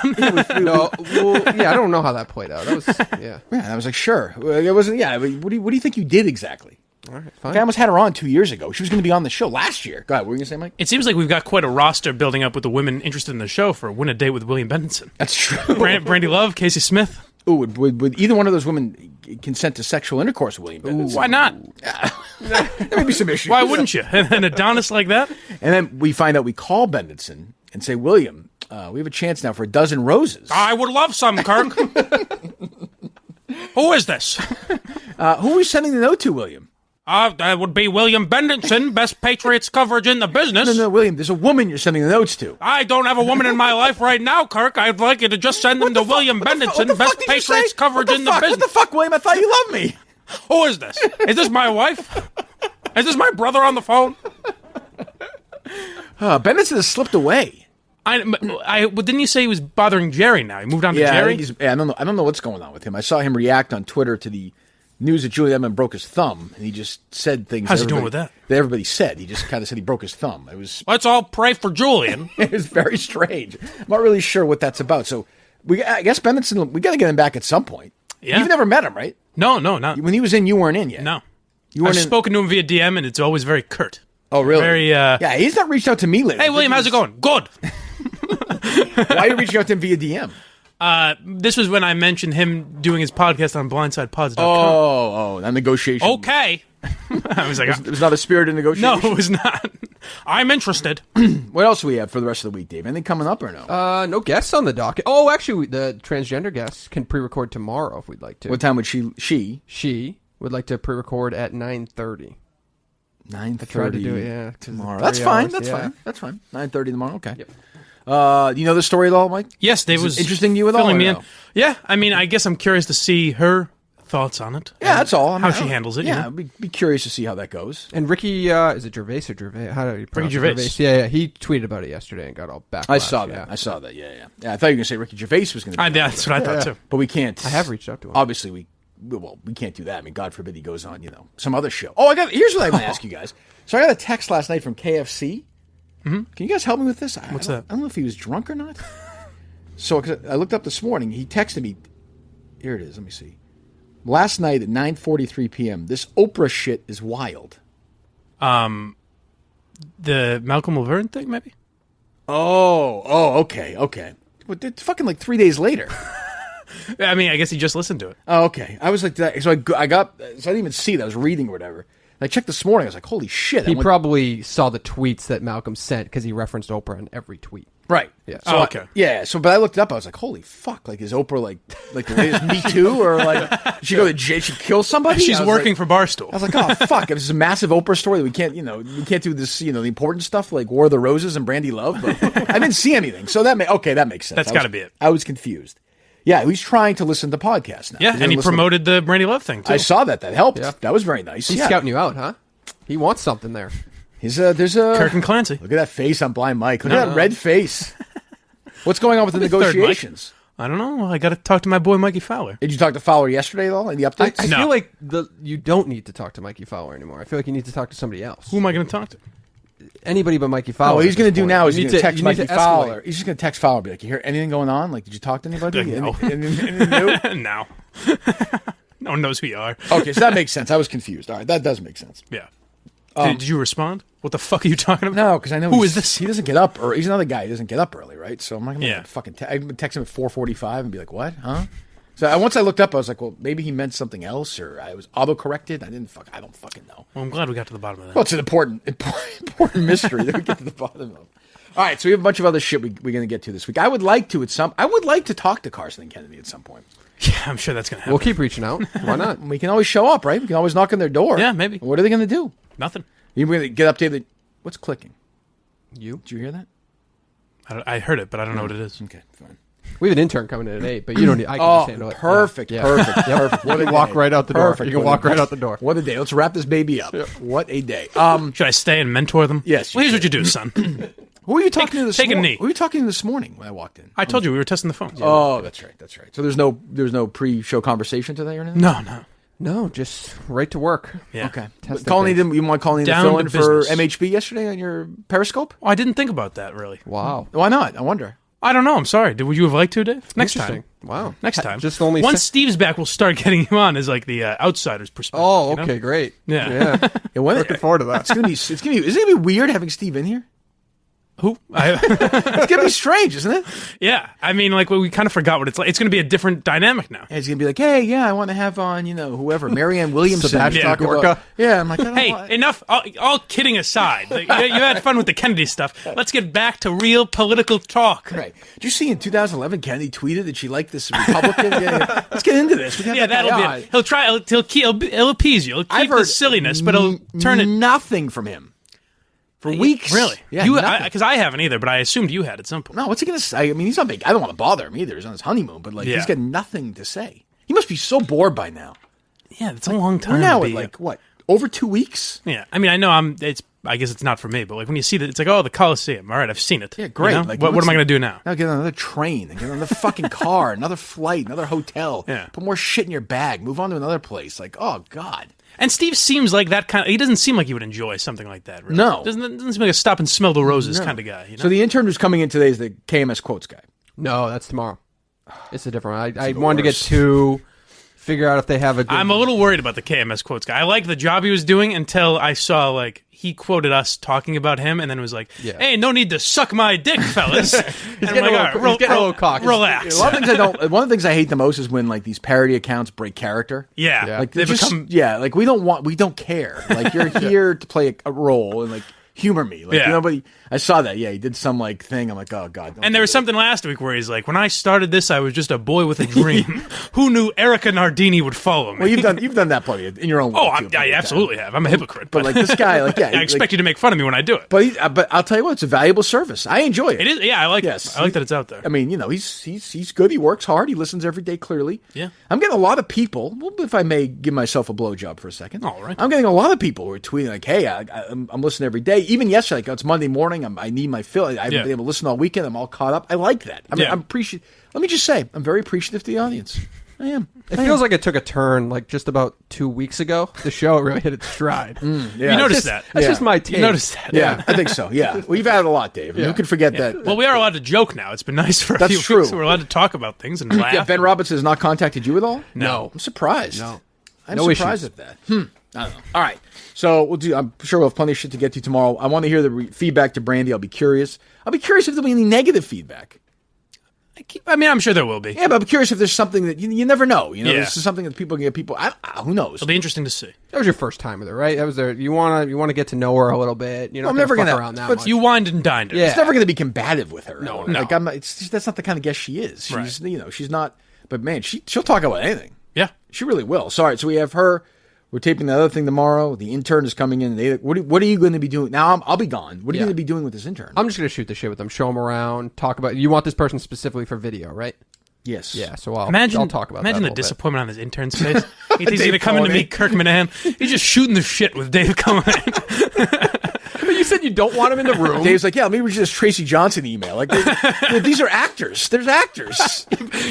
No, well, I don't know how that played out. That was, yeah. I was like, sure. It wasn't. Yeah. But what do you think you did exactly? All right, fine. I almost had her on 2 years ago. She was going to be on the show last year. Go ahead. What were you going to say, Mike? It seems like we've got quite a roster building up with the women interested in the show for Win a Date with William Benson. That's true. Brandi Love, Casey Smith. Ooh, would either one of those women consent to sexual intercourse with William Benson? Why not? There may be some issues. Why wouldn't you? An Adonis like that? And then we find out we call Benson and say, William, we have a chance now for a dozen roses. I would love some, Kirk. Who is this? Who are we sending the note to, William? That would be William Benson, best Patriots coverage in the business. No, William, there's a woman you're sending the notes to. I don't have a woman in my life right now, Kirk. I'd like you to just send them to William Benson, best Patriots coverage in the business. What the fuck, William? I thought you loved me. Who is this? Is this my wife? Is this my brother on the phone? Benson has slipped away. Didn't you say he was bothering Jerry now? He moved on to Jerry? I don't know what's going on with him. I saw him react on Twitter to the news that Julian Edelman broke his thumb, and he just said things. How's he doing with that? That everybody said. He just kind of said he broke his thumb. It was. Let's all pray for Julian. It was very strange. I'm not really sure what that's about. So I guess Benson, we got to get him back at some point. Yeah. You've never met him, right? No, not. When he was in, you weren't in yet. No. You weren't I've spoken to him via DM, and it's always very curt. Oh, really? Very. Yeah, he's not reached out to me lately. Hey, William, how's it going? Good. Why are you reaching out to him via DM? This was when I mentioned him doing his podcast on blindsidepods.com. Oh, that negotiation. Okay. I was like, it was not a spirited negotiation? No, it was not. I'm interested. What else do we have for the rest of the week, Dave? Anything coming up or no? No guests on the docket. Oh, actually, the transgender guests can pre-record tomorrow if we'd like to. What time would she? She would like to pre-record at 9:30. 9:30. I tried to do it, yeah. Tomorrow. 3 That's fine. hours, That's yeah. fine. That's fine. 9:30 tomorrow. Okay. Yep. You know the story at all, Mike? Yes, Dave Is it was interesting to you at all. filling or me no? in. Yeah, I mean, I guess I'm curious to see her thoughts on it. Yeah, that's all. I mean, how she handles it. Yeah, you know? be curious to see how that goes. And Ricky, is it Gervais or Gervais? How do you pronounce Ricky it? Gervais. Yeah, he tweeted about it yesterday and got all backlash. I saw that. Yeah. I saw that. Yeah. I thought you were going to say Ricky Gervais was going to. That's what I thought too. But we can't. I have reached out to him. Obviously, we can't do that. I mean, God forbid he goes on, some other show. Oh, here's what I want to ask you guys. So I got a text last night from KFC. Mm-hmm. Can you guys help me with this? What's that? I don't know if he was drunk or not. So 'cause I looked up this morning. He texted me. Here it is. Let me see. Last night at 9:43 p.m. This Oprah shit is wild. The Malcolm Laverne thing, maybe? Okay. But it's fucking like 3 days later. I mean, I guess he just listened to it. Oh, okay. I was like, so I didn't even see that. I was reading or whatever. And I checked this morning. I was like, holy shit. He probably saw the tweets that Malcolm sent because he referenced Oprah in every tweet. Right. Yeah. So okay. But I looked it up. I was like, holy fuck. Like, is Oprah like the latest Me Too? Or like, did she go to jail? She kill somebody? She's working for Barstool. I was like, oh, fuck. If this is a massive Oprah story that we can't do this, the important stuff like War of the Roses and Brandi Love. But I didn't see anything. So that makes sense. That's got to be it. I was confused. Yeah, he's trying to listen to podcasts now. Yeah, and he promoted the Brandi Love thing, too. I saw that. That helped. Yeah. That was very nice. He's scouting you out, huh? He wants something there. There's a Kirk and Clancy. Look at that face on Blind Mike. Look at that red face. What's going on with the negotiations? I don't know. I got to talk to my boy Mikey Fowler. Did you talk to Fowler yesterday, though, in the updates? I feel like you don't need to talk to Mikey Fowler anymore. I feel like you need to talk to somebody else. Who am I going to talk to? Anybody but Mikey Fowler. What he's going to do now is you he's need going to text Mikey escalate. Fowler. He's just going to text Fowler and be like, you hear anything going on? Like, did you talk to anybody? No. Anything new? No. No one knows who you are. Okay, so that makes sense. I was confused. All right, that does make sense. Yeah. Did you respond? What the fuck are you talking about? No, because I know who is this? He doesn't get up, or he's another guy. He doesn't get up early, right? So I'm not going to fucking. I'm gonna text him at 4:45 and be like, "What? Huh?" So once I looked up, I was like, "Well, maybe he meant something else, or I was auto-corrected." I don't fucking know. Well, I'm glad we got to the bottom of that. Well, it's an important mystery that we get to the bottom of. All right, so we have a bunch of other shit we're going to get to this week. I would like to talk to Carson and Kennedy at some point. Yeah, I'm sure that's going to happen. We'll keep reaching out. Why not? We can always show up, right? We can always knock on their door. Yeah, maybe. What are they going to do? Nothing. You're going to get updated. What's clicking? You? Did you hear that? I heard it, but I don't know what it is. Okay, fine. We have an intern coming in at 8, but you don't need. I can just handle it. Perfect, Yeah. perfect. You can walk right out the door. You can walk right out the door. What a day. Let's wrap this baby up. What a day. Should I stay and mentor them? Yes. Well, here's what you do, son. Who were you talking to this morning? Take a knee. Who were you talking to this morning when I walked in? I told you we were testing the phone. Oh, that's right. So there's no pre-show conversation today or anything? No, just right to work. Yeah. Okay. Testing Colleen, things. you want Colleen to Down fill to in for business. MHB yesterday on your Periscope? Oh, I didn't think about that, really. Wow. Why not? I wonder. I don't know. I'm sorry. Would you have liked to, Dave? Next Interesting. time. Wow. Next time. Just only Once Steve's back, we'll start getting him on as like the outsider's perspective. Oh, you know? okay, great. Yeah. Looking forward to that. It's gonna be. Is it gonna be weird having Steve in here? Who? It's gonna be strange, isn't it? Yeah. I mean, like we kind of forgot what it's like. It's going to be a different dynamic now. And he's gonna be like, hey, yeah, I want to have on, whoever, Marianne Williamson. Sebastian talk Gorka. about- Yeah, I'm like, I don't Hey, want- enough. All kidding aside, like, you had fun with the Kennedy stuff. Let's get back to real political talk. Right. Did you see in 2011 Kennedy tweeted that she liked this Republican? Let's get into this. We got Yeah, that that'll guy be it. He'll try. He'll appease you. He'll I've keep the heard silliness, but he'll turn it. nothing from him for weeks. Really? Yeah, nothing. Because I haven't either, but I assumed you had at some point. No, what's he going to say? I mean, he's not big. I don't want to bother him either. He's on his honeymoon, but he's got nothing to say. He must be so bored by now. Yeah, that's a long time. We're now to at be, what? Over 2 weeks? Yeah, I mean, I know I guess it's not for me, but like when you see that, it's like, oh, the Coliseum. All right, I've seen it. Yeah, great. You know? What am I going to do now? Now get on another train and get on another fucking car, another flight, another hotel. Yeah. Put more shit in your bag. Move on to another place. Like, oh God. And Steve seems like that kind of. He doesn't seem like he would enjoy something like that. Really. No. Doesn't seem like a stop and smell the roses kind of guy. You know? So the intern who's coming in today is the KMS quotes guy. No, that's tomorrow. It's a different one. I the wanted to get worst. two, figure out if they have a good... I'm a little worried about the KMS quotes guy. I like the job he was doing until I saw he quoted us talking about him, and then it was like, "Hey, no need to suck my dick, fellas." He's getting a little cocky. Relax. One of the things I hate the most is when these parody accounts break character. Yeah. Like they don't care. Like you're here to play a role, and humor me. Like, but I saw that. Yeah, he did some like thing. I'm like, oh God. And there was something last week where he's like, when I started this, I was just a boy with a dream. Who knew Erica Nardini would follow me? Well, you've done that plenty in your own way. I absolutely have. I'm a hypocrite. But like this guy, like, I expect you to make fun of me when I do it. But I'll tell you what, it's a valuable service. I enjoy it. It is. Yeah, I like it. I like that it's out there. I mean, he's good. He works hard. He listens every day clearly. Yeah. I'm getting a lot of people, well, if I may give myself a blowjob for a second. All right. I'm getting a lot of people who are tweeting like, hey, I'm listening every day. Even yesterday, like, it's Monday morning. I need my fill. I haven't been able to listen all weekend. I'm all caught up. I like that. I mean, I'm appreciative. Let me just say, I'm very appreciative to the audience. I am. It feels like it took a turn like just about 2 weeks ago. The show really hit its stride. You noticed that. That's just my take. You noticed that. Yeah, I think so. Yeah. We've had a lot, Dave. Who can forget that? Well, we are allowed to joke now. It's been nice for a That's few true. weeks. We're allowed to talk about things and laugh. Yeah, Ben Robinson has not contacted you at all? No. I'm surprised. No. I'm No surprised issues. at that. I don't know. All right. So I'm sure we'll have plenty of shit to get to tomorrow. I want to hear the feedback to Brandi. I'll be curious. I'll be curious if there'll be any negative feedback. I mean, I'm sure there will be. Yeah, but I'm curious if there's something that you never know. This is something that people can get who knows? It'll be interesting to see. That was your first time with her, right? That was there. You want to get to know her a little bit. You're not I'm never fuck gonna around that but much. You wined and dined her. It's never going to be combative with her. No. Like I'm not, that's not the kind of guest she is. She's Right. She's not. But man, she'll talk about anything. Yeah, she really will. So all right, so we have her. We're taping the other thing tomorrow. The intern is coming in. What are you going to be doing? Now I'll be gone. What are you going to be doing with this intern? I'm just going to shoot the shit with them, show them around, talk about. You want this person specifically for video, right? Yes. Yeah. So I'll talk about. Imagine that the disappointment on his intern's face. He thinks he's going to come in to meet Kirk Minihane. He's just shooting the shit with Dave coming in. But you said you don't want him in the room. Dave's like, yeah, maybe we should just Tracy Johnson email. Like, these are actors. There's actors.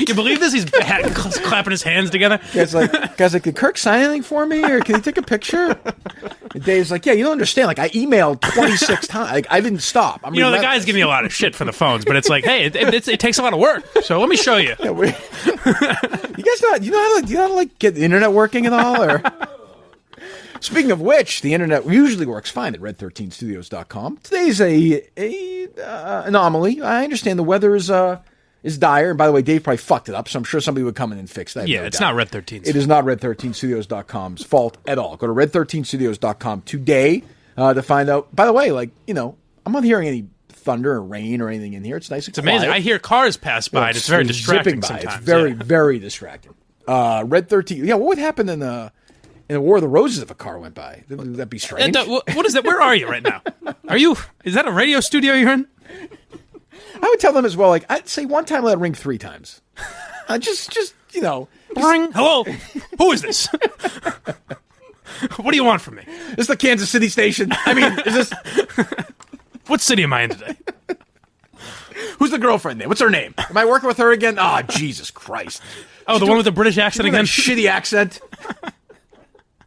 You believe this? He's clapping his hands together. Guys like, did Kirk sign anything for me, or can he take a picture? And Dave's like, yeah, you don't understand. Like, I emailed 26 times. Like, I didn't stop. The guy's giving me a lot of shit for the phones, but it's like, hey, it takes a lot of work. So let me show you. Yeah, you guys do you know how to like get the internet working at all, or? Speaking of which, the internet usually works fine at red13studios.com. Today's a anomaly. I understand the weather is dire. And by the way, Dave probably fucked it up, so I'm sure somebody would come in and fix that. Yeah, it's not Red 13. It is not red13studios.com's fault at all. Go to red13studios.com today to find out. By the way, I'm not hearing any thunder or rain or anything in here. It's nice and quiet. It's amazing. I hear cars pass by, and it's very distracting sometimes. It's very, very distracting. Red 13. Yeah, what would happen in the War of the Roses if a car went by? Would that be strange? What is that? Where are you right now? Is that a radio studio you're in? I would tell them as well, like, I'd say one time let it ring 3 times. Just Ring. Hello? Who is this? What do you want from me? This is the Kansas City station. I mean, is this... What city am I in today? Who's the girlfriend there? What's her name? Am I working with her again? Oh, Jesus Christ. Oh, the one with the British accent again? Shitty accent.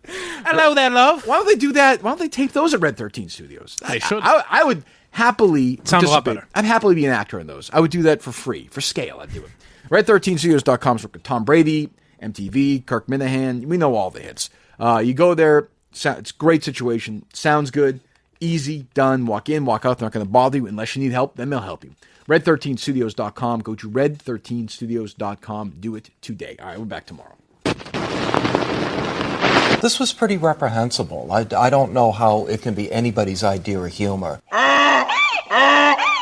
Hello there, love. Why don't they do that? Why don't they tape those at Red 13 Studios? They should. I would happily sound a lot better. I'd happily be an actor in those. I would do that for free, for scale. I'd do it. Red13studios.com's with Tom Brady, MTV, Kirk Minihane. We know all the hits. You go there. It's a great situation. Sounds good. Easy, done. Walk in, walk out. They're not going to bother you unless you need help. Then they'll help you. Red13studios.com. Go to red13studios.com. Do it today. All right, we're back tomorrow. This was pretty reprehensible. I don't know how it can be anybody's idea of humor.